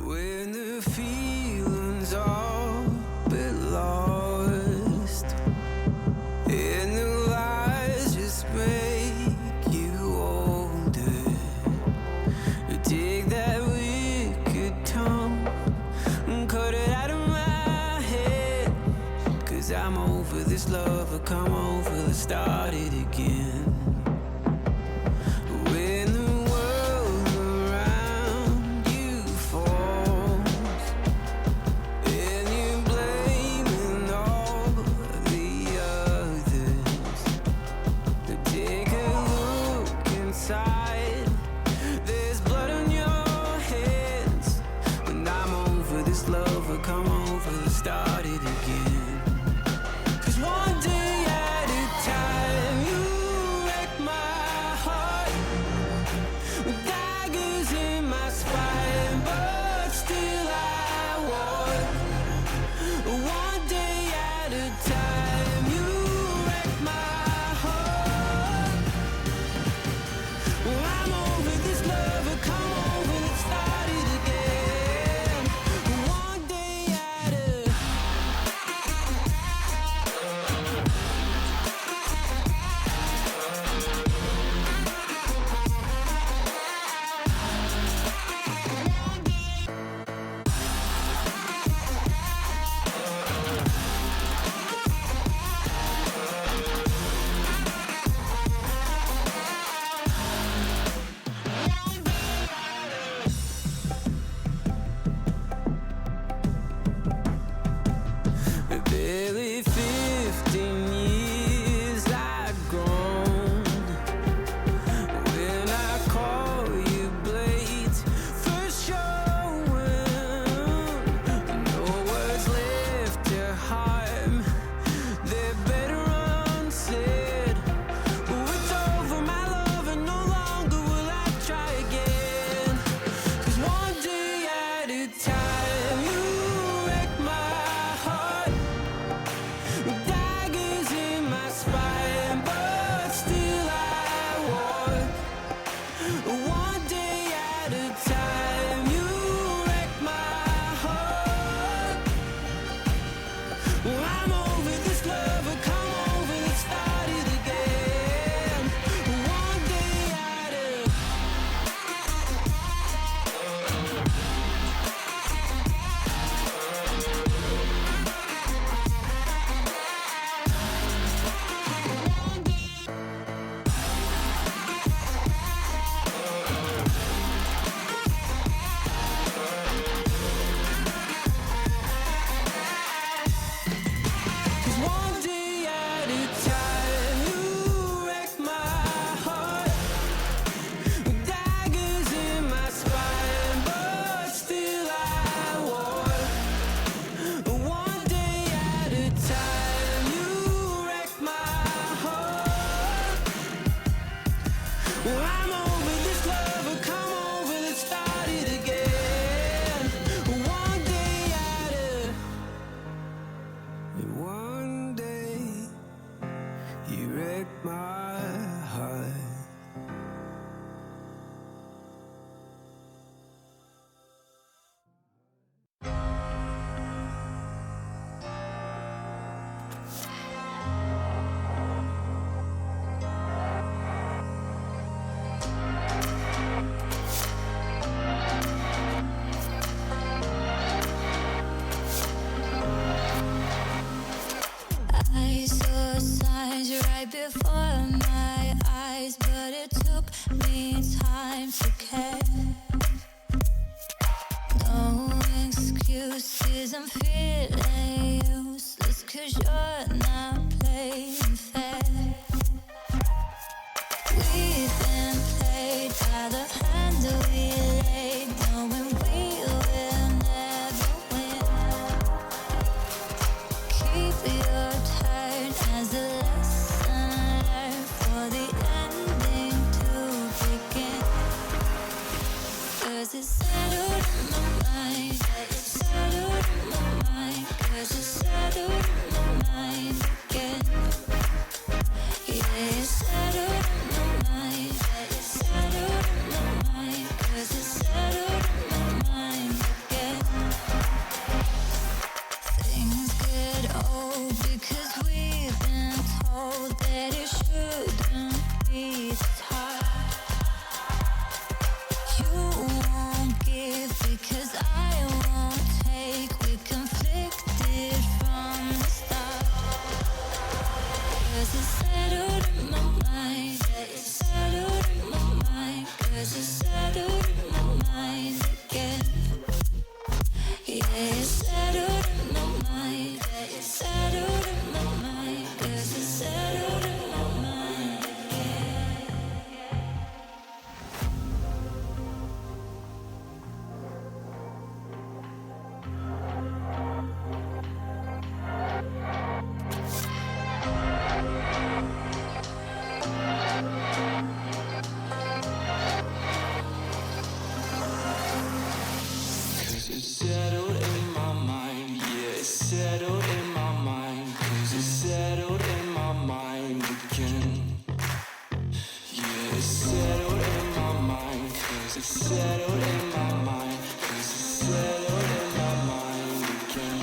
When the feelings all bit lost and the lies just make you older, take that wicked tongue and cut it out of my head, 'cause I'm over this love, I come over, let's start it again. When the world around you falls and you blame it's settled in my mind. 'Cause it's settled in my mind. 'Cause it's settled in my mind again.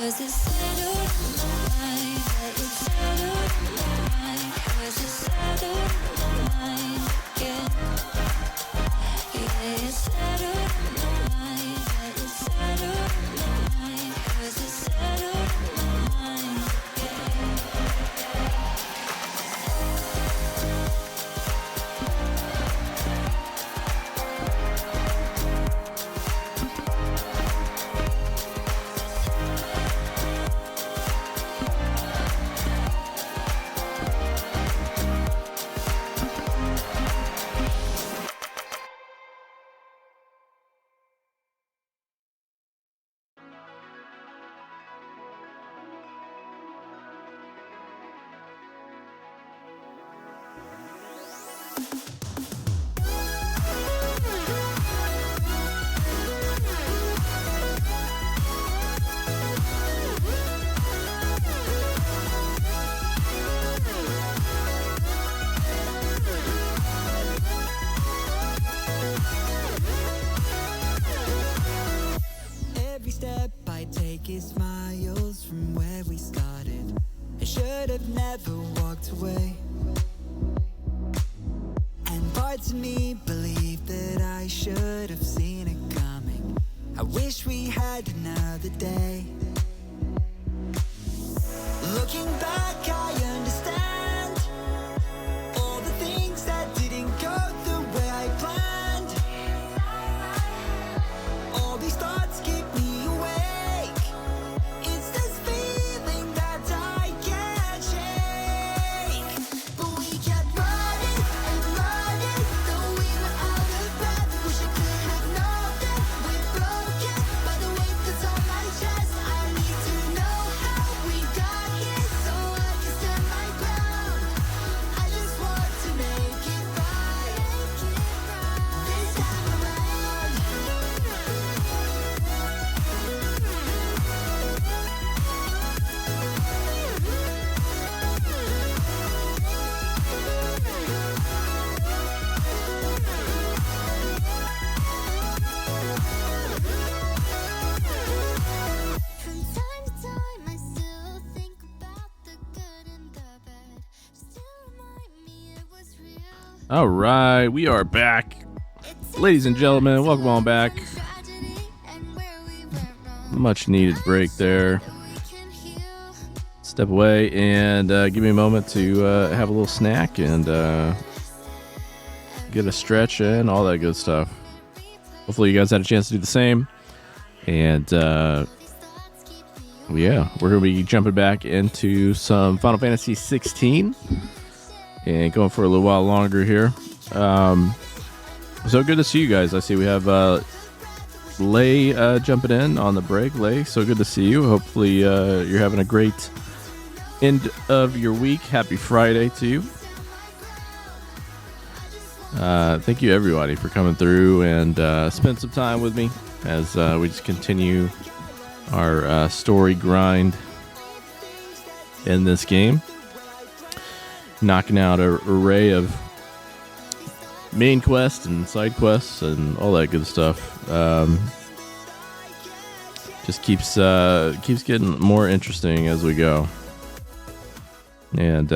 Was it settled in my mind? That it's settled in my mind. Was it settled in my mind again? Yeah, it's settled in my mind. That it's settled in my mind. Was it settled in my mind again? Every step I take is miles from where we started. I should have never walked away. And parts of me believe that I should have seen it coming. I wish we had another day. Looking back, I understand all the things that didn't go the way I planned. All these thoughts keep me awake. It's this feeling that I can't shake. But we kept running and running, though we were out of breath. Wish I could have known that we're broken by the weight that's on my chest. I need to know how we got here so I can stand my ground. I just want to make it right this time around. From time to time, I still think about the good and the bad. Still remind me it was real. All right, we are back. Ladies and gentlemen, welcome on back. Much needed break there. Step away and give me a moment to have a little snack and get a stretch and all that good stuff. Hopefully you guys had a chance to do the same. And yeah, we're going to be jumping back into some Final Fantasy 16 and going for a little while longer here. So good to see you guys. I see we have Lay jumping in on the break. Lay, so good to see you. Hopefully you're having a great end of your week. Happy Friday to you. Thank you everybody for coming through and spend some time with me as we just continue our story grind in this game, knocking out an array of main quests and side quests and all that good stuff. Just keeps getting more interesting as we go, and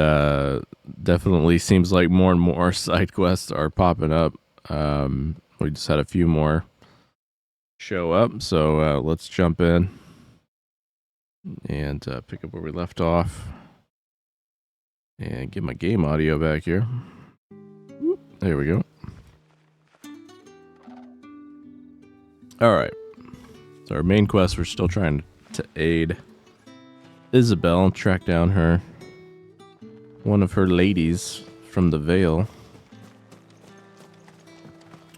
definitely seems like more and more side quests are popping up. We just had a few more show up, so let's jump in and pick up where we left off and get my game audio back here. There we go. All right. So our main quest, we're still trying to aid Isabel, track down one of her ladies from the Vale.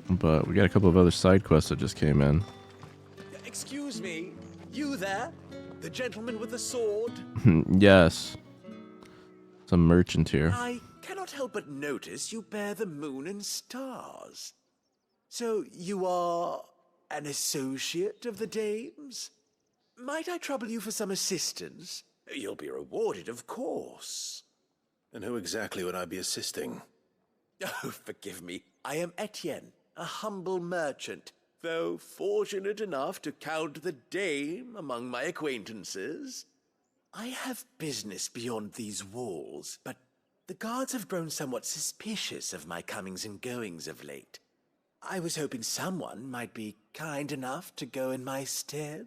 But we got a couple of other side quests that just came in. Excuse me, you there? The gentleman with the sword? Yes. Some merchant here. I cannot help but notice you bear the moon and stars. So you are an associate of the dame's? Might I trouble you for some assistance? You'll be rewarded, of course. And who exactly would I be assisting? Oh, forgive me. I am Etienne, a humble merchant, though fortunate enough to count the dame among my acquaintances. I have business beyond these walls, but the guards have grown somewhat suspicious of my comings and goings of late. I was hoping someone might be kind enough to go in my stead.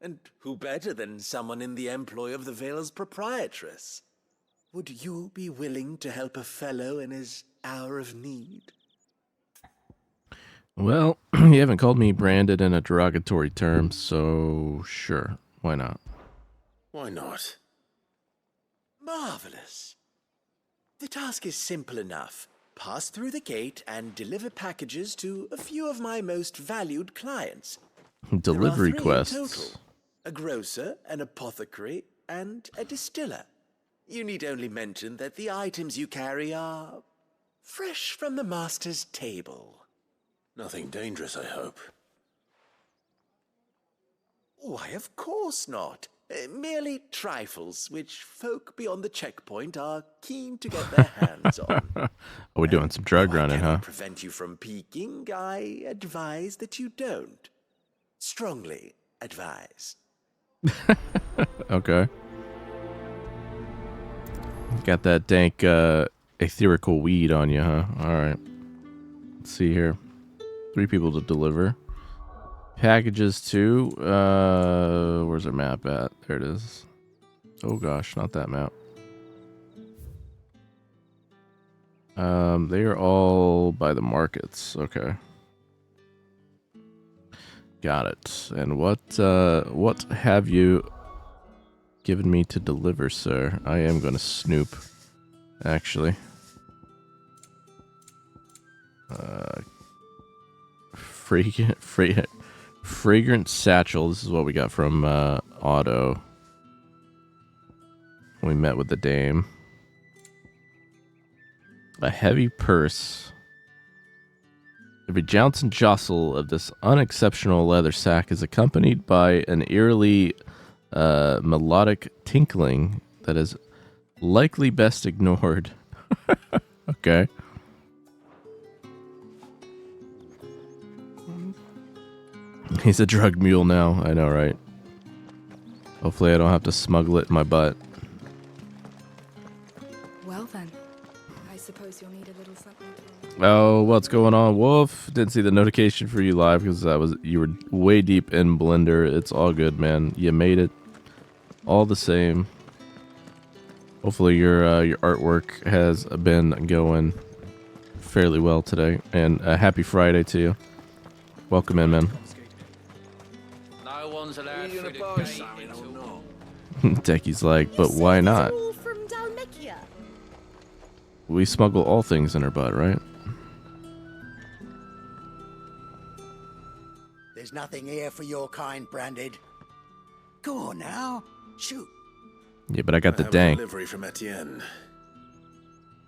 And who better than someone in the employ of the Vale's proprietress? Would you be willing to help a fellow in his hour of need? Well, you haven't called me branded in a derogatory term, so sure, why not? Why not? Marvelous. The task is simple enough. Pass through the gate and deliver packages to a few of my most valued clients. Delivery There are 3 in quests. total. A grocer, an apothecary, and a distiller. You need only mention that the items you carry are fresh from the master's table. Nothing dangerous, I hope. Why, of course not. Merely trifles, which folk beyond the checkpoint are keen to get their hands on. Oh, we're doing some drug running, huh? Prevent you from peeking, I advise that you don't. Strongly advise. Okay. Got that dank etherical weed on you, huh? Alright. Let's see here. 3 people to deliver. Packages too. Where's our map at? There it is. Oh gosh, not that map. They are all by the markets. Okay. Got it. And what have you given me to deliver, sir? I am going to snoop, actually. Fragrant satchel. This is what we got from Otto. We met with the dame. A heavy purse. Every jounce and jostle of this unexceptional leather sack is accompanied by an eerily melodic tinkling that is likely best ignored. Okay. He's a drug mule now. I know, right? Hopefully I don't have to smuggle it in my butt. Well then, I suppose you'll need a little something to... Oh, what's going on, Wolf? Didn't see the notification for you live because you were way deep in Blender. It's all good, man. You made it. All the same. Hopefully your artwork has been going fairly well today, and a happy Friday to you. Welcome in, man. No one's allowed through the gate until... Techie's like, but why not? All from Dalmekia. We smuggle all things in our butt, right? There's nothing here for your kind, Branded. Go on now, shoot. Yeah, but I got the have a dank. delivery from Etienne.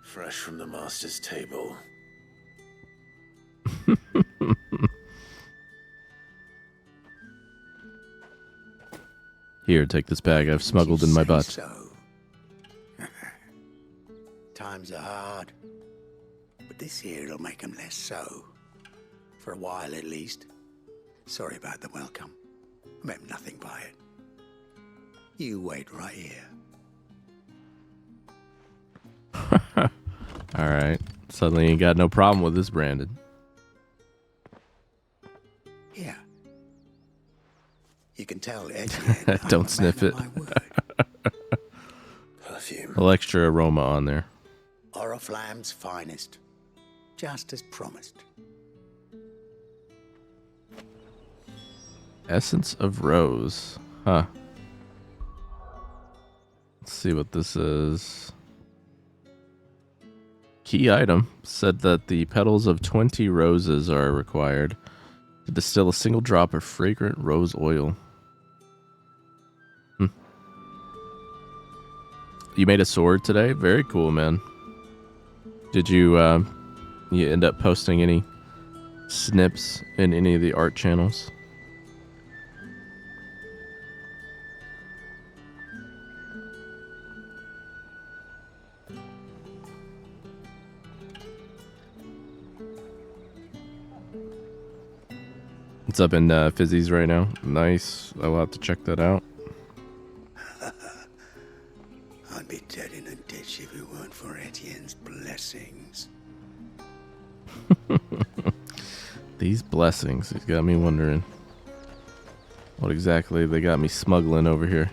Fresh from the master's table. Here, take this bag I've smuggled in my butt. So. Times are hard. But this here'll make them less so. For a while, at least. Sorry about the welcome. I meant nothing by it. You wait right here. Alright. Suddenly you got no problem with this, Brandon. Here. You can tell Etienne. Don't sniff it. Perfume. A little extra aroma on there. Oriflamme's finest. Just as promised. Essence of rose. Huh. Let's see what this is. Key item said that the petals of 20 roses are required to distill a single drop of fragrant rose oil. You made a sword today? Very cool, man. Did you end up posting any snips in any of the art channels? It's up in Fizzy's right now. Nice. I'll have to check that out. I'd be dead in a ditch if it weren't for Etienne's blessings. These blessings. He's got me wondering what exactly they got me smuggling over here.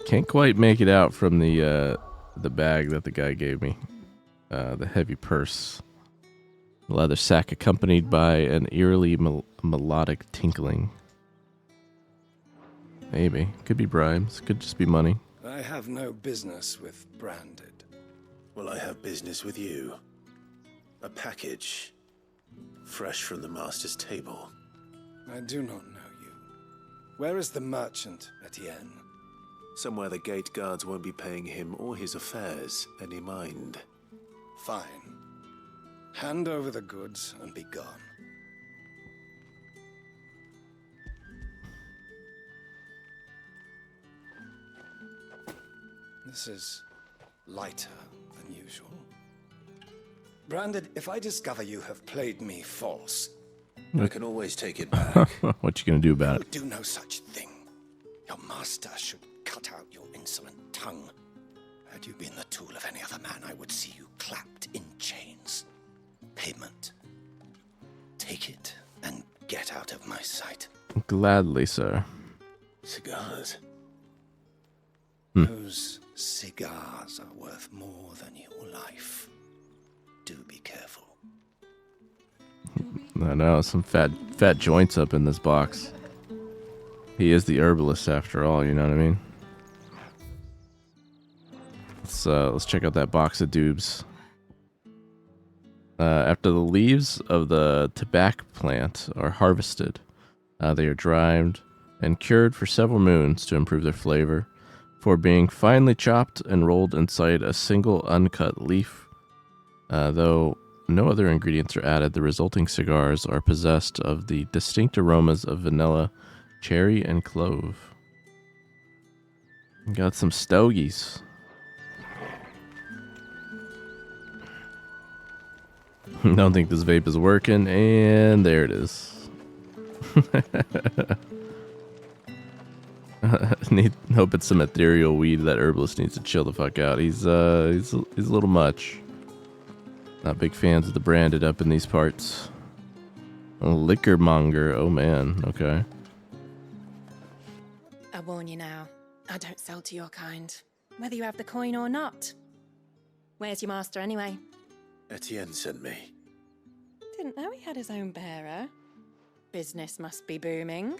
Can't quite make it out from the bag that the guy gave me. The heavy purse. Leather sack accompanied by an eerily melodic tinkling. Maybe. Could be bribes. Could just be money. I have no business with Branded. Well, I have business with you. A package. Fresh from the master's table. I do not know you. Where is the merchant, Etienne? Somewhere the gate guards won't be paying him or his affairs any mind. Fine. Hand over the goods and be gone. This is lighter than usual. Branded, if I discover you have played me false, I can always take it back. What you gonna do about it? do no such thing. Your master should cut out your insolent tongue. Had you been the tool of any other man, I would see you clapped in chains. Payment. Take it and get out of my sight. Gladly, sir. Cigars. Those cigars are worth more than your life. Do be careful. I know, some fat joints up in this box. He is the herbalist after all, you know what I mean? Let's check out that box of dubs. After the leaves of the tobacco plant are harvested, they are dried and cured for several moons to improve their flavor, for being finely chopped and rolled inside a single uncut leaf. Though no other ingredients are added, the resulting cigars are possessed of the distinct aromas of vanilla, cherry, and clove. Got some stogies. Don't think this vape is working, and there it is. Hope it's some ethereal weed. That herbalist needs to chill the fuck out. He's a little much. Not big fans of the Branded up in these parts. A liquor monger. Oh man. Okay. I warn you now, I don't sell to your kind, whether you have the coin or not. Where's your master anyway? Etienne sent me. Didn't know he had his own bearer. Business must be booming.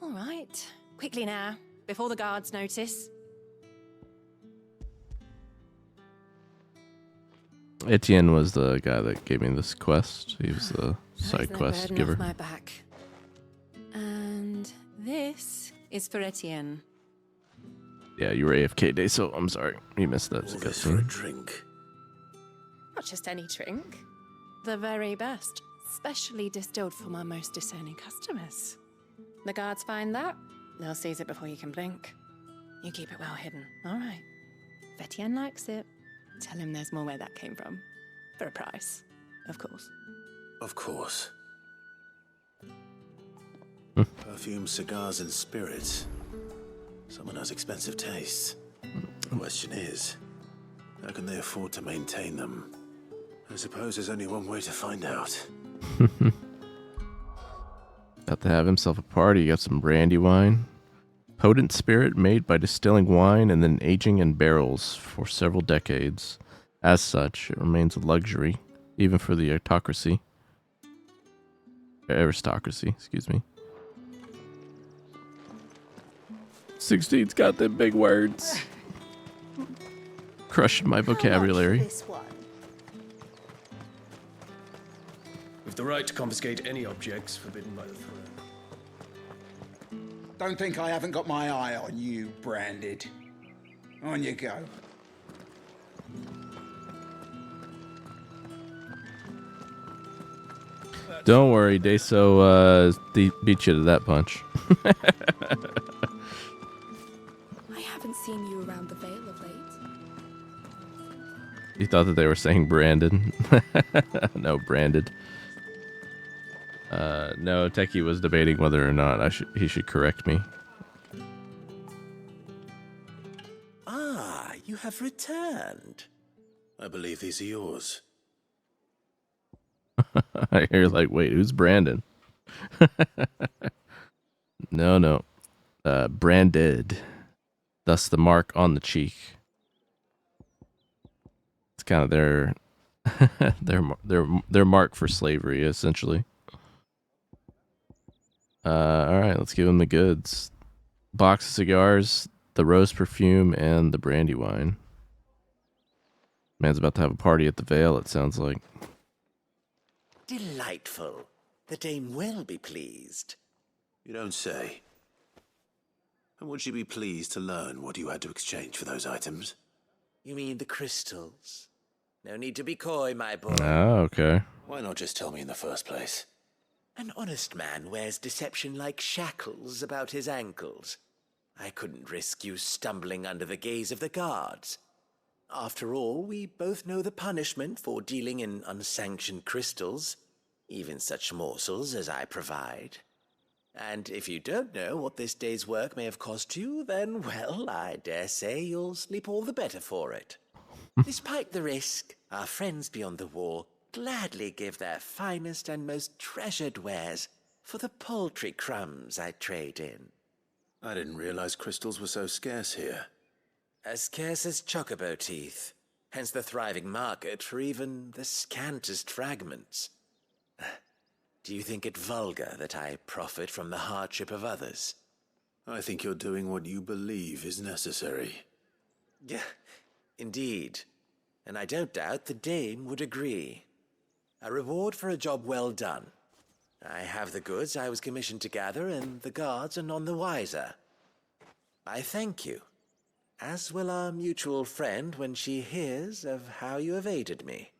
All right, quickly now, before the guards notice. Etienne was the guy that gave me this quest. He was the side No quest burden giver. off my back. And this is for Etienne. Yeah, you were AFK day, so I'm sorry. You missed that. All this for a drink. Not just any drink. The very best, specially distilled for my most discerning customers. The guards find that, they'll seize it before you can blink. You keep it well hidden, all right? If Etienne likes it, tell him there's more where that came from. For a price, of course. Of course. Perfume, cigars, and spirits. Someone has expensive tastes. The question is, how can they afford to maintain them? I suppose there's only one way to find out. About to have himself a party. You got some brandy wine. Potent spirit made by distilling wine and then aging in barrels for several decades. As such, it remains a luxury, even for the aristocracy. Excuse me. 16's got them big words. Crushing my vocabulary. This one. With the right to confiscate any objects forbidden by the throne. Don't think I haven't got my eye on you, Branded. On you go. Don't worry, Deso beat you to that punch. I haven't seen you around the Vale of late. You thought that they were saying Brandon. No, branded. No, Techie was debating whether or not he should correct me. Ah, you have returned. I believe these are yours. You're like, wait, who's Brandon? No. Branded. Thus the mark on the cheek. It's kind of their their mark for slavery, essentially. All right, let's give them the goods. Box of cigars, the rose perfume, and the brandy wine. Man's about to have a party at the Vale, it sounds like. Delightful. The dame will be pleased. You don't say. And would she be pleased to learn what you had to exchange for those items? You mean the crystals? No need to be coy, my boy. Oh, okay. Why not just tell me in the first place? An honest man wears deception like shackles about his ankles. I couldn't risk you stumbling under the gaze of the guards. After all, we both know the punishment for dealing in unsanctioned crystals, even such morsels as I provide. And if you don't know what this day's work may have cost you, then, well, I dare say you'll sleep all the better for it. Despite the risk, our friends beyond the wall gladly give their finest and most treasured wares for the paltry crumbs I trade in. I didn't realize crystals were so scarce here. As scarce as chocobo teeth, hence the thriving market for even the scantest fragments. Do you think it vulgar that I profit from the hardship of others? I think you're doing what you believe is necessary. Yeah, indeed. And I don't doubt the dame would agree. A reward for a job well done. I have the goods I was commissioned to gather, and the guards are none the wiser. I thank you, as will our mutual friend when she hears of how you have aided me.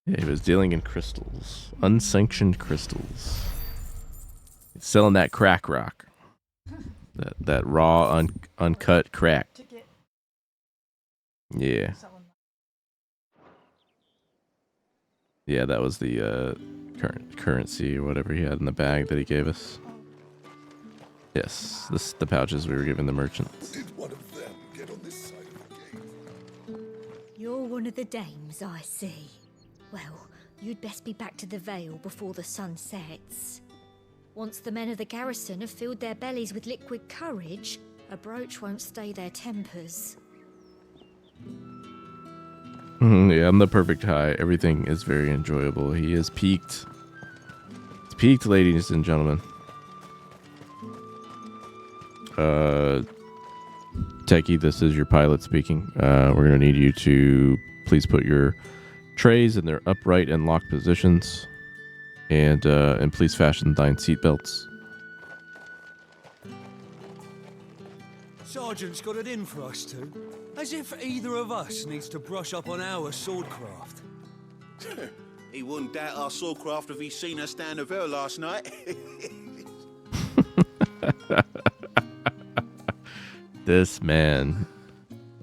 Yeah, he was dealing in crystals. Unsanctioned crystals. He's selling that crack rock. That raw, uncut crack. Yeah. Yeah, that was the currency or whatever he had in the bag that he gave us. Yes, this the pouches we were giving the merchants. Did one of them get on this side of the gate? You're one of the dames, I see. Well, you'd best be back to the Vale before the sun sets. Once the men of the garrison have filled their bellies with liquid courage, a brooch won't stay their tempers. Yeah, I'm the perfect high. Everything is very enjoyable. He is peaked. It's peaked, ladies and gentlemen. Techie, this is your pilot speaking. We're going to need you to please put your trays in their upright and locked positions. And please fasten thine seatbelts. Sergeant's got it in for us two. As if either of us needs to brush up on our swordcraft. He wouldn't doubt our swordcraft if he'd seen us down the Vale last night. This man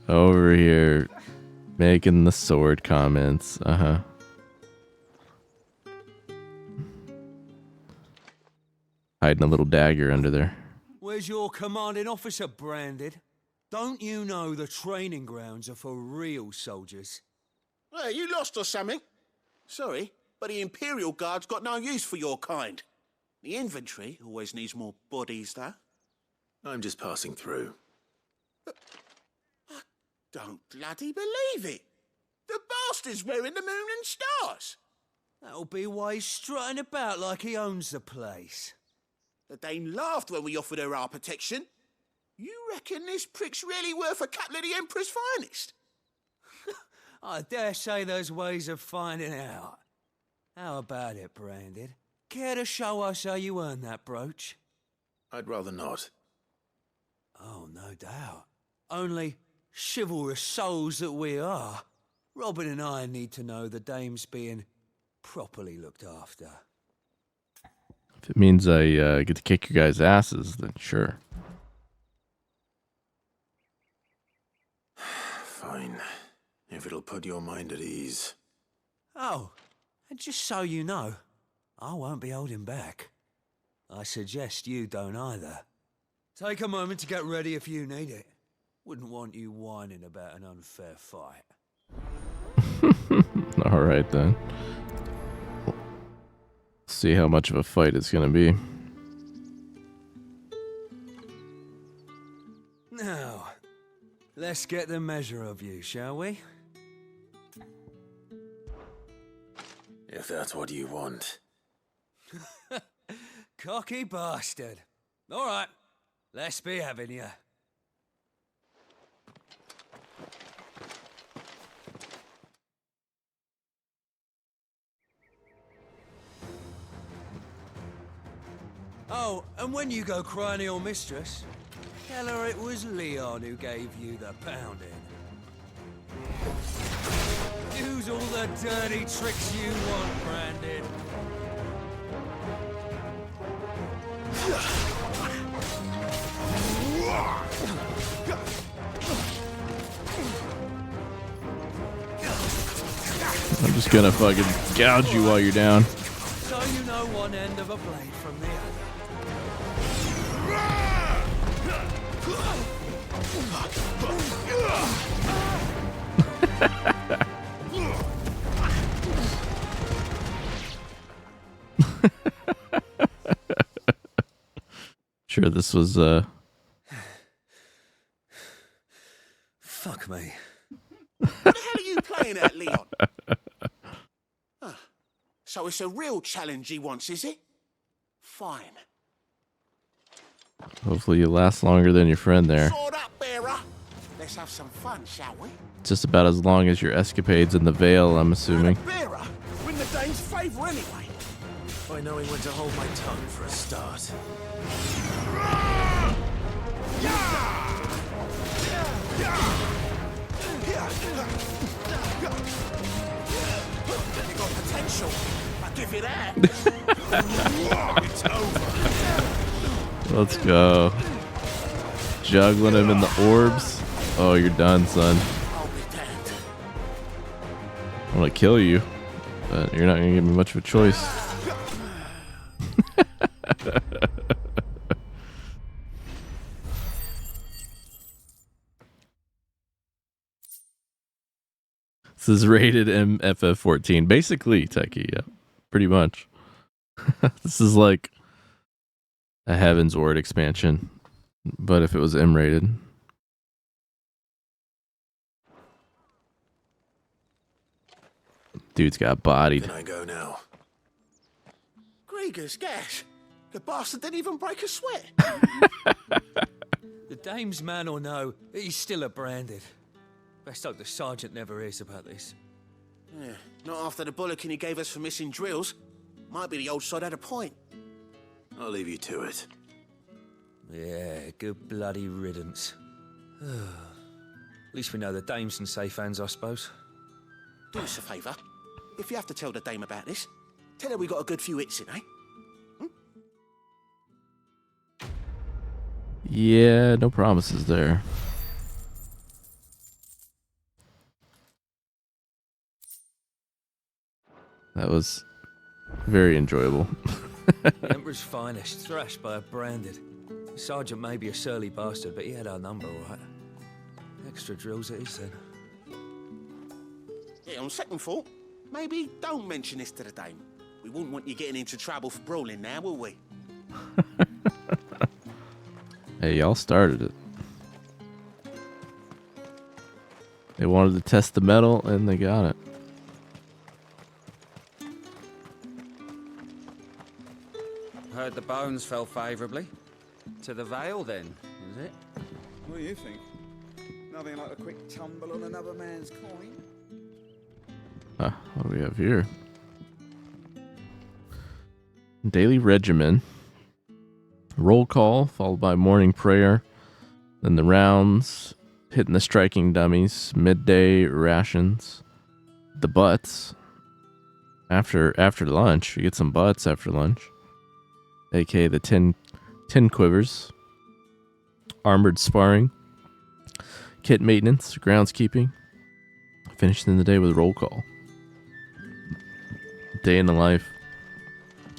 over here making the sword comments. Hiding a little dagger under there. Where's your commanding officer branded? Don't you know the training grounds are for real soldiers? Hey, you lost or something? Sorry, but the Imperial Guard's got no use for your kind. The infantry always needs more bodies, though. I'm just passing through. I don't bloody believe it. The bastard's wearing the moon and stars. That'll be why he's strutting about like he owns the place. The Dane laughed when we offered her our protection. You reckon this prick's really worth a couple of the Emperor's finest? I dare say there's ways of finding out. How about it, Branded? Care to show us how you earned that brooch? I'd rather not. Oh, no doubt. Only chivalrous souls that we are, Robin and I need to know the dame's being properly looked after. If it means I get to kick your guys' asses, then sure. If it'll put your mind at ease. Oh, and just so you know, I won't be holding back. I suggest you don't either. Take a moment to get ready if you need it. Wouldn't want you whining about an unfair fight. All right, then. See how much of a fight it's going to be. Now, let's get the measure of you, shall we? If that's what you want. Cocky bastard. All right, let's be having you. Oh, and when you go crying to your mistress, tell her it was Leon who gave you the pounding. Use all the dirty tricks you want, Brandon. I'm just gonna fucking gouge you while you're down. So you know one end of a blade from the Sure, this was Fuck me. What the hell are you playing at, Leon? Huh. So it's a real challenge he wants, is it? Fine. Hopefully you last longer than your friend there. Sword up, bearer. Let's have some fun, shall we? Just about as long as your escapades in the Vale, I'm assuming. Bearer, win the dame's favour anyway. By knowing when to hold my tongue for a start. You got potential. I'll give you that. It's over. Let's go. Juggling him in the orbs. Oh, you're done, son. I'm gonna kill you, but you're not gonna give me much of a choice. This is rated MFF14. Basically, Techie, yeah. Pretty much. This is like a Heaven's Ward expansion, but if it was M-rated. Dude's got bodied. Can I go now? Grieger's gas. The bastard didn't even break a sweat. The dame's man or no, he's still a branded. Best hope the sergeant never hears about this. Yeah, not after the bullocking he gave us for missing drills. Might be the old sod had a point. I'll leave you to it. Yeah, good bloody riddance. At least we know the dame's in safe hands, I suppose. Do us a favour. If you have to tell the dame about this, tell her we got a good few hits in, eh? Yeah, no promises there. That was very enjoyable. The Emperor's finest, thrashed by a branded. The sergeant may be a surly bastard, but he had our number, all right. Extra drills it is, then. Yeah, on second thought, maybe don't mention this to the dame. We wouldn't want you getting into trouble for brawling now, will we? Hey, y'all started it. They wanted to test the metal, and they got it. Heard the bones fell favourably. To the Vale, then, is it? What do you think? Nothing like a quick tumble on another man's coin. What do we have here? Daily regimen. Roll call, followed by morning prayer. Then the rounds, hitting the striking dummies, midday rations, the butts. After lunch, you get some butts after lunch. aka the 10 quivers. Armored sparring. Kit maintenance, groundskeeping. Finishing the day with roll call. Day in the life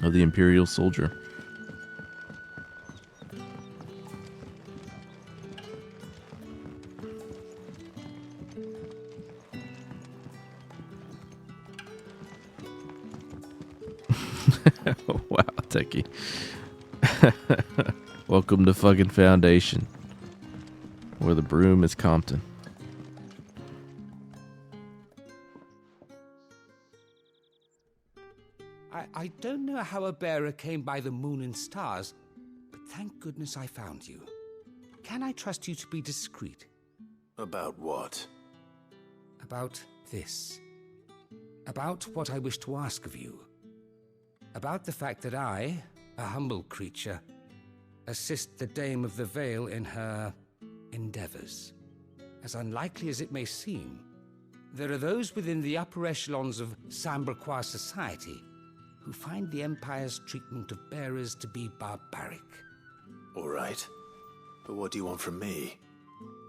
of the Imperial soldier. Wow, Techie. Welcome to fucking Foundation, where the broom is Compton. I don't know how a bearer came by the moon and stars, but thank goodness I found you. Can I trust you to be discreet? About what? About this. About what I wish to ask of you. About the fact that I, a humble creature, assist the Dame of the Vale in her endeavors. As unlikely as it may seem, there are those within the upper echelons of Samberquois society who find the Empire's treatment of bearers to be barbaric. All right. But what do you want from me?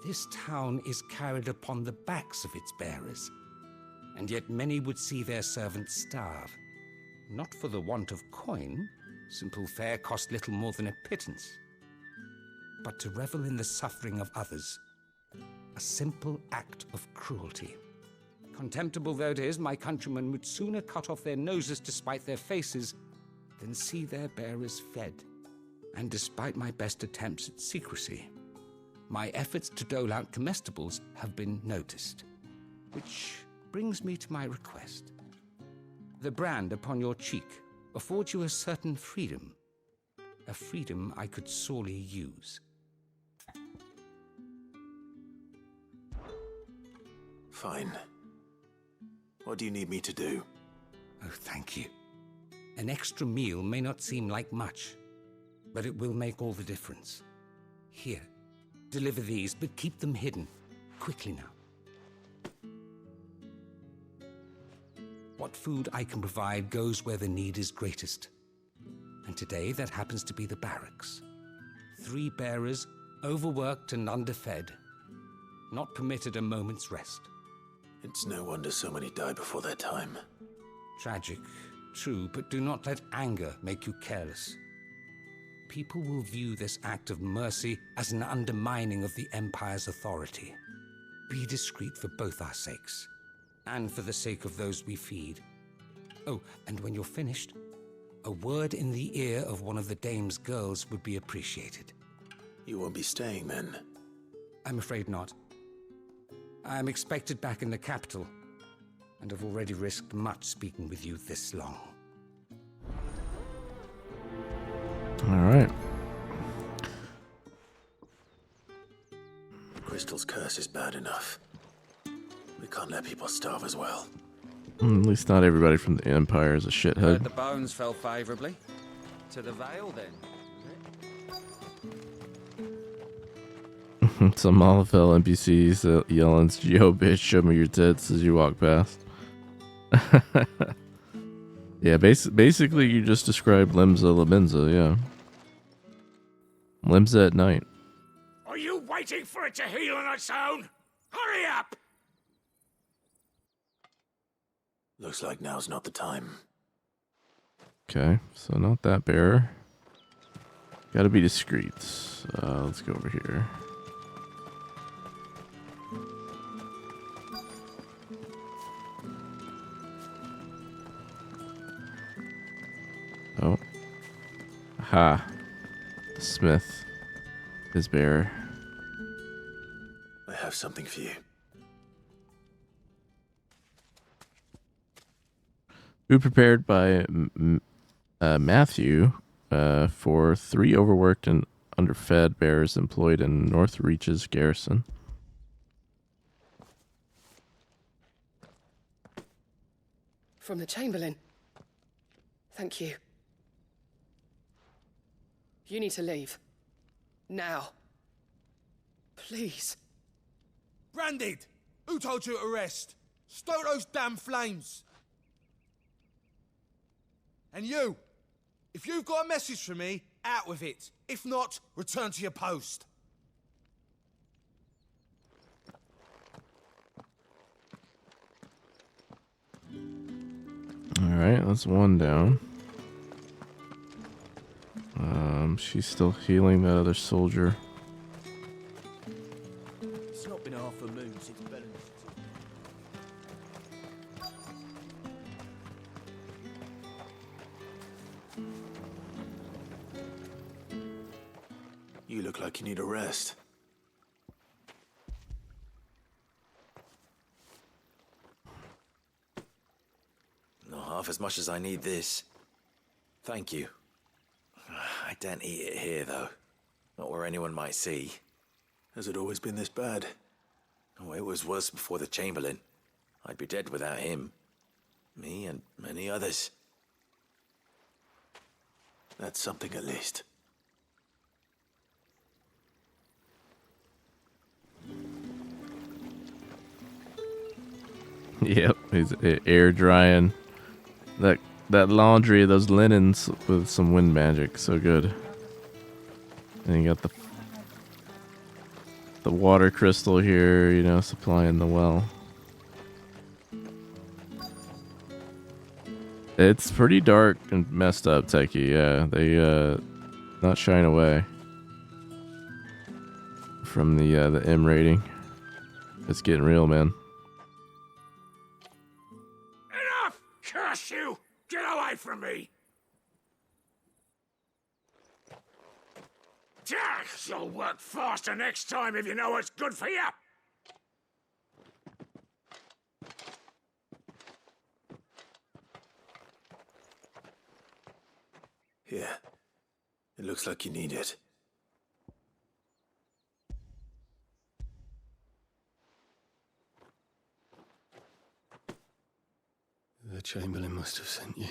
This town is carried upon the backs of its bearers, and yet many would see their servants starve. Not for the want of coin, simple fare cost little more than a pittance, but to revel in the suffering of others, a simple act of cruelty. Contemptible though it is, my countrymen would sooner cut off their noses to spite their faces than see their bearers fed. And despite my best attempts at secrecy, my efforts to dole out comestibles have been noticed. Which brings me to my request. The brand upon your cheek affords you a certain freedom. A freedom I could sorely use. Fine. What do you need me to do? Oh, thank you. An extra meal may not seem like much, but it will make all the difference. Here, deliver these, but keep them hidden. Quickly now. What food I can provide goes where the need is greatest. And today, that happens to be the barracks. 3 bearers, overworked and underfed, not permitted a moment's rest. It's no wonder so many die before their time. Tragic, true, but do not let anger make you careless. People will view this act of mercy as an undermining of the Empire's authority. Be discreet for both our sakes, and for the sake of those we feed. Oh, and when you're finished, a word in the ear of one of the Dame's girls would be appreciated. You won't be staying then? I'm afraid not. I'm expected back in the capital, and have already risked much speaking with you this long. All right. Crystal's curse is bad enough. We can't let people starve as well. At least not everybody from the Empire is a shithead. The bones fell favorably. To the Vale, then. Some Malafell NPCs yelling, "Yo, bitch, show me your tits" as you walk past. Yeah, basically you just described Limsa Laminza, yeah. Limsa at night. Are you waiting for it to heal on its own? Hurry up! Looks like now's not the time. Okay, so not that bearer. Gotta be discreet. Let's go over here. Oh. Ha. The smith. His bearer. I have something for you. Food prepared by Matthew for 3 overworked and underfed bearers employed in North Reach's garrison. From the Chamberlain. Thank you. You need to leave. Now. Please. Branded! Who told you to arrest? Stoke those damn flames! And you! If you've got a message for me, out with it. If not, return to your post. Alright, that's one down. She's still healing that other soldier. It's not been half a moon since Belen. You look like you need a rest. Not half as much as I need this. Thank you. I don't eat it here, though. Not where anyone might see. Has it always been this bad? Oh, it was worse before the Chamberlain. I'd be dead without him. Me and many others. That's something at least. Yep, he's air drying that laundry, those linens with some wind magic. So good. And you got the water crystal here, you know, supplying the well. It's pretty dark and messed up, Techie. Yeah, they not shying away from the M rating. It's getting real, man. Enough! Curse you! Get away from me! You'll work faster next time if you know what's good for you! Here. It looks like you need it. The Chamberlain must have sent you,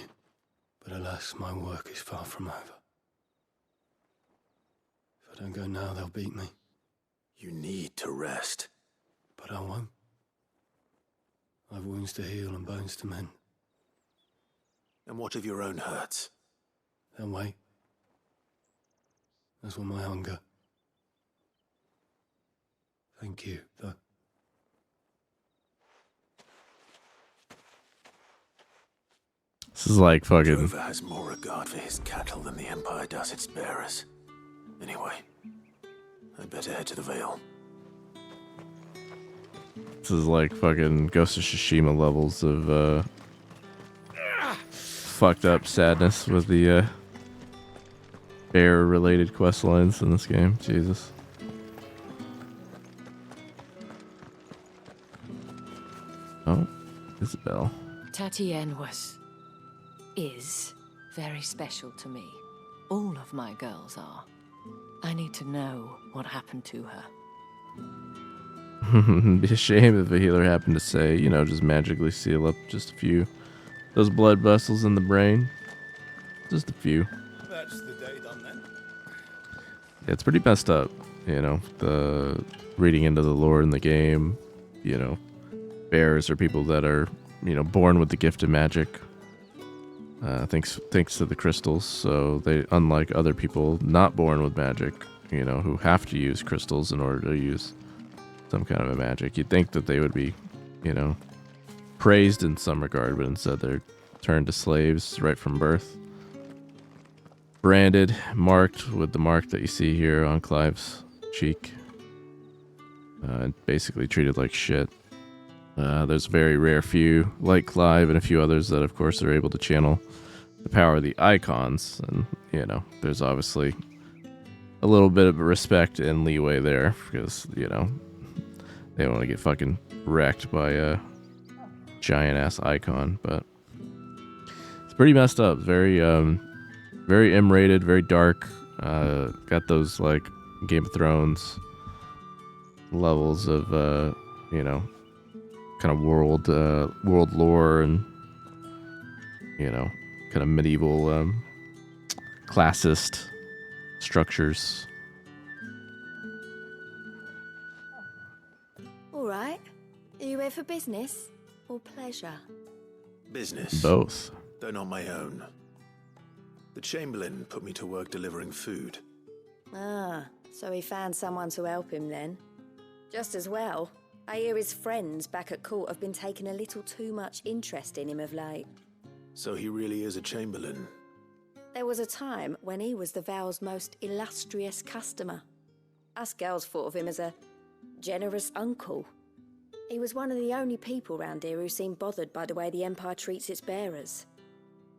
but alas, my work is far from over. If I don't go now, they'll beat me. You need to rest. But I won't. I've wounds to heal and bones to mend. And what of your own hurts? They'll wait. As will my hunger. Thank you, though. This is like fucking. Drover has more regard for his cattle than the Empire does its bearers. Anyway, I'd better head to the Vale. This is like fucking Ghost of Tsushima levels of fucked up sadness with the bear-related quest lines in this game. Jesus. Oh, Isabel. Tatienne is very special to me. All of my girls are. I need to know what happened to her. Be a shame if a healer happened to say, you know, just magically seal up just a few those blood vessels in the brain. Just a few. That's the day done then. Yeah, it's pretty messed up, you know, the reading into the lore in the game, you know, bears are people that are, you know, born with the gift of magic. Thanks to the crystals, so they, unlike other people not born with magic, you know, who have to use crystals in order to use some kind of a magic. You'd think that they would be, you know, praised in some regard, but instead they're turned to slaves right from birth. Branded, marked with the mark that you see here on Clive's cheek. Basically treated like shit. There's a very rare few, like Clive and a few others, that of course are able to channel the power of the icons. And, you know, there's obviously a little bit of respect and leeway there, because, you know, they don't want to get fucking wrecked by a giant-ass icon. But it's pretty messed up. Very, very M-rated, very dark. Got those, like, Game of Thrones levels of, you know, kind of world lore and, you know, kind of medieval classist structures. All right. Are you here for business or pleasure? Business. Both. Though not my own. The Chamberlain put me to work delivering food. Ah, so he found someone to help him then. Just as well. I hear his friends back at court have been taking a little too much interest in him of late. So he really is a Chamberlain. There was a time when he was the Vale's most illustrious customer. Us girls thought of him as a generous uncle. He was one of the only people round here who seemed bothered by the way the Empire treats its bearers.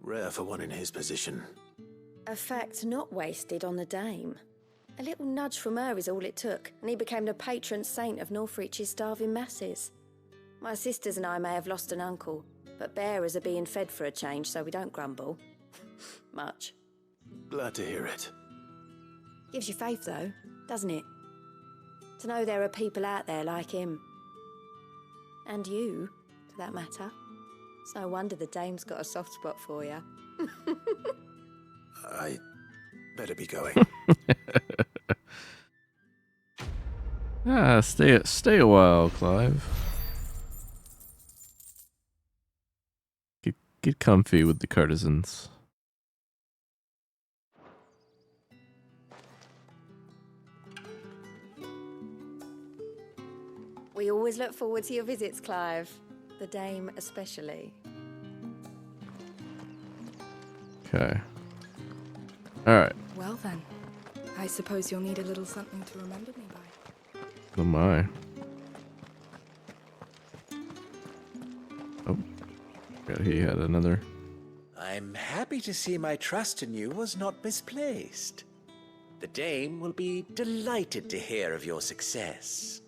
Rare for one in his position. A fact not wasted on the dame. A little nudge from her is all it took, and he became the patron saint of Northreach's starving masses. My sisters and I may have lost an uncle, but bearers are being fed for a change, so we don't grumble. Much. Glad to hear it. Gives you faith, though, doesn't it? To know there are people out there like him. And you, for that matter. It's no wonder the dame's got a soft spot for you. I better be going. Stay a while, Clive. Get comfy with the courtesans. We always look forward to your visits, Clive. The dame especially. Okay. Alright. Well then, I suppose you'll need a little something to remember me by. Oh my. Oh. God, he had another. I'm happy to see my trust in you was not misplaced. The dame will be delighted to hear of your success.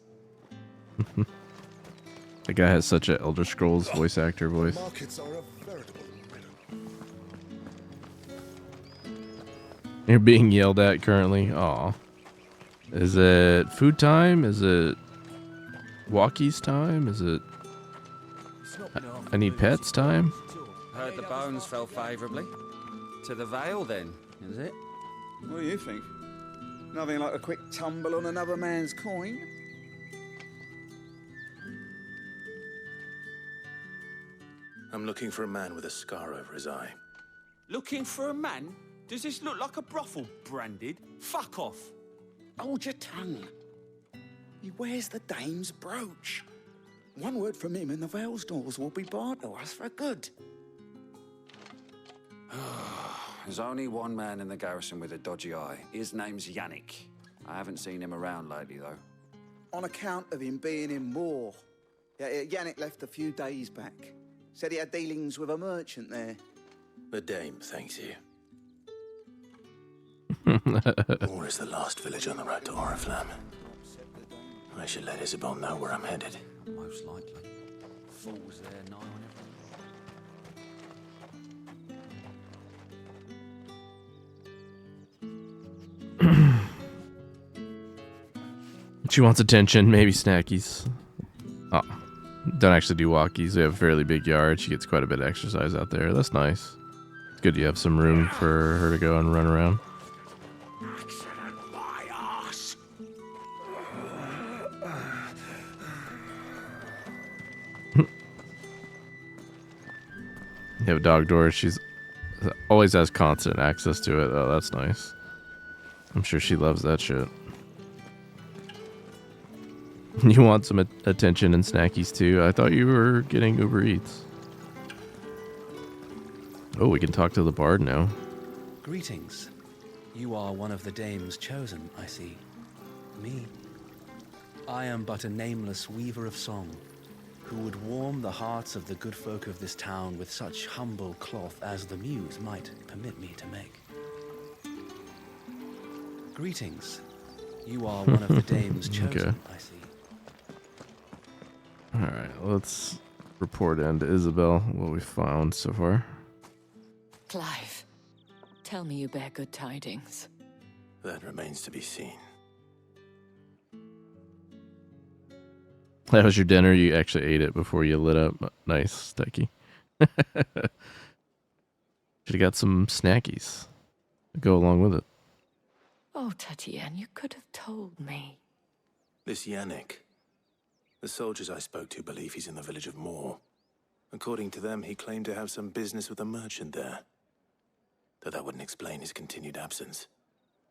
The guy has such an Elder Scrolls voice actor voice. Markets are a veritable riddle. You're being yelled at currently. Aw. Is it food time? Is it walkies time? Is it I need pets time? Heard the bones fell favourably. To the Vale then, is it? What do you think? Nothing like a quick tumble on another man's coin? I'm looking for a man with a scar over his eye. Looking for a man? Does this look like a brothel, branded? Fuck off. Hold your tongue. He wears the dame's brooch. One word from him and the Vale's doors will be barred to us for good. There's only one man in the garrison with a dodgy eye. His name's Yannick. I haven't seen him around lately, though. On account of him being in war. Yannick left a few days back. Said he had dealings with a merchant there. The dame thanks you. Moor is the last village on the road to Oriflamme. I should let Isabel know where I'm headed. Most likely. Fools there nigh on She wants attention, maybe snackies. Oh, don't actually do walkies. We have a fairly big yard. She gets quite a bit of exercise out there. That's nice. It's good you have some room for her to go and run around. My ass. You have dog doors. She's always has constant access to it. Oh, that's nice. I'm sure she loves that shit. You want some attention and snackies too? I thought you were getting Uber Eats. Oh, we can talk to the bard now. Greetings. You are one of the dame's chosen, I see. Me. I am but a nameless weaver of song, who would warm the hearts of the good folk of this town with such humble cloth as the muse might permit me to make. Greetings. You are one of the dame's chosen, Okay. I see. Alright, let's report in to Isabel what we found so far. Clive, tell me you bear good tidings. That remains to be seen. That was your dinner? You actually ate it before you lit up? Nice, Techie. Should've got some snackies to go along with it. Oh, Tatienne, you could have told me. This Yannick. The soldiers I spoke to believe he's in the village of Moor. According to them, he claimed to have some business with a merchant there. Though that wouldn't explain his continued absence.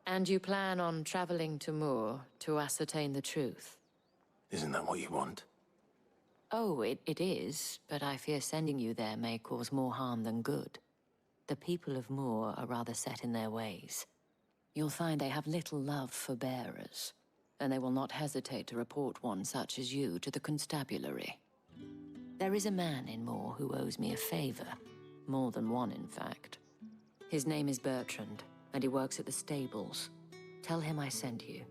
And you plan on traveling to Moor to ascertain the truth? Isn't that what you want? Oh, it is, but I fear sending you there may cause more harm than good. The people of Moor are rather set in their ways. You'll find they have little love for bearers, and they will not hesitate to report one such as you to the constabulary. There is a man in Moor who owes me a favor. More than one, in fact. His name is Bertrand, and he works at the stables. Tell him I sent you.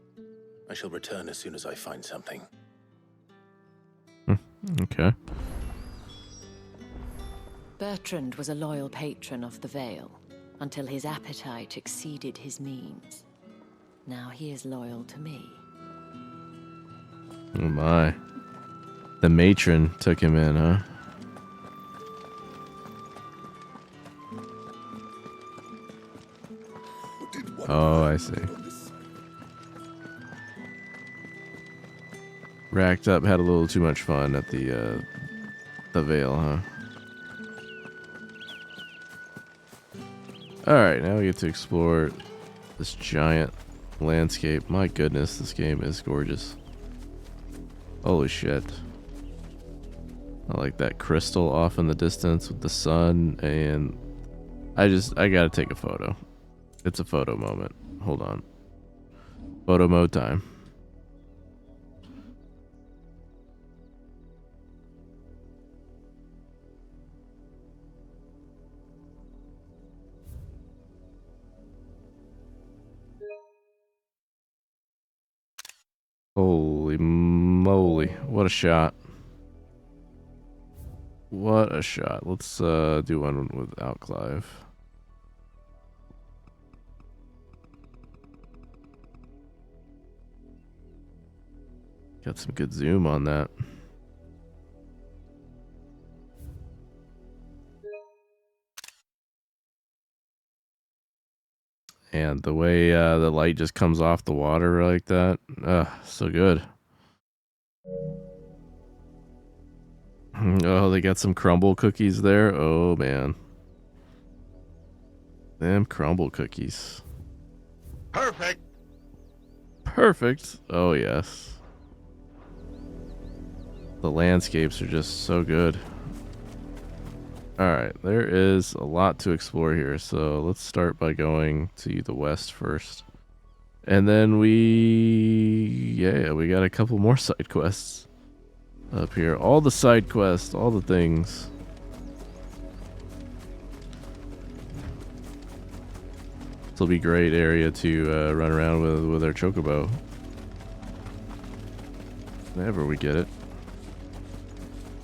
I shall return as soon as I find something. Okay. Bertrand was a loyal patron of the Vale, until his appetite exceeded his means. Now he is loyal to me. Oh my. The matron took him in, huh? Oh, I see. Racked up, had a little too much fun at the Vale, huh? Alright, now we get to explore this giant landscape. My goodness, this game is gorgeous. Holy shit. I like that crystal off in the distance with the sun, and I gotta take a photo. It's a photo moment. Hold on. Photo mode time. Holy moly. What a shot. What a shot. Let's do one without Clive. Got some good zoom on that. And the way the light just comes off the water like that. So good. Oh, they got some crumble cookies there. Oh, man. Them crumble cookies. Perfect. Perfect. Oh, yes. The landscapes are just so good. Alright, there is a lot to explore here, so let's start by going to the west first. And then we got a couple more side quests up here. All the side quests, all the things. This will be a great area to run around with our chocobo. Whenever we get it.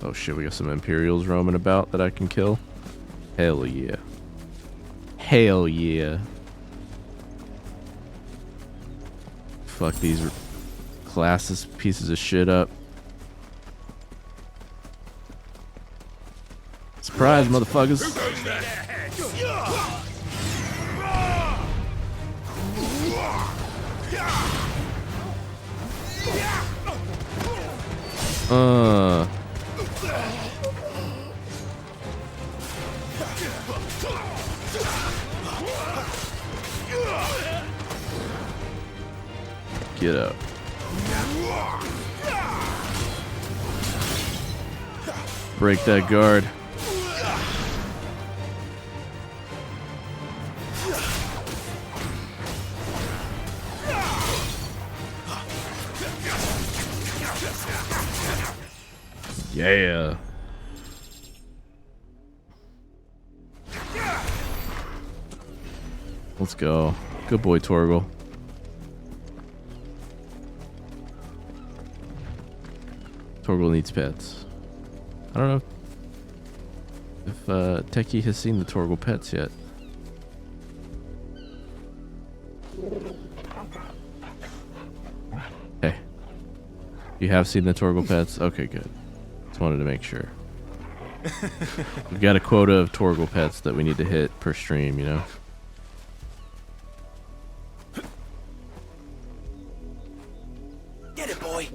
Oh shit, we got some Imperials roaming about that I can kill. Hell yeah. Hell yeah. Fuck these classes pieces of shit up. Surprise, motherfuckers. Get up. Break that guard. Yeah. Let's go. Good boy, Torgal. Torgal needs pets. I don't know if Techie has seen the Torgal pets yet. Hey. You have seen the Torgal pets? Okay, good. Just wanted to make sure. We've got a quota of Torgal pets that we need to hit per stream, you know? Get it, boy.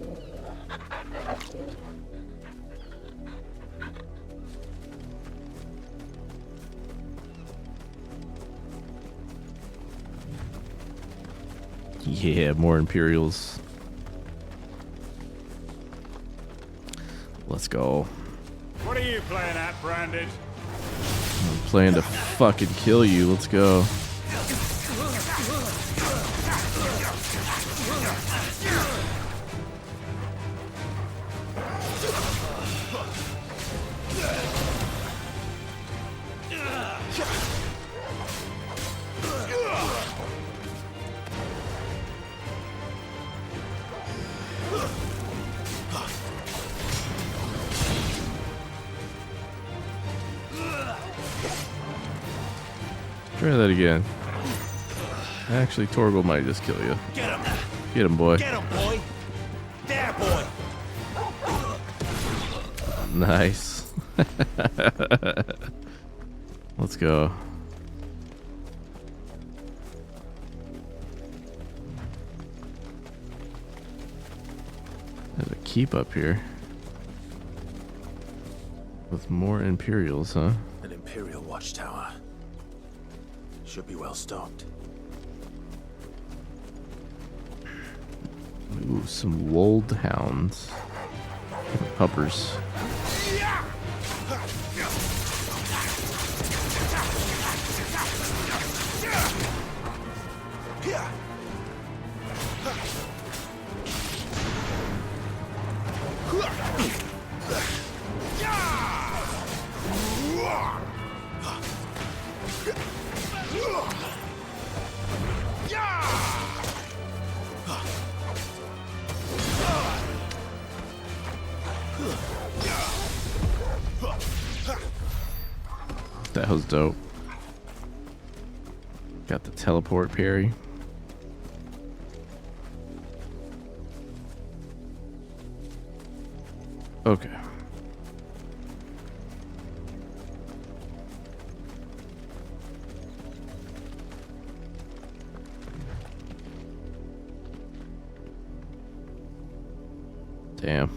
Yeah, more Imperials. Let's go. What are you playing at, Branded? I'm playing to fucking kill you. Let's go. Try that again. Actually, Torgal might just kill you. Get him! Get him, boy. Get him, boy! There, boy! Nice. Let's go. There's a keep up here. With more Imperials, huh? An Imperial watchtower. Should be well stocked. Ooh, some wold hounds. Puppers. That was dope. Got the teleport parry. Okay. Damn.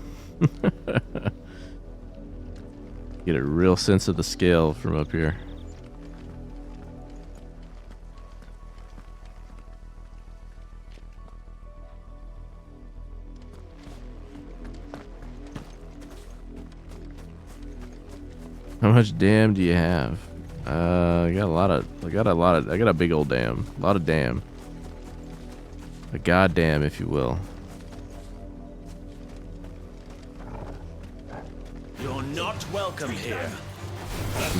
Get a real sense of the scale from up here. How much dam do you have? I got a big old dam. A lot of dam. A goddamn, if you will. You're not welcome here.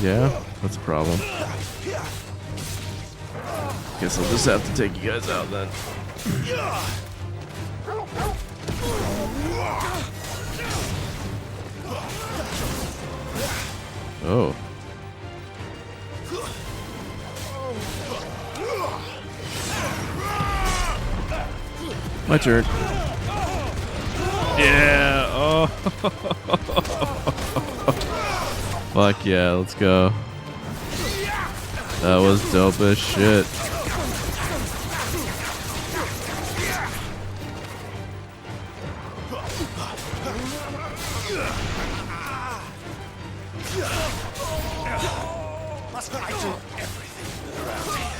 Yeah, that's a problem. Guess I'll just have to take you guys out then. Oh. My turn. Yeah. Oh. Fuck yeah, let's go. That was dope as shit. Must I do everything around here?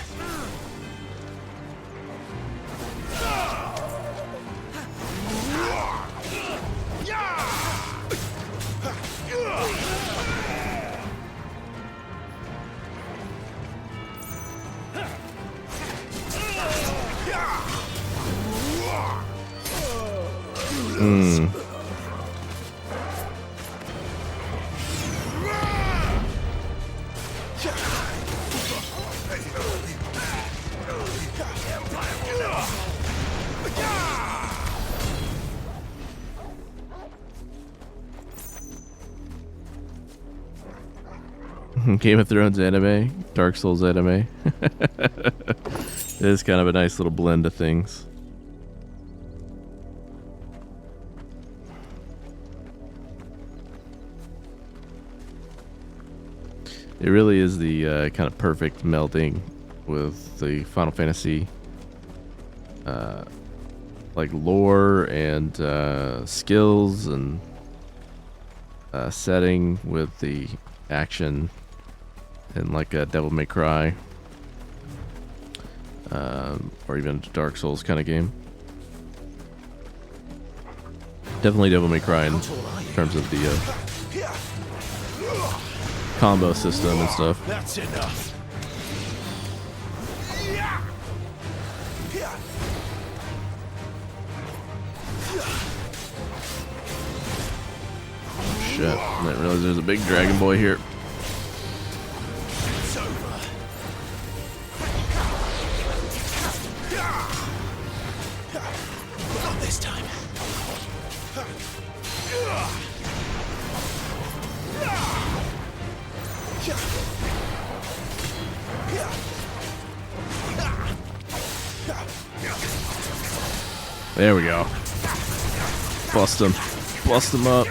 Mm. Game of Thrones anime, Dark Souls anime. It is kind of a nice little blend of things. It really is the kind of perfect melding with the Final Fantasy like lore and skills and setting with the action and like a Devil May Cry or even a Dark Souls kind of game. Definitely Devil May Cry in terms of the combo system and stuff. That's enough. Shit, I didn't realize there's a big dragon boy here. It's over. Not this time. There we go. Bust him. Bust him up.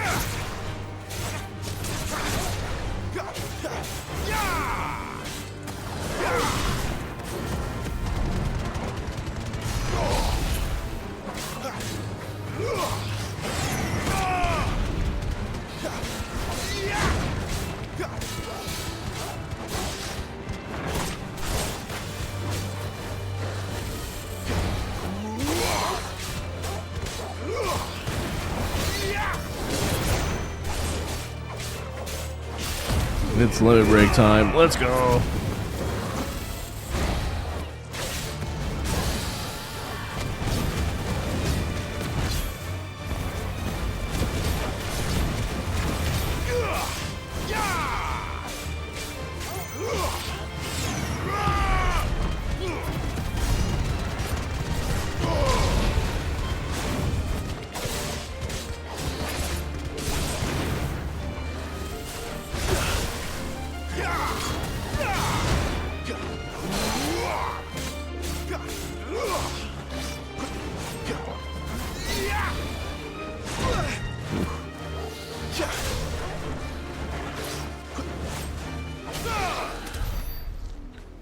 It's limit break time. Let's go.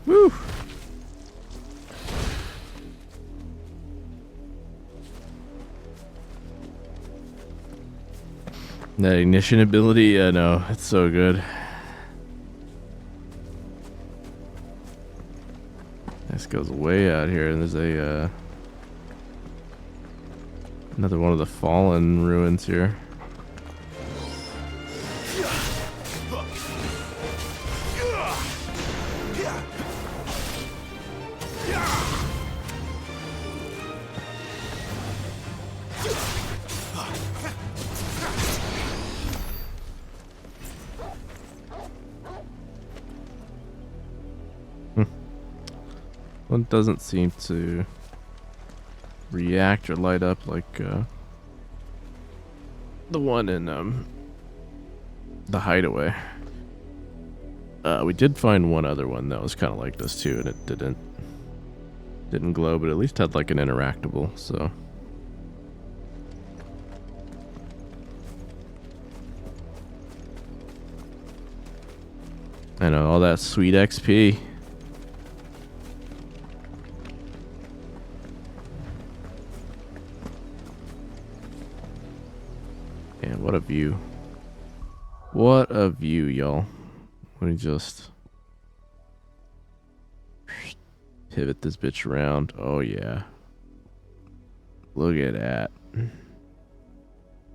Woo. That ignition ability, yeah, no, it's so good. This goes way out here, and there's a another one of the fallen ruins here. One doesn't seem to react or light up like the one in the hideaway. We did find one other one that was kind of like this too, and it didn't glow, but at least had like an interactable. So I know, all that sweet XP. And what a view. What a view, y'all. Let me just pivot this bitch around. Oh, yeah. Look at that.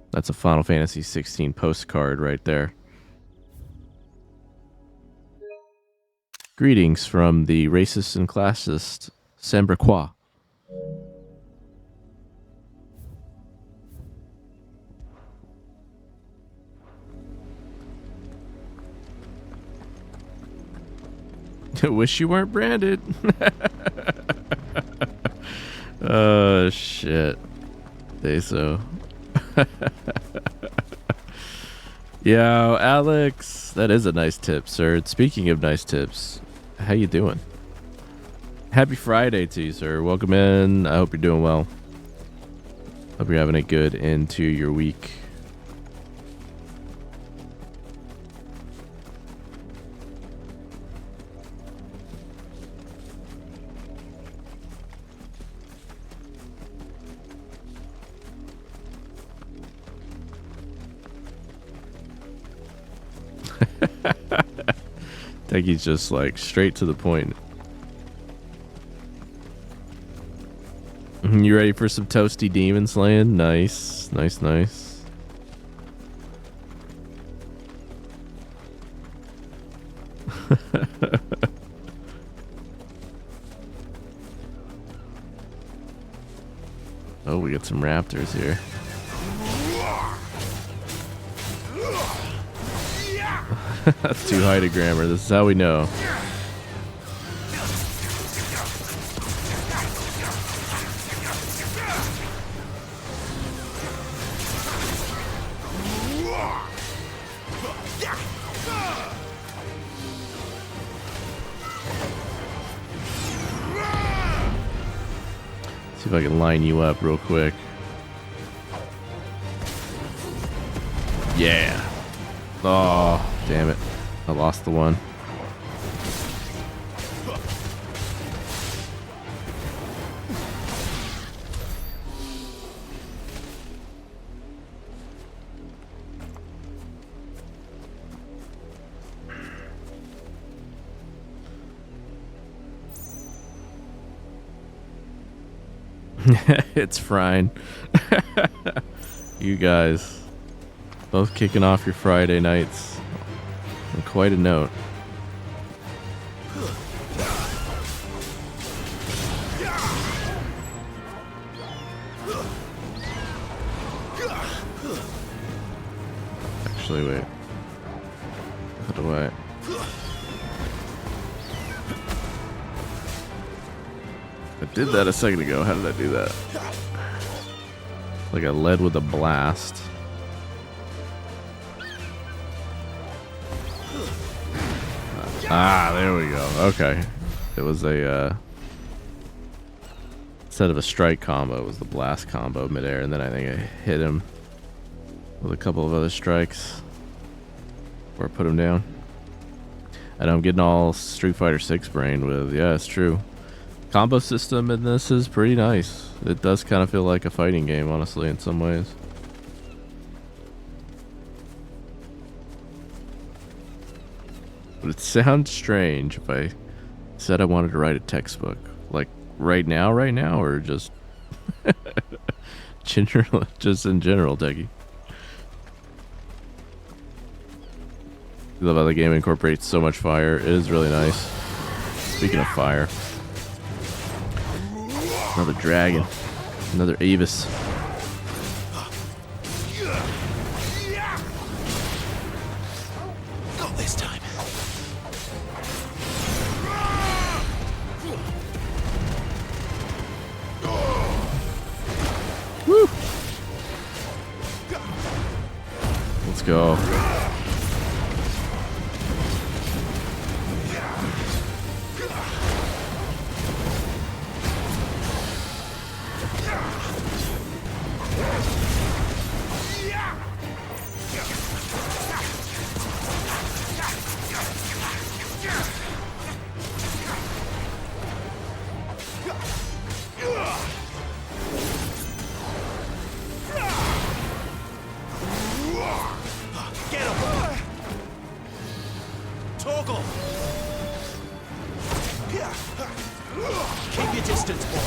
That's a Final Fantasy 16 postcard right there. Greetings from the racist and classist Sambriquois. Wish you weren't branded. Oh, shit. Say so. Yo, Alex. That is a nice tip, sir. Speaking of nice tips, how you doing? Happy Friday to you, sir. Welcome in. I hope you're doing well. Hope you're having a good end to your week. I think he's just like straight to the point. You ready for some toasty demon slaying? Nice, nice, nice. Oh, we got some raptors here. That's too high to grammar. This is how we know. See if I can line you up real quick. Yeah. Oh, damn it. I lost the one. It's fine. You guys both kicking off your Friday nights on quite a note. Actually, wait. How do I? I did that a second ago. How did I do that? Like I led with a blast. Ah, there we go. Okay. It was a, instead of a strike combo, it was the blast combo midair, and then I think I hit him with a couple of other strikes. Or put him down. And I'm getting all Street Fighter 6 brain with, yeah, it's true. Combo system in this is pretty nice. It does kind of feel like a fighting game, honestly, in some ways. But it sounds strange if I said I wanted to write a textbook. Like, right now, or just... just in general, Techie. I love how the game incorporates so much fire. It is really nice. Speaking of fire. Another dragon. Another Avis. Not this time. Woo! Let's go. Get him! Toggle! Keep your distance, boy.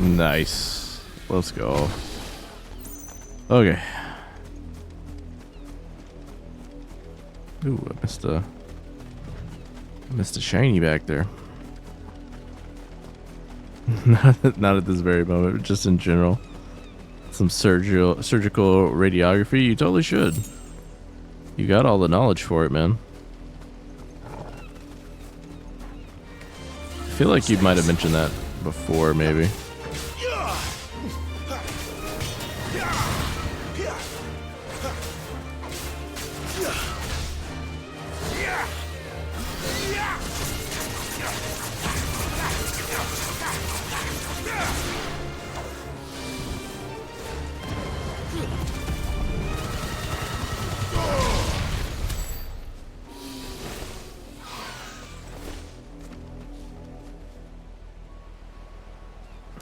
Nice. Let's go. Okay. Ooh, I missed a shiny back there. not at this very moment, but just in general. Some surgical radiography. You totally should. You got all the knowledge for it, man. feel like you might have mentioned that before, maybe.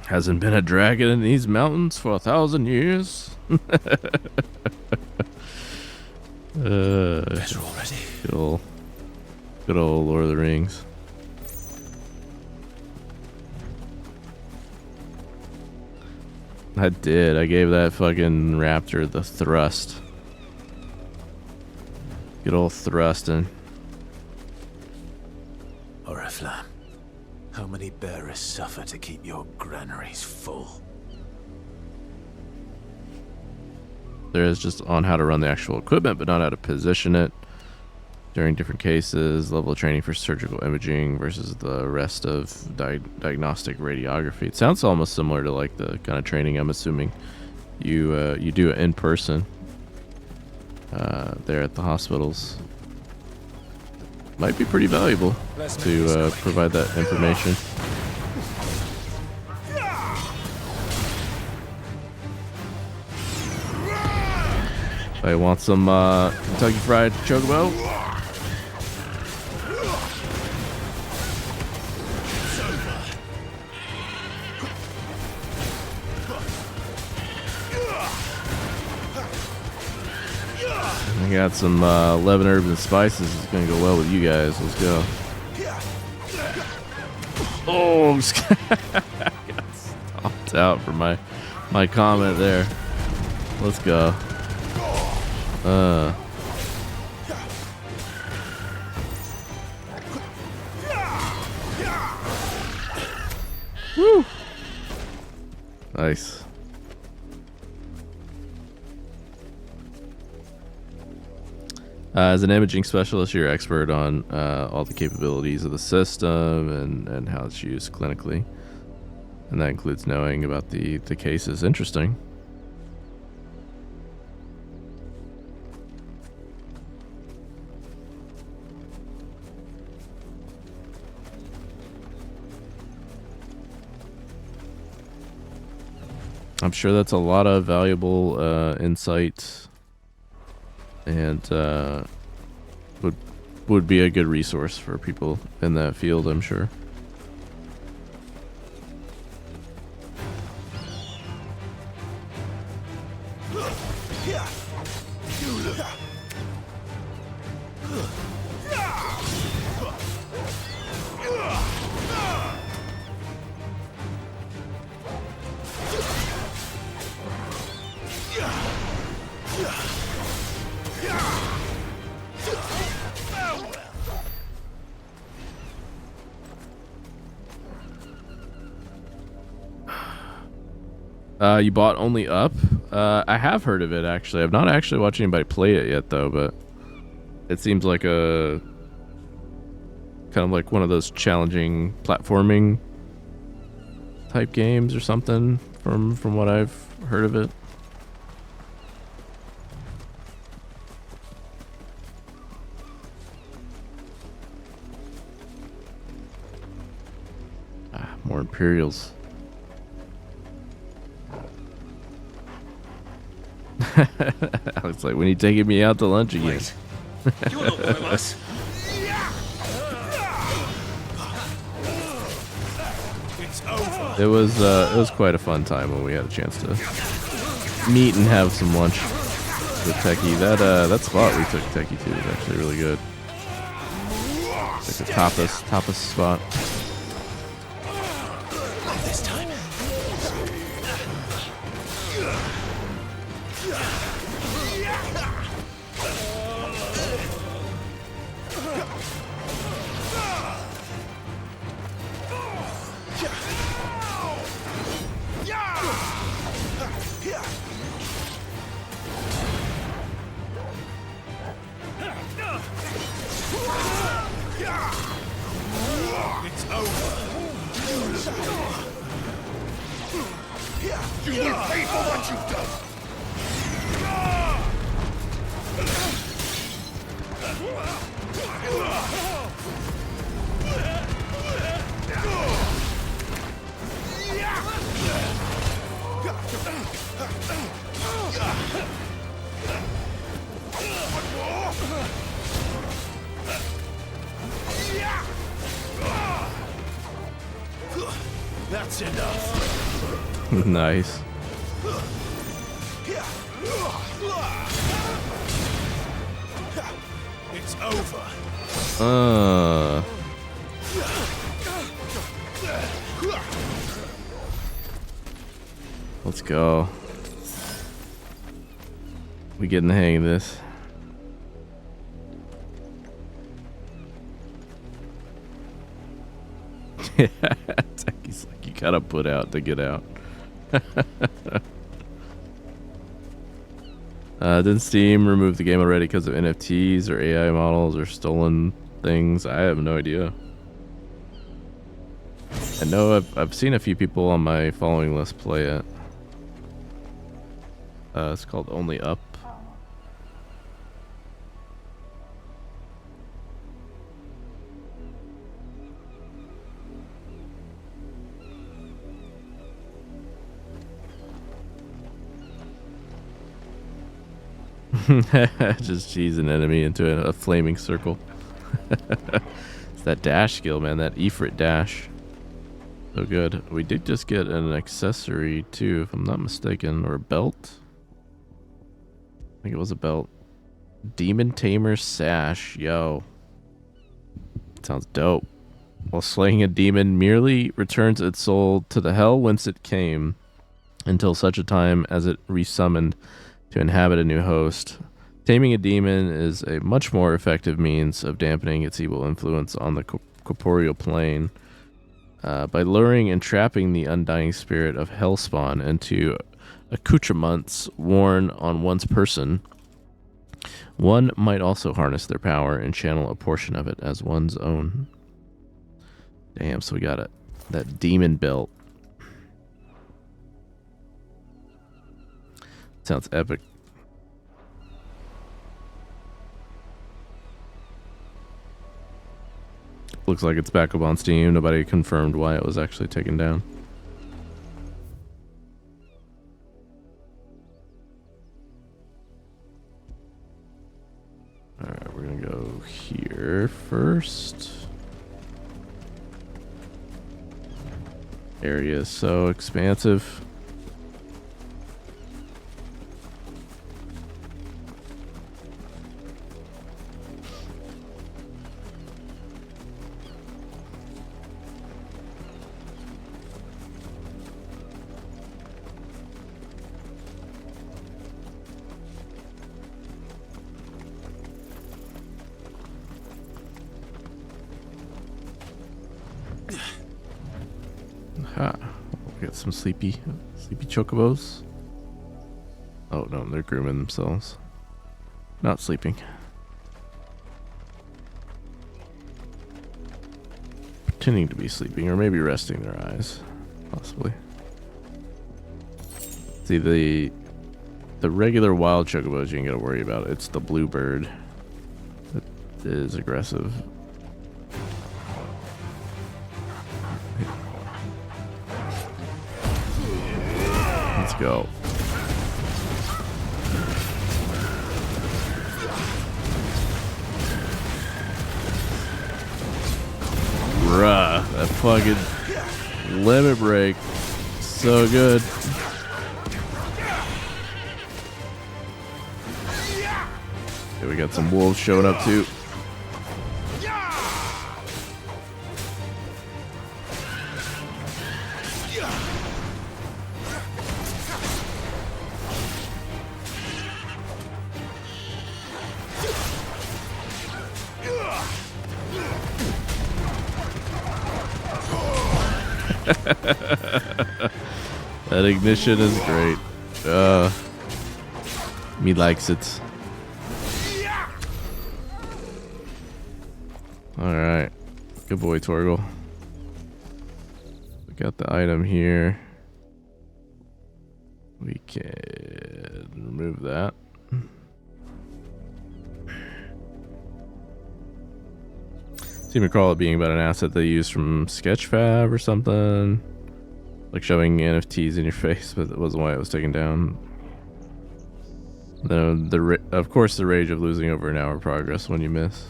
Hasn't been a dragon in these mountains for 1,000 years. Better already. Good old Lord of the Rings. I did. I gave that fucking raptor the thrust. Good old thrusting. Oriflamme, how many bearers suffer to keep your granaries full? There is just on how to run the actual equipment, but not how to position it during different cases. Level of training for surgical imaging versus the rest of diagnostic radiography. It sounds almost similar to like the kind of training I'm assuming you do it in person there at the hospitals. Might be pretty valuable to provide that information. I want some Kentucky Fried Chocobo. I got some 11 herbs and spices. It's gonna go well with you guys. Let's go. Oh, I'm just got stomped out for my comment there. Let's go. Woo. Nice. As an imaging specialist, you're expert on all the capabilities of the system and how it's used clinically. And that includes knowing about the cases. Interesting. I'm sure that's a lot of valuable insight and would be a good resource for people in that field, I'm sure. You bought Only Up? I have heard of it, actually. I've not actually watched anybody play it yet, though, but it seems like a kind of like one of those challenging platforming type games or something from what I've heard of it. More Imperials. Alex, like, when you taking me out to lunch again? You're not one of us. It was quite a fun time when we had a chance to meet and have some lunch with Techie. That spot we took Techie to is actually really good. It's like a tapas spot. This time. It's over. You will pay for what you've done! That's enough. Nice. It's over. Let's go. We getting the hang of this. Yeah, Techie's like, you gotta put out to get out. Didn't Steam remove the game already because of NFTs or AI models or stolen things? I have no idea. I know I've seen a few people on my following list play it. It's called Only Up. Just cheese an enemy into a flaming circle. It's that dash skill, man. That Ifrit dash. So good. We did just get an accessory too, if I'm not mistaken, or a belt. I think it was a belt. Demon Tamer Sash. Yo. Sounds dope. While slaying a demon merely returns its soul to the hell whence it came until such a time as it resummoned to inhabit a new host. Taming a demon is a much more effective means of dampening its evil influence on the corporeal plane. By luring and trapping the undying spirit of Hellspawn into accoutrements worn on one's person, one might also harness their power and channel a portion of it as one's own. Damn, so we got it. That demon belt. Sounds epic. Looks like it's back up on Steam. Nobody confirmed why it was actually taken down. Alright, we're gonna go here first. Area is so expansive. We got some sleepy chocobos. Oh no, they're grooming themselves. Not sleeping. Pretending to be sleeping, or maybe resting their eyes. Possibly. See, the regular wild chocobos you ain't gotta worry about. It's the bluebird that is aggressive. Let's go. Bruh, that fucking limit break. So good. Okay, we got some wolves showing up too. That ignition is great. Me likes it. Alright. Good boy, Torgal. got the item here. We can remove that. Seem to recall it being about an asset they used from Sketchfab or something. Like shoving NFTs in your face, but that wasn't why it was taken down. Of course, the rage of losing over an hour progress when you miss.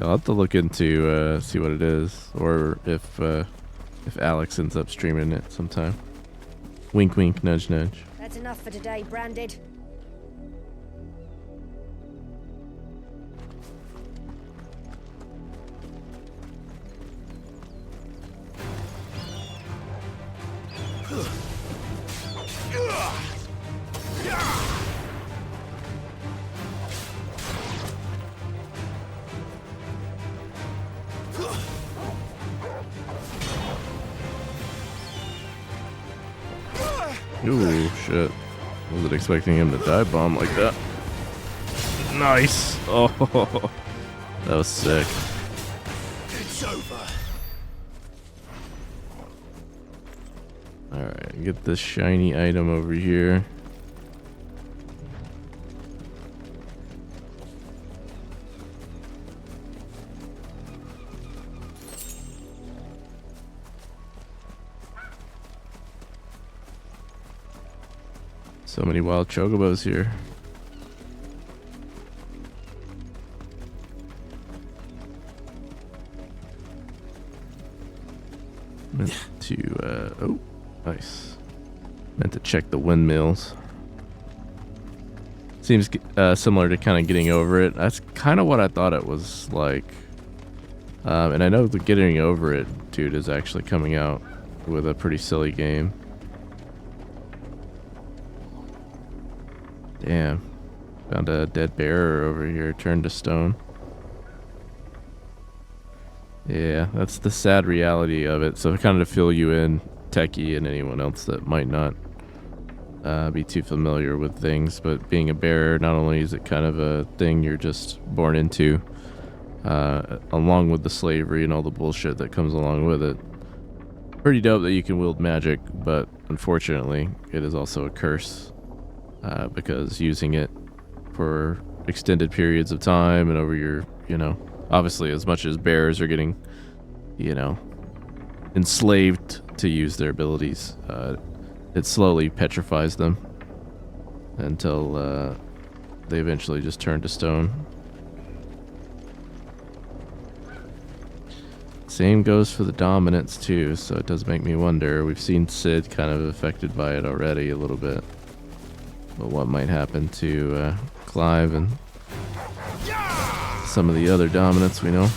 I'll have to look into see what it is, or if Alex ends up streaming it sometime. Wink, wink, nudge, nudge. That's enough for today, Branded. Ooh, shit. Wasn't expecting him to dive bomb like that. Nice. Oh, that was sick. It's over. Alright, get this shiny item over here. So many wild chocobos here. Meant to, oh, nice. Meant to check the windmills. Seems similar to kind of getting over it. That's kind of what I thought it was like. And I know the getting over it, dude, is actually coming out with a pretty silly game. Damn. Found a dead bear over here turned to stone. Yeah, that's the sad reality of it. So kind of to fill you in, Techie and anyone else that might not be too familiar with things, but being a bear, not only is it kind of a thing you're just born into, along with the slavery and all the bullshit that comes along with it. Pretty dope that you can wield magic, but unfortunately, it is also a curse. Because using it for extended periods of time and over your, obviously as much as bears are getting, enslaved to use their abilities, it slowly petrifies them until they eventually just turn to stone. Same goes for the dominants too, so it does make me wonder. We've seen Sid kind of affected by it already a little bit. But what might happen to Clive and some of the other dominants we know?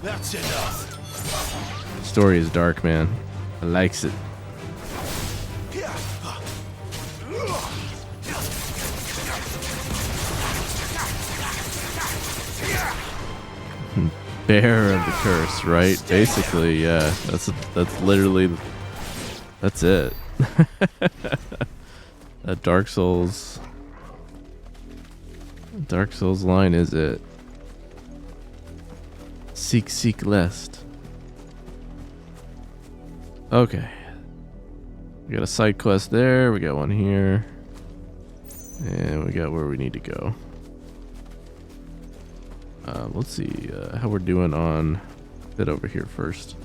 That's enough. The story is dark, man. I likes it. Bear of the curse, right? Basically, yeah. That's literally that's it. That Dark Souls line is it. Seek lest. Okay. We got a side quest there, we got one here. And we got where we need to go. Let's see how we're doing on bit over here first.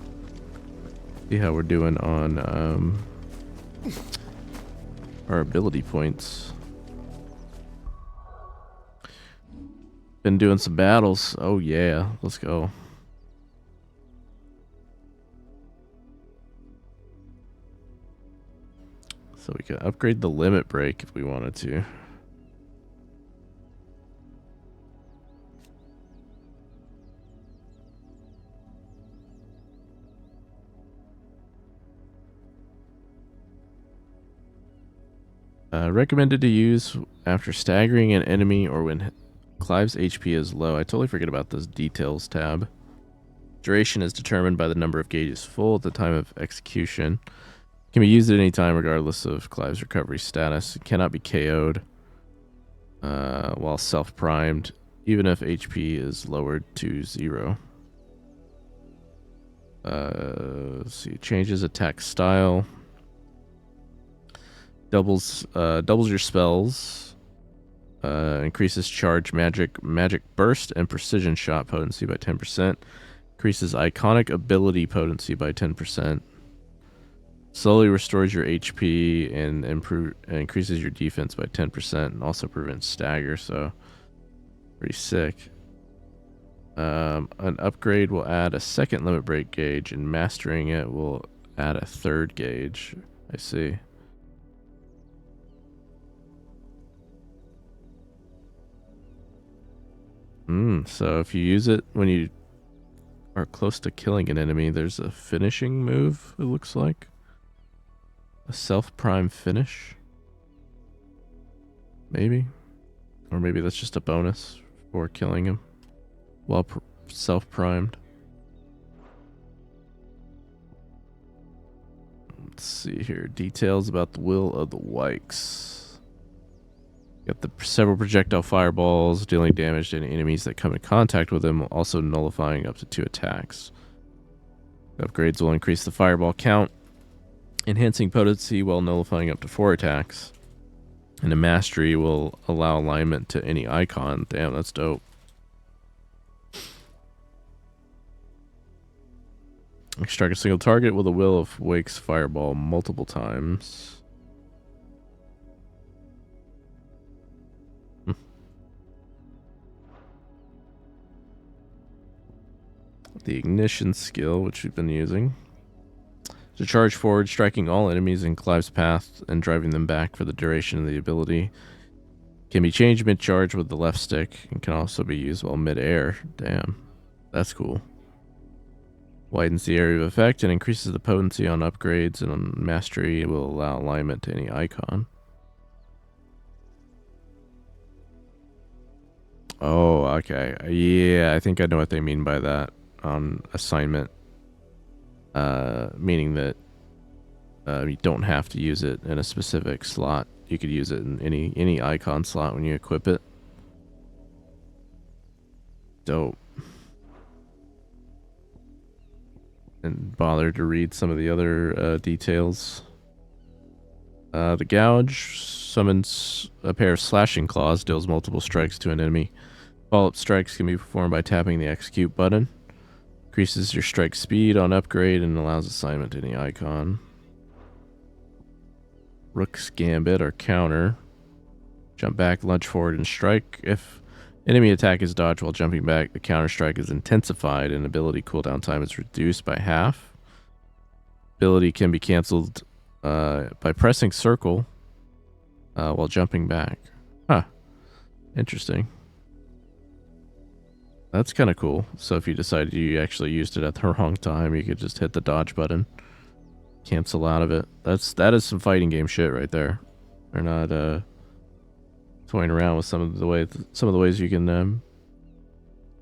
See how we're doing on our ability points. Been doing some battles. Oh yeah, let's go. So we can upgrade the limit break if we wanted to. Recommended to use after staggering an enemy or when Clive's HP is low. I totally forget about this details tab. Duration is determined by the number of gauges full at the time of execution. Can be used at any time regardless of Clive's recovery status. It cannot be KO'd while self-primed. even if HP is lowered to 0. Let's see, changes attack style. Doubles your spells. Increases charge, magic burst, and precision shot potency by 10%. Increases iconic ability potency by 10%. Slowly restores your HP and increases your defense by 10%, and also prevents stagger. So pretty sick. An upgrade will add a second limit break gauge, and mastering it will add a third gauge. I see. So if you use it when you are close to killing an enemy, there's a finishing move, it looks like. A self-prime finish? Maybe? Or maybe that's just a bonus for killing him while self-primed. Let's see here. Details about the Will of the Wykes. Got the several projectile fireballs, dealing damage to any enemies that come in contact with them, also nullifying up to 2 attacks. The upgrades will increase the fireball count, enhancing potency while nullifying up to 4 attacks. And the mastery will allow alignment to any icon. Damn, that's dope. Strike a single target with a Will of Wake's fireball multiple times. The ignition skill, which we've been using. To charge forward, striking all enemies in Clive's path and driving them back for the duration of the ability. Can be changed mid-charge with the left stick and can also be used while mid-air. Damn, that's cool. Widens the area of effect and increases the potency on upgrades, and on mastery it will allow alignment to any icon. Oh, okay. Yeah, I think I know what they mean by that. On assignment, meaning that you don't have to use it in a specific slot. You could use it in any icon slot when you equip it. Dope. And bother to read some of the other details. The Gouge summons a pair of slashing claws, deals multiple strikes to an enemy. Follow-up strikes can be performed by tapping the execute button. Increases your strike speed on upgrade and allows assignment to any icon. Rook's Gambit or counter. Jump back, lunge forward, and strike. If enemy attack is dodged while jumping back, the counter strike is intensified and ability cooldown time is reduced by half. Ability can be cancelled by pressing circle while jumping back. Huh. Interesting. That's kind of cool. So if you decided you actually used it at the wrong time, you could just hit the dodge button, cancel out of it. That is some fighting game shit right there. They're not toying around with some of the ways you can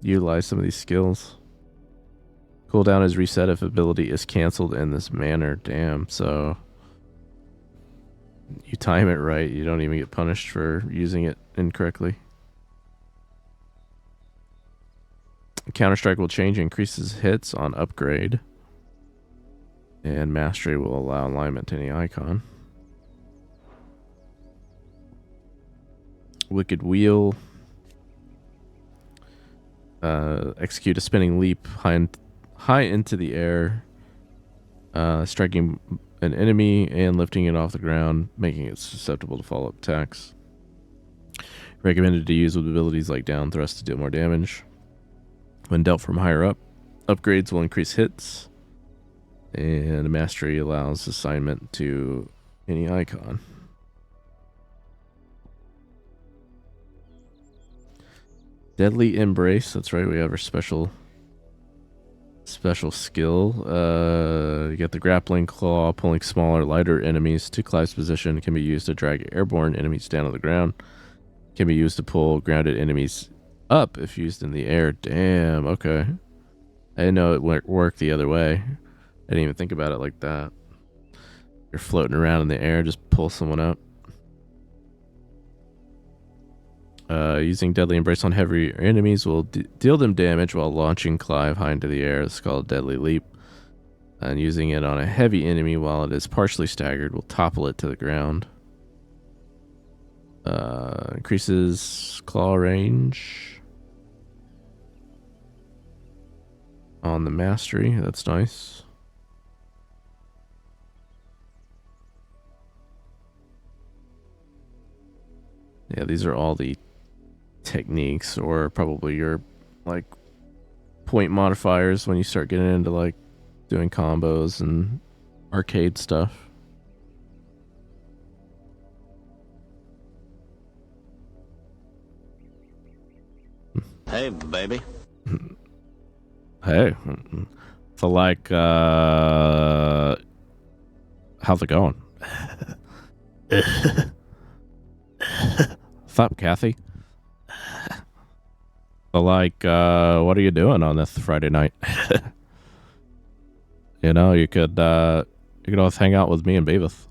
utilize some of these skills. Cooldown is reset if ability is canceled in this manner. Damn. So you time it right, you don't even get punished for using it incorrectly. Counter-Strike will change, increases hits on upgrade. And Mastery will allow alignment to any icon. Wicked Wheel. Execute a spinning leap high into the air. Striking an enemy and lifting it off the ground, making it susceptible to follow-up attacks. Recommended to use with abilities like down thrust to deal more damage. When dealt from higher up, upgrades will increase hits, and mastery allows assignment to any icon. Deadly Embrace, that's right, we have our special skill. You get the grappling claw, pulling smaller, lighter enemies to Clive's position, can be used to drag airborne enemies down to the ground. Can be used to pull grounded enemies up if used in the air. Damn, okay. I didn't know it worked the other way. I didn't even think about it like that. You're floating around in the air, just pull someone up. Using Deadly Embrace on heavy enemies will deal them damage while launching Clive high into the air. It's called Deadly Leap. And using it on a heavy enemy while it is partially staggered will topple it to the ground. Increases claw range on the mastery. That's nice. Yeah, these are all the techniques, or probably your like point modifiers when you start getting into like doing combos and arcade stuff. Hey, baby. Hey. So like how's it going? What's up, Kathy? So like what are you doing on this Friday night? You know, you could always hang out with me and Beavis.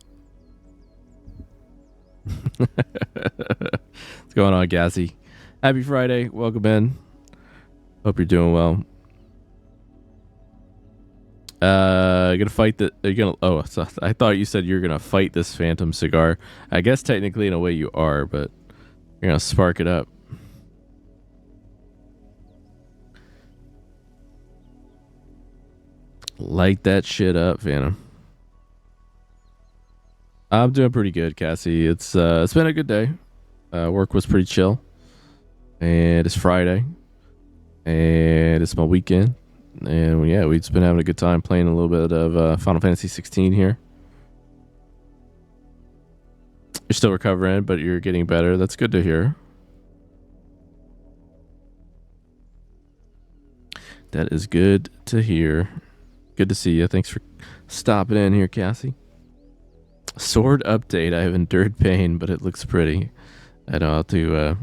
What's going on, Gassy? Happy Friday. Welcome in. Hope you're doing well. You're gonna fight the. You're gonna. Oh, so I thought you said you're gonna fight this phantom cigar. I guess technically, in a way, you are, but you're gonna spark it up. Light that shit up, Phantom. I'm doing pretty good, Cassie. It's been a good day. Work was pretty chill, and it's Friday, and it's my weekend, and yeah, we've just been having a good time playing a little bit of Final Fantasy 16 here. You're still recovering, but you're getting better. That's good to hear. That is good to hear. Good to see you. Thanks for stopping in here, Cassie. Sword update. I have endured pain, but it looks pretty. I know I'll have to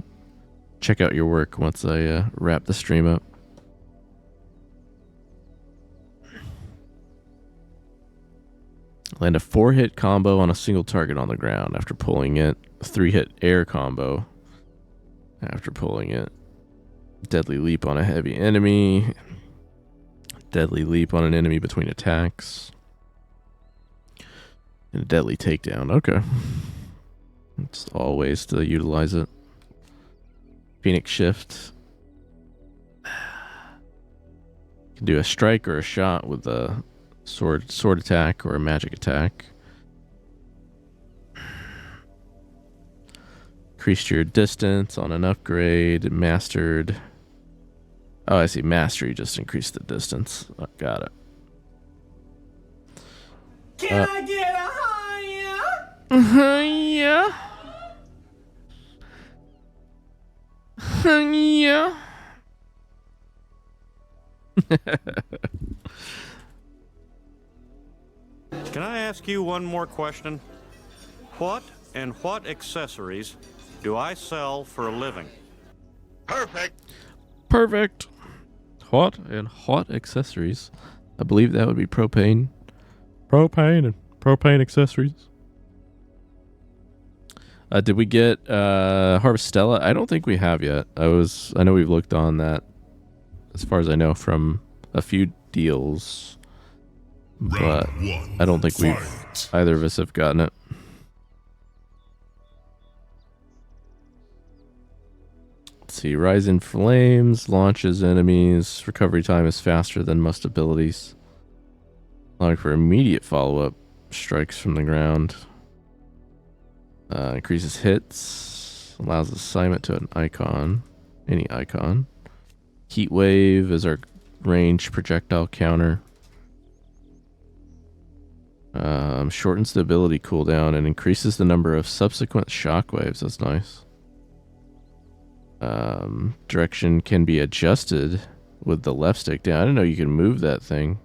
check out your work once I wrap the stream up. Land a 4-hit combo on a single target on the ground after pulling it. A 3-hit air combo after pulling it. Deadly leap on a heavy enemy. Deadly leap on an enemy between attacks. And a deadly takedown. Okay. It's all ways to utilize it. Phoenix shift. You can do a strike or a shot with a sword attack or a magic attack. Increased your distance on an upgrade. Mastered. Oh, I see. Mastery just increased the distance. Oh, got it. Can I get a Yeah. Yeah. Can I ask you one more question? What and what accessories do I sell for a living? Perfect. Hot and hot accessories. I believe that would be propane. Propane and propane accessories. Did we get Harvestella? I don't think we have yet. I know we've looked on that, as far as I know, from a few deals. But I don't think either of us have gotten it. Let's see. Rise in Flames launches enemies. Recovery time is faster than most abilities. Allowing for immediate follow-up strikes from the ground. Increases hits. Allows assignment to an icon. Any icon. Heat Wave is our range projectile counter. Shortens the ability cooldown and increases the number of subsequent shockwaves. That's nice. Direction can be adjusted with the left stick down. I didn't know you can move that thing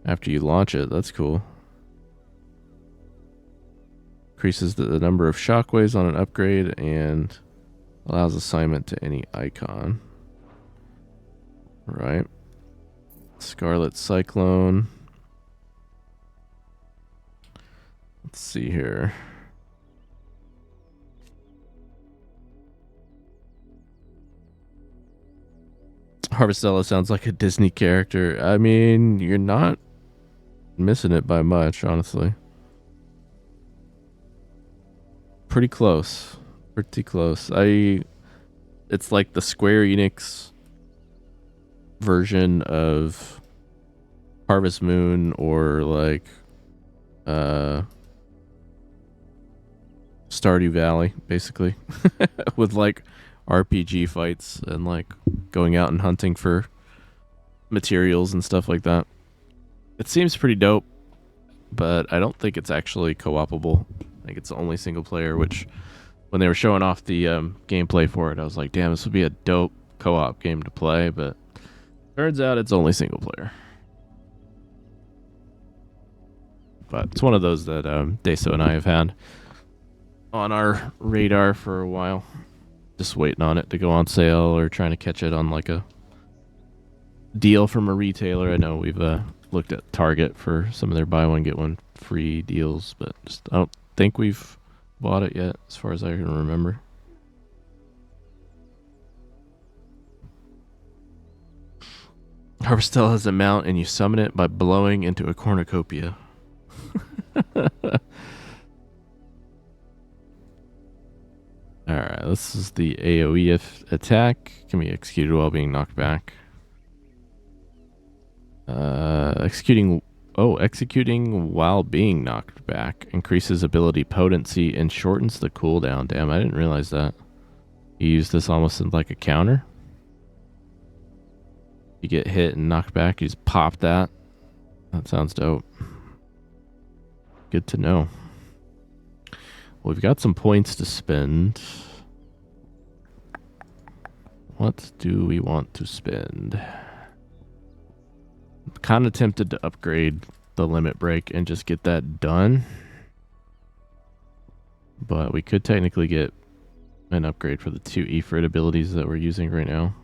after you launch it. That's cool. Increases the number of shockwaves on an upgrade and allows assignment to any icon. Right. Scarlet Cyclone. Let's see here. Harvestella sounds like a Disney character. I mean, you're not missing it by much, honestly. Pretty close. Pretty close. It's like the Square Enix version of Harvest Moon, or like Stardew Valley, basically. With like RPG fights and like going out and hunting for materials and stuff like that. It seems pretty dope, but I don't think it's actually co-opable. I think it's only single player, which when they were showing off the gameplay for it, I was like, damn, this would be a dope co-op game to play, but turns out it's only single player. But it's one of those that Deso and I have had on our radar for a while. Just waiting on it to go on sale or trying to catch it on like a deal from a retailer. I know we've looked at Target for some of their buy one get one free deals, but just I don't think we've bought it yet as far as I can remember. Harvestella has a mount and you summon it by blowing into a cornucopia. Alright, this is the AoE attack. Can be executed while being knocked back. Executing while being knocked back increases ability potency and shortens the cooldown. Damn, I didn't realize that. You use this almost like a counter. You get hit and knocked back, you just pop that. That sounds dope. Good to know. Well, we've got some points to spend. What do we want to spend? I'm kind of tempted to upgrade the limit break and just get that done. But we could technically get an upgrade for the 2 Ifrit abilities that we're using right now.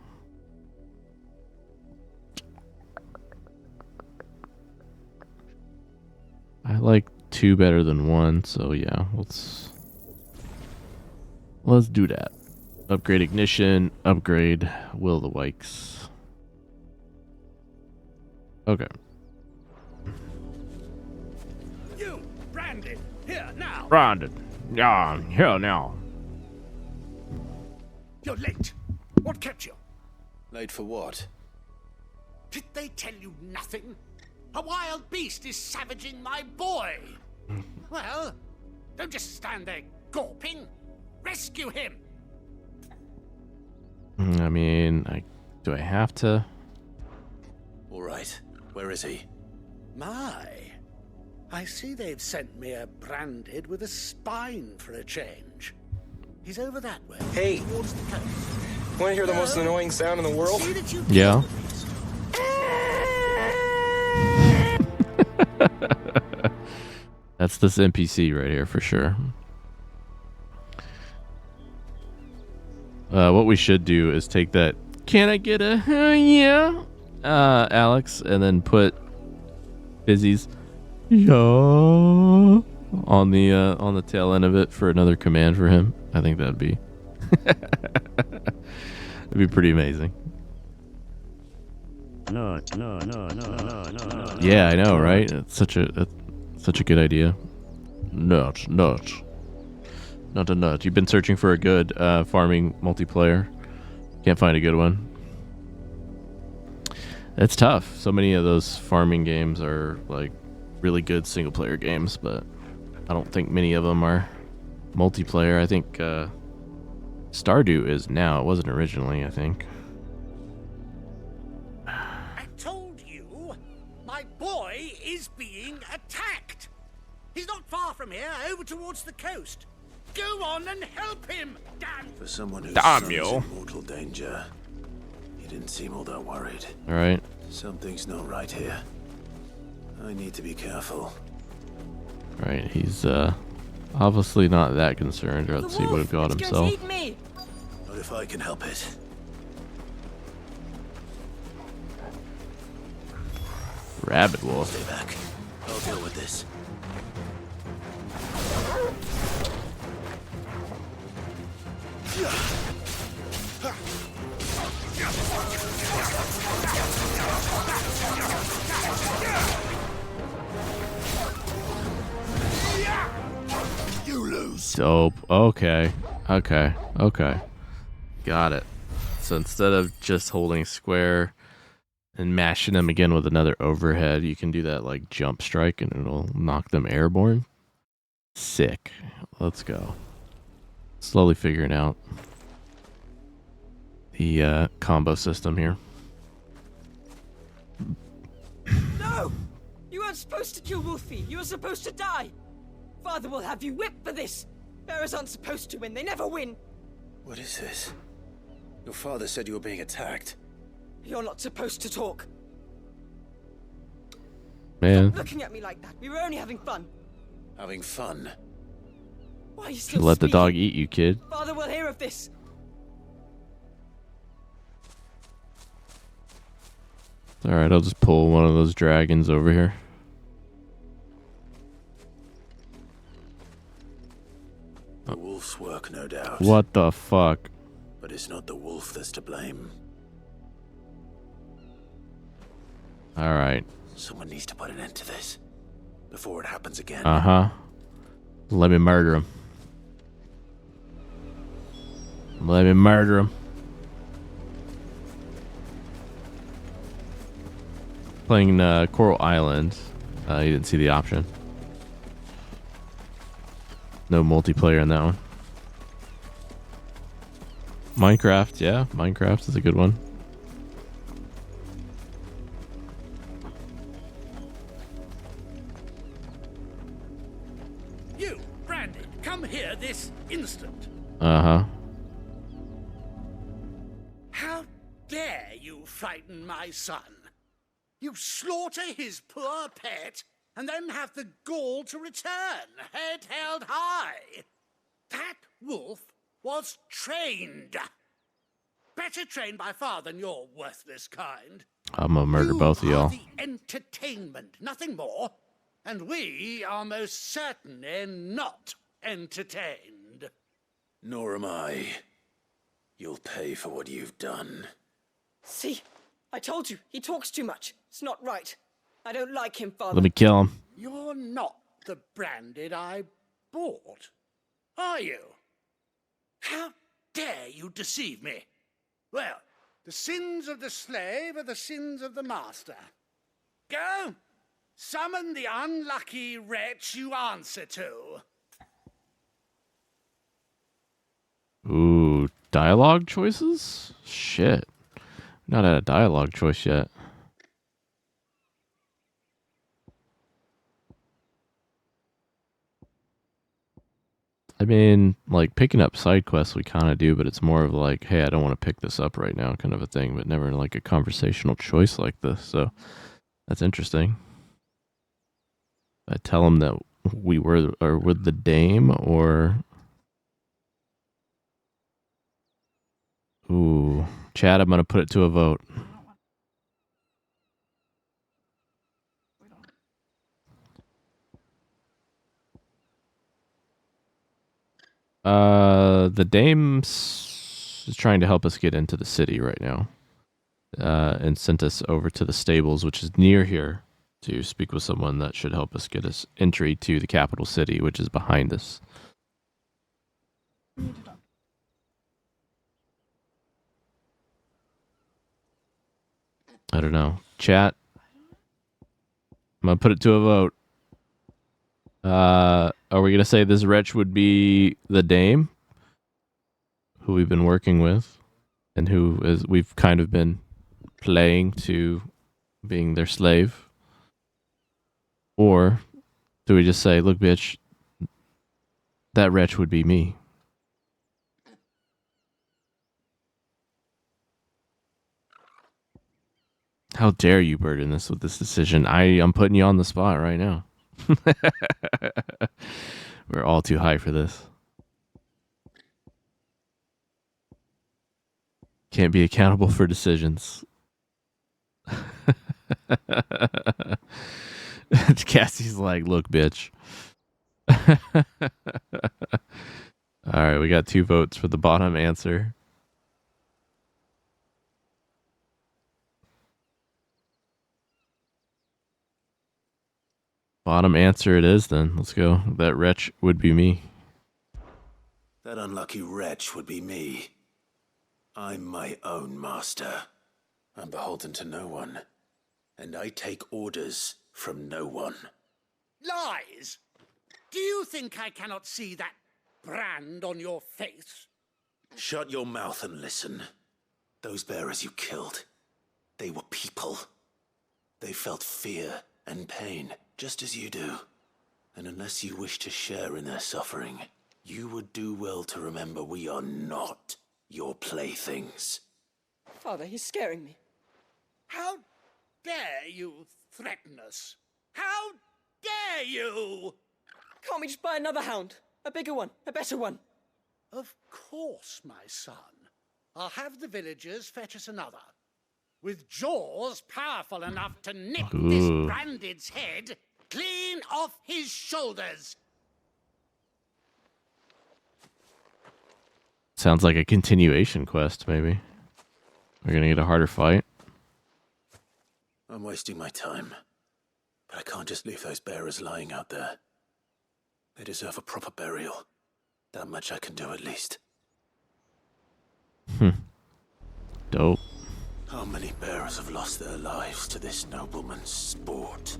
I like 2 better than 1, so yeah, let's do that. Upgrade ignition, upgrade Will o' the Wykes. Okay. You, Brandon, here now. Brandon, yeah, here now. You're late. What kept you? Late for what? Did they tell you nothing? A wild beast is savaging my boy. Well, don't just stand there gawping. Rescue him. I mean, do I have to? All right. Where is he? My, I see they've sent me a branded with a spine for a change. He's over that way. Hey, towards the coast. Want to hear the most annoying sound in the world? Yeah. That's this NPC right here for sure. What we should do is take that "Can I get a yeah, Alex," and then put Fizzy's "yeah" on the tail end of it for another command for him. I think that'd be pretty amazing. No. Yeah, I know, right? It's such a good idea. Not a nut. You've been searching for a good farming multiplayer. Can't find a good one. It's tough. So many of those farming games are like really good single player games, but I don't think many of them are multiplayer. I think Stardew is now. It wasn't originally, I think. I told you, my boy is being attacked. He's not far from here, over towards the coast. Go on and help him, damn. For someone who's Damn in mortal danger, he didn't seem all that worried. All right. Something's not right here. I need to be careful. Right, he's obviously not that concerned, or else he would have got himself. But if I can help it. Rabid wolf. Stay back. I'll deal with this. You lose. Dope. Okay. Okay. Okay. Got it. So instead of just holding square and mashing them again with another overhead, you can do that like jump strike and it'll knock them airborne. Sick. Let's go. Slowly figuring out the combo system here. No! You weren't supposed to kill Wolfie. You were supposed to die. Father will have you whipped for this. Bearers aren't supposed to win. They never win. What is this? Your father said you were being attacked. You're not supposed to talk. Man. Stop looking at me like that. We were only having fun. Having fun? Why are you Should still let the speaking? dog eat you, kid. Father will hear of this. Alright, I'll just pull one of those dragons over here. The wolf's work, no doubt. What the fuck? But it's not the wolf that's to blame. Alright. Someone needs to put an end to this before it happens again. Uh-huh. Let me murder him. Let me murder him. Playing Coral Island. You didn't see the option. No multiplayer in that one. Minecraft, yeah. Minecraft is a good one. You, Brandon, come here this instant. Uh-huh. How dare you frighten my son? You slaughter his poor pet and then have the gall to return, head held high. That wolf was trained. Better trained by far than your worthless kind. I'm gonna murder both of y'all. The entertainment, nothing more. And we are most certainly not entertained. Nor am I. You'll pay for what you've done. See? I told you. He talks too much. It's not right. I don't like him, Father. Let me kill him. You're not the Branded I bought, are you? How dare you deceive me? Well, the sins of the slave are the sins of the master. Go, summon the unlucky wretch you answer to. Ooh, dialogue choices? Shit. Not at a dialogue choice yet. I mean, like, picking up side quests we kind of do, but it's more of like, hey, I don't want to pick this up right now kind of a thing, but never like a conversational choice like this. So that's interesting. I tell him that we were or with the dame or... Ooh, Chad, I'm going to put it to a vote. The dame is trying to help us get into the city right now. And sent us over to the stables, which is near here, to speak with someone that should help us get us entry to the capital city, which is behind us. I don't know. Chat. I'm going to put it to a vote. Are we going to say this wretch would be the dame? Who we've been working with. And who is we've kind of been playing to being their slave? Or do we just say, look, bitch, that wretch would be me? How dare you burden us with this decision? I'm putting you on the spot right now. We're all too high for this. Can't be accountable for decisions. Cassie's like, look, bitch. Alright, we got 2 votes for the bottom answer. Bottom answer it is then. Let's go. That wretch would be me. That unlucky wretch would be me. I'm my own master. I'm beholden to no one. And I take orders from no one. Lies! Do you think I cannot see that brand on your face? Shut your mouth and listen. Those bearers you killed, they were people. They felt fear and pain, just as you do. And unless you wish to share in their suffering, you would do well to remember we are not your playthings. Father, he's scaring me. How dare you threaten us? How dare you? Can't we just buy another hound? A bigger one, a better one. Of course, my son. I'll have the villagers fetch us another. With jaws powerful enough to nip this branded's head clean off his shoulders. Sounds like a continuation quest, maybe. We're gonna get a harder fight. I'm wasting my time. But I can't just leave those bearers lying out there. They deserve a proper burial. That much I can do at least. Dope. How many bearers have lost their lives to this nobleman's sport?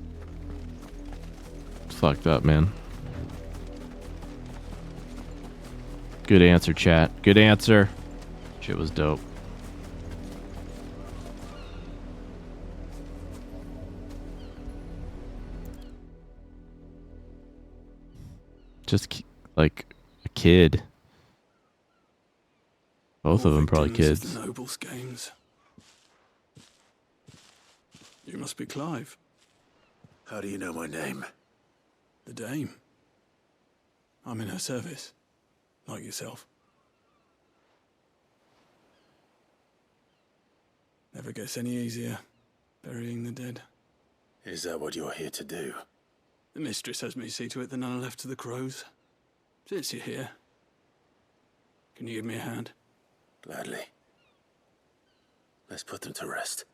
It's fucked up, man. Good answer, chat. Good answer. Shit was dope. Just like a kid. Both of them probably Victims of kids. the Nobles' games. You must be Clive. How do you know my name? The Dame. I'm in her service. Like yourself. Never gets any easier, burying the dead. Is that what you're here to do? The mistress has me see to it that none are left to the crows. Since you're here, can you give me a hand? Gladly. Let's put them to rest.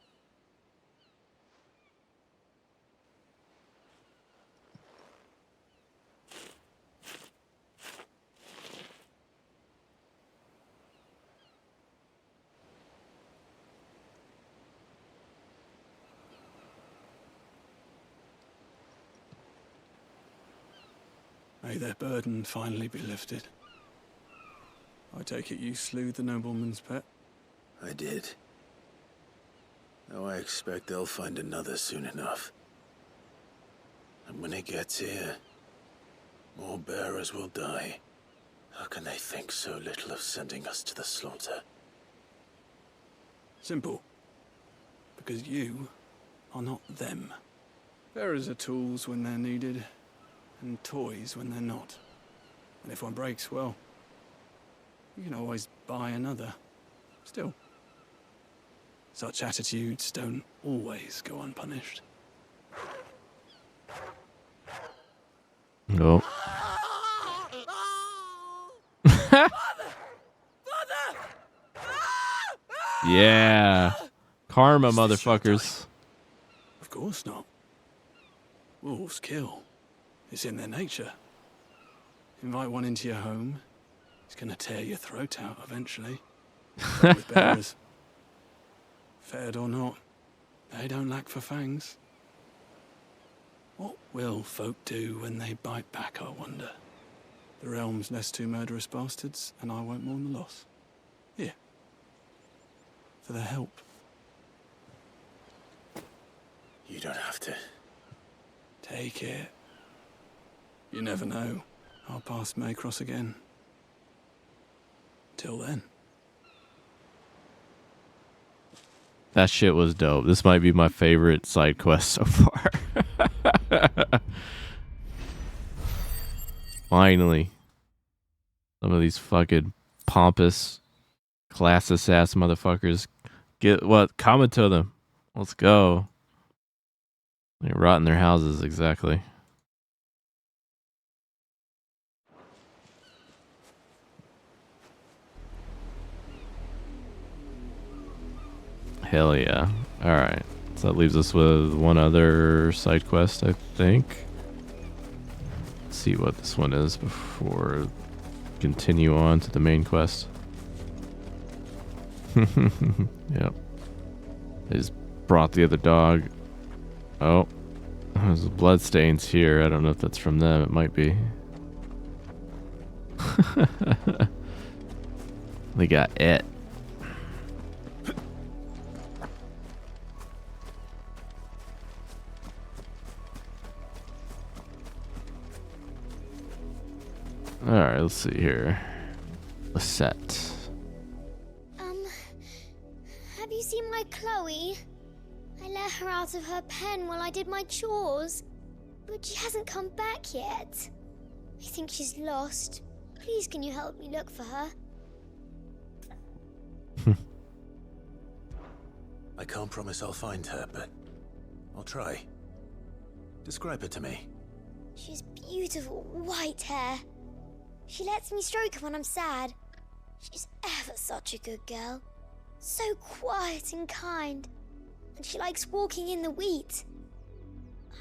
May their burden finally be lifted. I take it you slew the nobleman's pet? I did. Now I expect they'll find another soon enough. And when it gets here, more bearers will die. How can they think so little of sending us to the slaughter? Simple. Because you are not them. Bearers are tools when they're needed, and toys when they're not. And if one breaks, well, you can always buy another. Still, such attitudes don't always go unpunished. No. Yeah. Karma, motherfuckers. Of course not. Wolves kill. It's in their nature. Invite one into your home, he's gonna tear your throat out eventually. Same with bearers. Fed or not, they don't lack for fangs. What will folk do when they bite back, I wonder? The realm's less two murderous bastards, and I won't mourn the loss. Here. For their help. You don't have to. Take it. You never know. Our paths may cross again. Till then. That shit was dope. This might be my favorite side quest so far. Finally. Some of these fucking pompous, classist ass motherfuckers get what? Comment to them. Let's go. They rot in their houses, exactly. Hell yeah. Alright. So that leaves us with one other side quest, I think. Let's see what this one is before continue on to the main quest. Yep. They just brought the other dog. Oh, there's bloodstains here. I don't know if that's from them. It might be. They got it. Alright, let's see here. Lisette. Have you seen my Chloe? I let her out of her pen while I did my chores, but she hasn't come back yet. I think she's lost. Please, can you help me look for her? I can't promise I'll find her, but I'll try. Describe her to me. She's beautiful white hair. She lets me stroke her when I'm sad. She's ever such a good girl. So quiet and kind. And she likes walking in the wheat.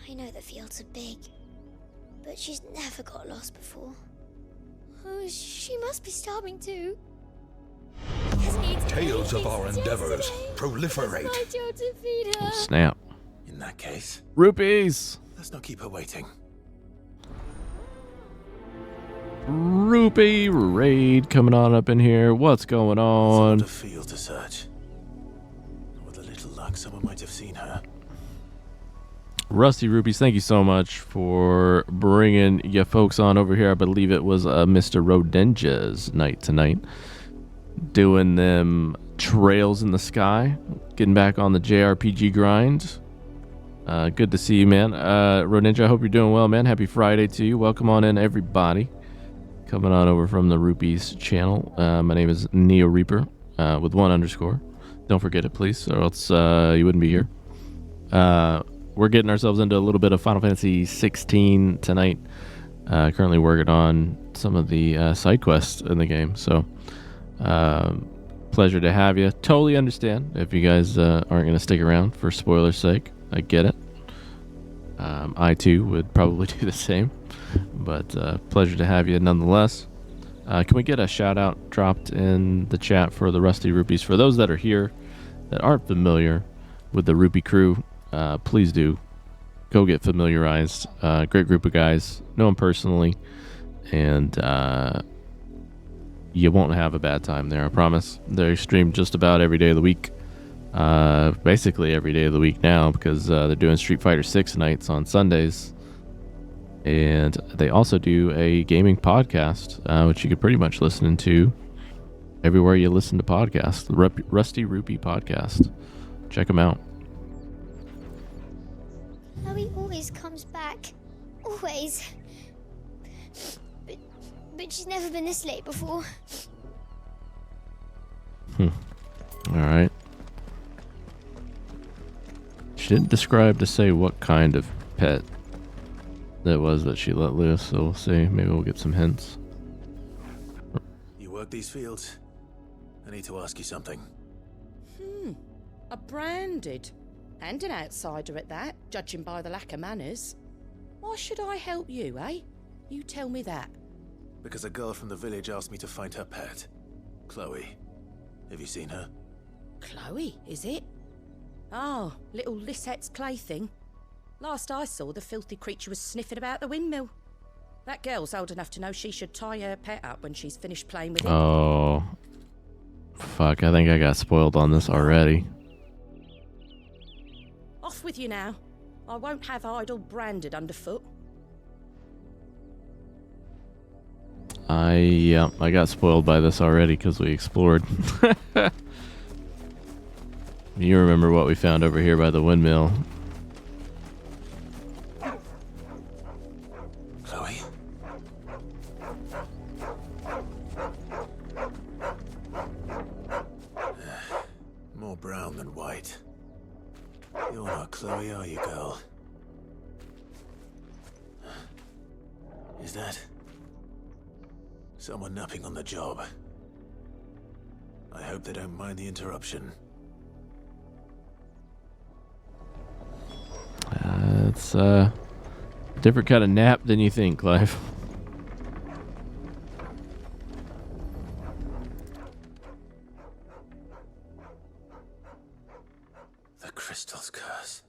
I know the fields are big, but she's never got lost before. Oh, she must be starving too. Tales of our endeavors proliferate. Oh, snap. In that case, rupees. Let's not keep her waiting. Rupee raid coming on up in here. What's going on? It's a field to search. With a little luck, someone might have seen her. Rusty Rupees, thank you so much for bringing you folks on over here. I believe it was Mr. Rodenja's night tonight. Doing them trails in the sky. Getting back on the JRPG grind. Good to see you, man. Rodenja, I hope you're doing well, man. Happy Friday to you. Welcome on in, everybody. Coming on over from the Rupees channel. My name is Neo Reaper with 1_. Don't forget it, please, or else you wouldn't be here. We're getting ourselves into a little bit of Final Fantasy 16 tonight. Currently working on some of the side quests in the game. So, pleasure to have you. Totally understand if you guys aren't going to stick around for spoilers' sake. I get it. I too would probably do the same. But pleasure to have you nonetheless. Can we get a shout out dropped in the chat for the Rusty Rupees? For those that are here that aren't familiar with the Rupee crew, please do go get familiarized. Great group of guys. Know them personally. And you won't have a bad time there, I promise. They stream just about every day of the week. Basically every day of the week now, because they're doing Street Fighter 6 nights on Sundays. And they also do a gaming podcast, which you could pretty much listen to everywhere you listen to podcasts. The Rusty Rupee podcast. Check them out. Chloe always comes back. Always. But she's never been this late before. Alright. She didn't describe to say what kind of pet that was that she let loose, so we'll see. Maybe we'll get some hints. You work these fields? I need to ask you something. A branded. And an outsider at that, judging by the lack of manners. Why should I help you, eh? You tell me that. Because a girl from the village asked me to find her pet. Chloe. Have you seen her? Chloe, is it? Oh, little Lisette's plaything. Last I saw, the filthy creature was sniffing about the windmill. That girl's old enough to know she should tie her pet up when she's finished playing with him. Oh. Fuck, I think I got spoiled on this already. Off with you now. I won't have idle branded underfoot. I got spoiled by this already because we explored. You remember what we found over here by the windmill. Chloe? More brown than white. You're not Chloe, are you, girl? Is that someone napping on the job? I hope they don't mind the interruption. It's Different kind of nap than you think, Clive. The crystal's curse.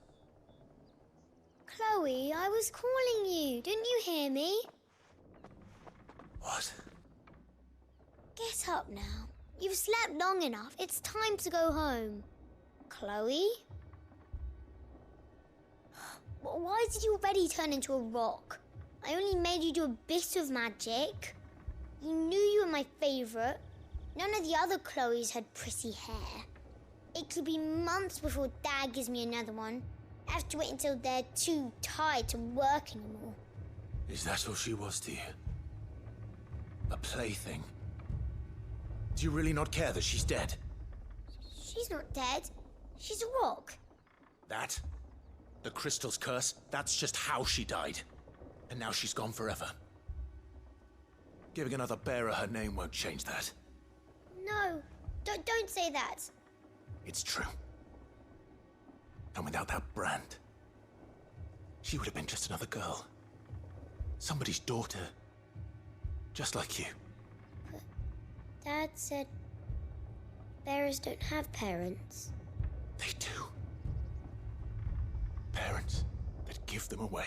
Chloe, I was calling you. Didn't you hear me? What? Get up now. You've slept long enough. It's time to go home. Chloe? Why did you already turn into a rock? I only made you do a bit of magic. You knew you were my favourite. None of the other Chloes had pretty hair. It could be months before Dad gives me another one. I have to wait until they're too tired to work anymore. Is that all she was to you? A plaything? Do you really not care that she's dead? She's not dead. She's a rock. That? The crystal's curse? That's just how she died. And now she's gone forever. Giving another bearer her name won't change that. No, don't say that. It's true. And without that brand, she would have been just another girl. Somebody's daughter. Just like you. But Dad said bearers don't have parents. They do. Parents that give them away.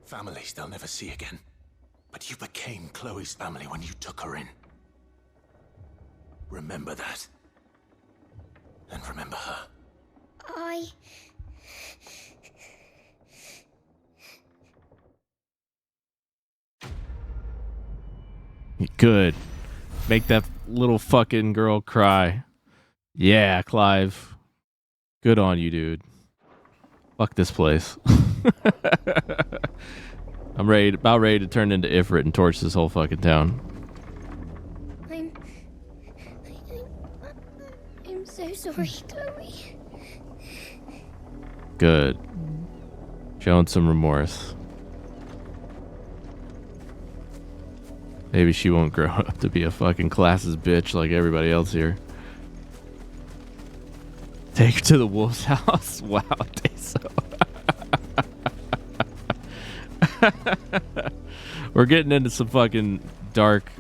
Families they'll never see again. But you became Chloe's family when you took her in. Remember that. And remember her. Good. Make that little fucking girl cry. Yeah, Clive. Good on you, dude. Fuck this place. I'm about ready to turn into Ifrit and torch this whole fucking town. I'm so sorry, Chloe. Good. Showing some remorse. Maybe she won't grow up to be a fucking classist bitch like everybody else here. Take her to the wolf's house. Wow, Teso. We're getting into some fucking dark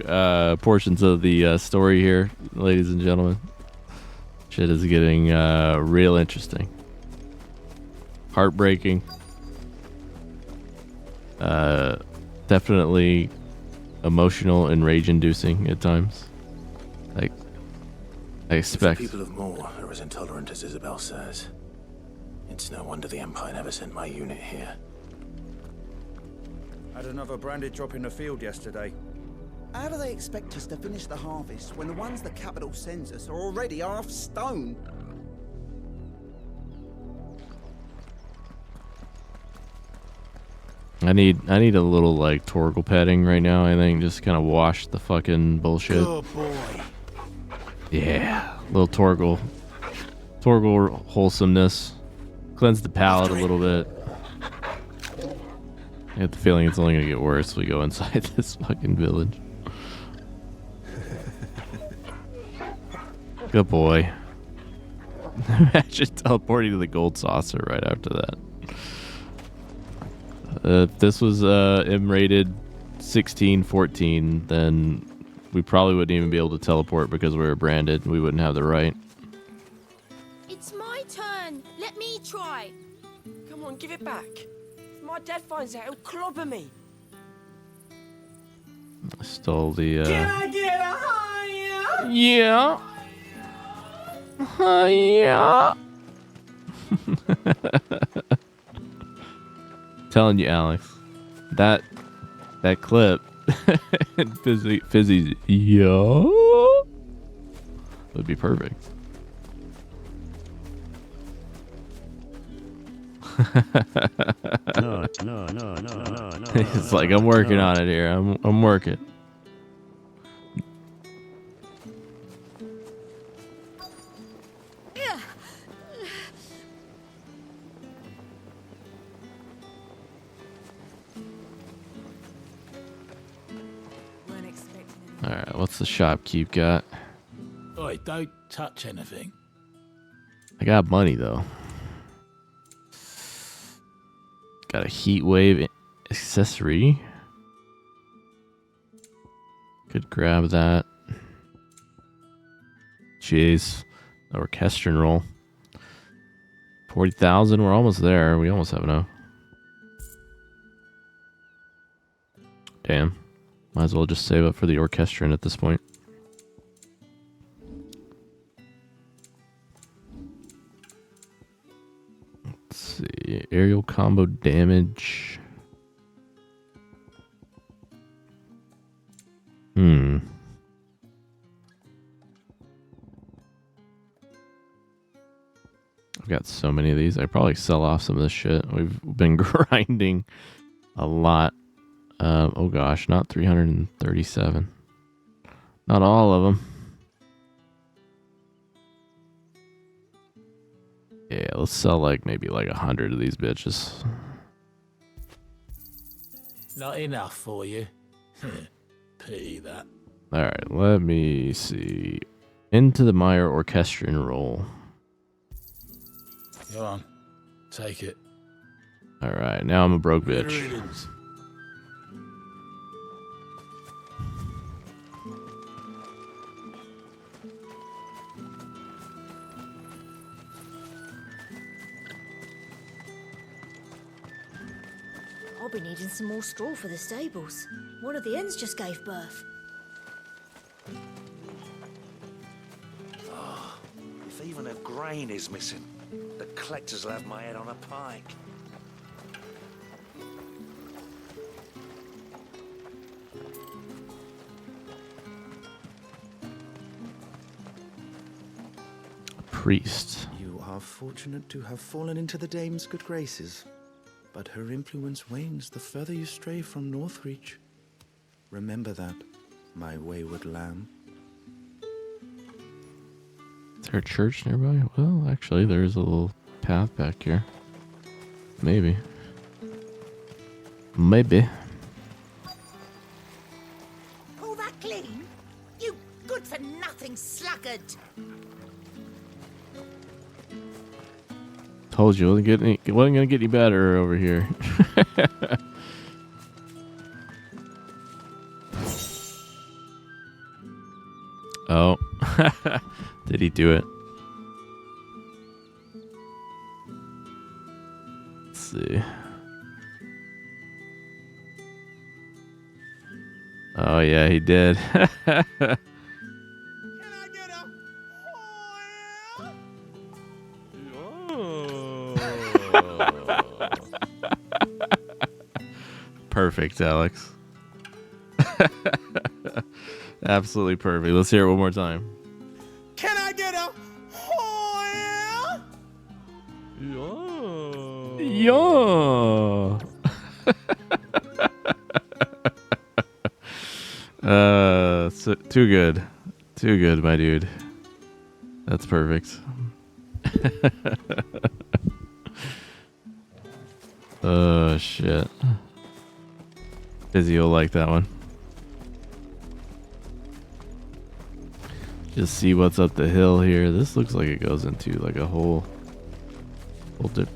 portions of the story here, ladies and gentlemen. Shit is getting real interesting. Heartbreaking. Definitely emotional and rage-inducing at times. Like, I expect. The people of Moor are as intolerant as Isabel says. It's no wonder the Empire never sent my unit here. Had another branded drop in the field yesterday. How do they expect us to finish the harvest when the ones the capital sends us are already half stone? I need a little like Torgal petting right now. I think just kind of wash the fucking bullshit. Good boy. Yeah, little Torgal wholesomeness, cleanse the palate a little bit. I have the feeling it's only gonna get worse if we go inside this fucking village. Good boy. Imagine teleporting to the gold saucer right after that. If this was M-rated 16-14, then we probably wouldn't even be able to teleport because we were branded and we wouldn't have the right. It's my turn. Let me try. Come on, give it back. If my dad finds out, he'll clobber me. I stole the... Can I get a higher? Yeah. Yeah. Telling you, Alex, that clip and Fizzy's yo would be perfect. No. It's like I'm working on it here. I'm working. Alright, what's the shopkeep got? Oi, don't touch anything. I got money though. Got a heat wave accessory. Could grab that. Jeez. The orchestrion roll. 40,000. We're almost there. We almost have enough. Damn. Might as well just save up for the orchestrion at this point. Let's see. Aerial combo damage. I've got so many of these. I probably sell off some of this shit. We've been grinding a lot. Oh gosh, not 337. Not all of them. Yeah, let's sell like maybe like 100 of these bitches. Not enough for you. Pity that. Alright, let me see. Into the Mire orchestrion roll. Go on. Take it. Alright, now I'm a broke bitch. I'll be needing some more straw for the stables. One of the hens just gave birth. Oh, if even a grain is missing, the collectors will have my head on a pike. Priest. You are fortunate to have fallen into the dame's good graces, but her influence wanes the further you stray from Northreach. Remember that, my wayward lamb. Is there a church nearby? Well, actually, there's a little path back here. Maybe. Maybe. All that clean? You good-for-nothing sluggard! Told you, it wasn't gonna get any better over here. Oh. Did he do it? Let's see. Oh yeah, he did. Perfect, Alex. Absolutely perfect. Let's hear it one more time. Can I get a Yeah. Too good. Too good, my dude. That's perfect. Oh, shit. Izzy will like that one. Just see what's up the hill here. This looks like it goes into like a whole dip.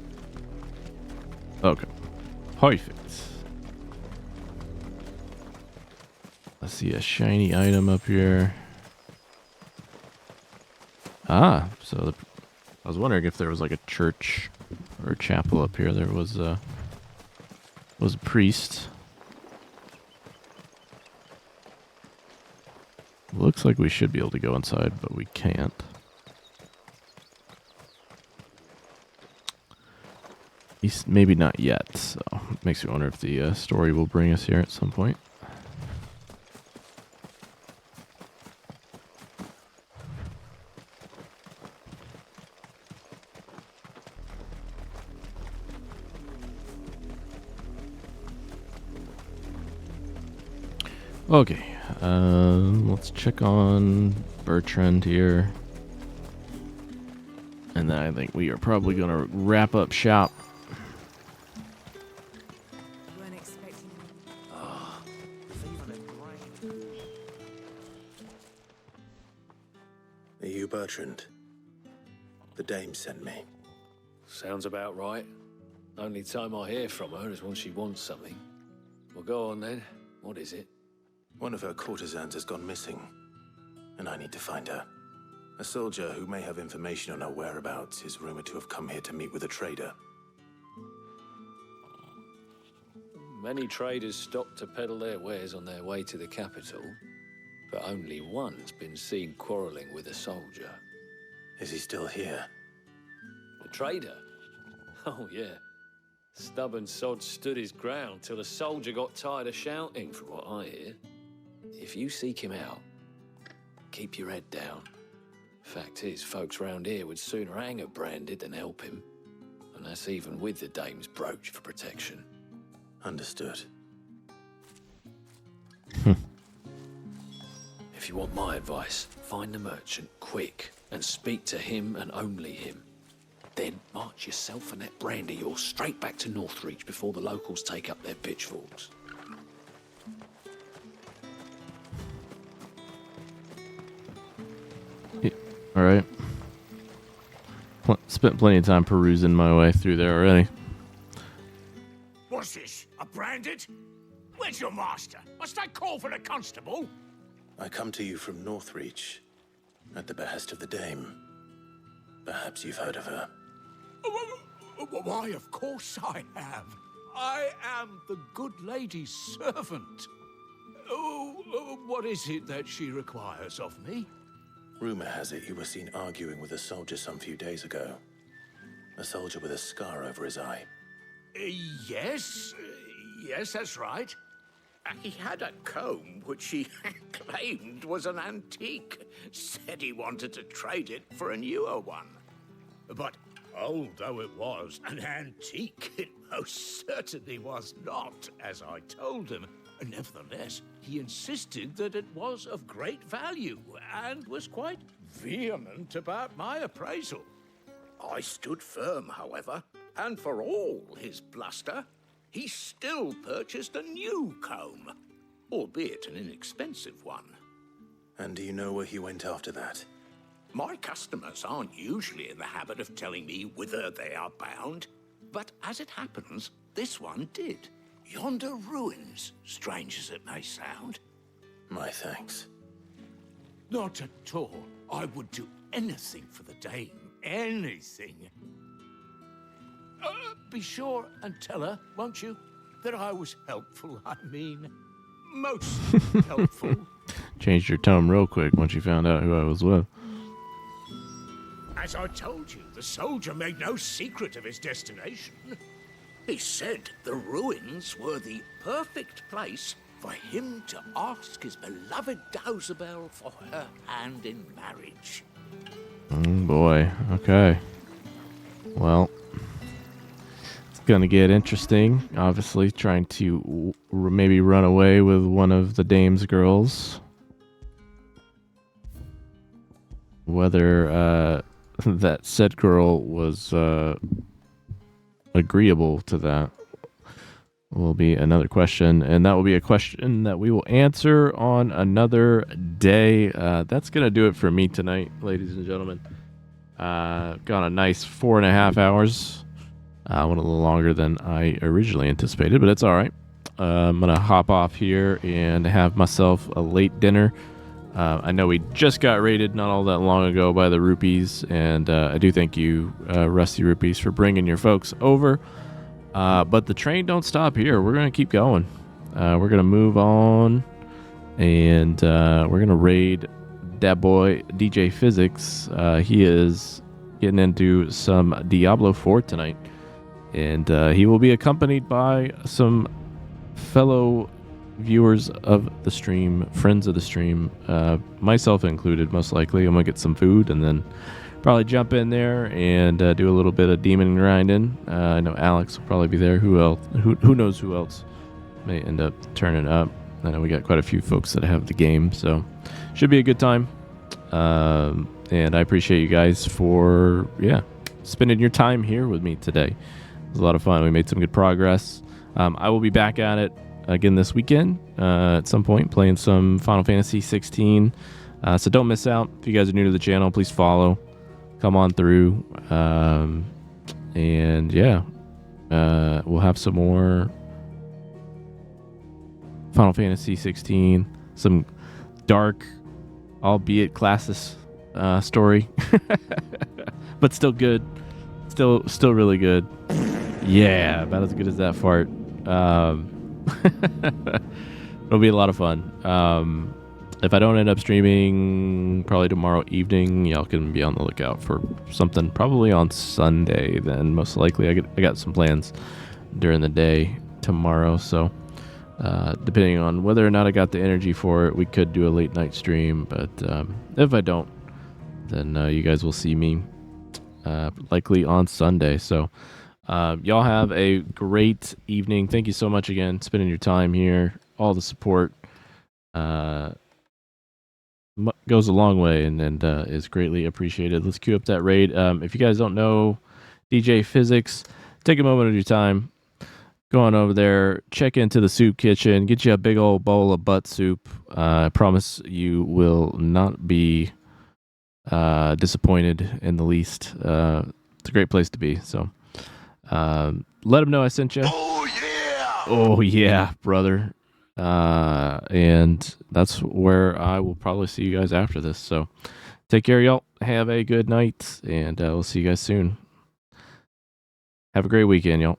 Okay. Perfect. I see a shiny item up here. Ah, so I was wondering if there was like a church or a chapel up here. There was a priest. Looks like we should be able to go inside, but we can't. At least maybe not yet, so it makes me wonder if the story will bring us here at some point. Okay, let's check on Bertrand here. And then I think we are probably going to wrap up shop. Are you Bertrand? The dame sent me. Sounds about right. Only time I hear from her is when she wants something. Well, go on then. What is it? One of her courtesans has gone missing, and I need to find her. A soldier who may have information on her whereabouts is rumored to have come here to meet with a trader. Many traders stop to peddle their wares on their way to the capital, but only one's been seen quarrelling with a soldier. Is he still here? The trader? Oh, yeah. Stubborn sod stood his ground till the soldier got tired of shouting, from what I hear. If you seek him out, keep your head down. Fact is, folks round here would sooner hang a branded than help him. And that's even with the dame's brooch for protection. Understood. If you want my advice, find the merchant quick and speak to him and only him. Then march yourself and that brandy yours straight back to Northreach before the locals take up their pitchforks. All right. Spent plenty of time perusing my way through there already. What's this? A branded? Where's your master? Must I call for the constable? I come to you from Northreach, at the behest of the dame. Perhaps you've heard of her. Why, of course I have. I am the good lady's servant. What is it that she requires of me? Rumor has it you were seen arguing with a soldier some few days ago. A soldier with a scar over his eye. Yes, that's right. He had a comb which he claimed was an antique. Said he wanted to trade it for a newer one. But old though it was, an antique it most certainly was not, as I told him. Nevertheless, he insisted that it was of great value and was quite vehement about my appraisal. I stood firm, however, and for all his bluster, he still purchased a new comb, albeit an inexpensive one. And do you know where he went after that? My customers aren't usually in the habit of telling me whither they are bound, but as it happens, this one did. Yonder ruins, strange as it may sound. My thanks. Not at all. I would do anything for the dame. Anything. Be sure and tell her, won't you, that I was helpful. I mean, most helpful. Changed your tone real quick once you found out who I was with. As I told you, the soldier made no secret of his destination. He said the ruins were the perfect place for him to ask his beloved Dausabel for her hand in marriage. Oh boy. Okay. Well, it's gonna get interesting. Obviously, trying to maybe run away with one of the dame's girls. Whether that said girl was agreeable to that will be another question, and that will be a question that we will answer on another day. That's gonna do it for me tonight, ladies and gentlemen. Got a nice 4.5 hours. Went a little longer than I originally anticipated, but it's all right. I'm gonna hop off here and have myself a late dinner. I know we just got raided not all that long ago by the Rupees, and I do thank you, Rusty Rupees, for bringing your folks over. But the train don't stop here. We're going to keep going. We're going to move on, and we're going to raid that boy, DJ Physics. He is getting into some Diablo 4 tonight, and he will be accompanied by some fellow viewers of the stream, friends of the stream, myself included, most likely. I'm gonna get some food and then probably jump in there and do a little bit of demon grinding. I know Alex will probably be there. Who else? Who knows who else may end up turning up? I know we got quite a few folks that have the game, so should be a good time. And I appreciate you guys for spending your time here with me today. It was a lot of fun. We made some good progress. I will be back at it again this weekend at some point, playing some Final Fantasy 16. So don't miss out. If you guys are new to the channel, please follow. Come on through. And yeah, We'll have some more Final Fantasy 16, some dark, albeit classless story, but still good, still really good. Yeah, about as good as that fart. It'll be a lot of fun. If I don't end up streaming probably tomorrow evening, y'all can be on the lookout for something probably on Sunday. Then most likely I got some plans during the day tomorrow, so depending on whether or not I got the energy for it, we could do a late night stream. But if I don't, then you guys will see me likely on Sunday. So y'all have a great evening. Thank you so much again, spending your time here. All the support goes a long way and is greatly appreciated. Let's queue up that raid. If you guys don't know DJ Physics, take a moment of your time, go on over there, check into the soup kitchen, get you a big old bowl of butt soup. I promise you will not be disappointed in the least. It's a great place to be. So let them know I sent you. Oh yeah, brother. And that's where I will probably see you guys after this. So take care, y'all. Have a good night, and we'll see you guys soon. Have a great weekend, y'all.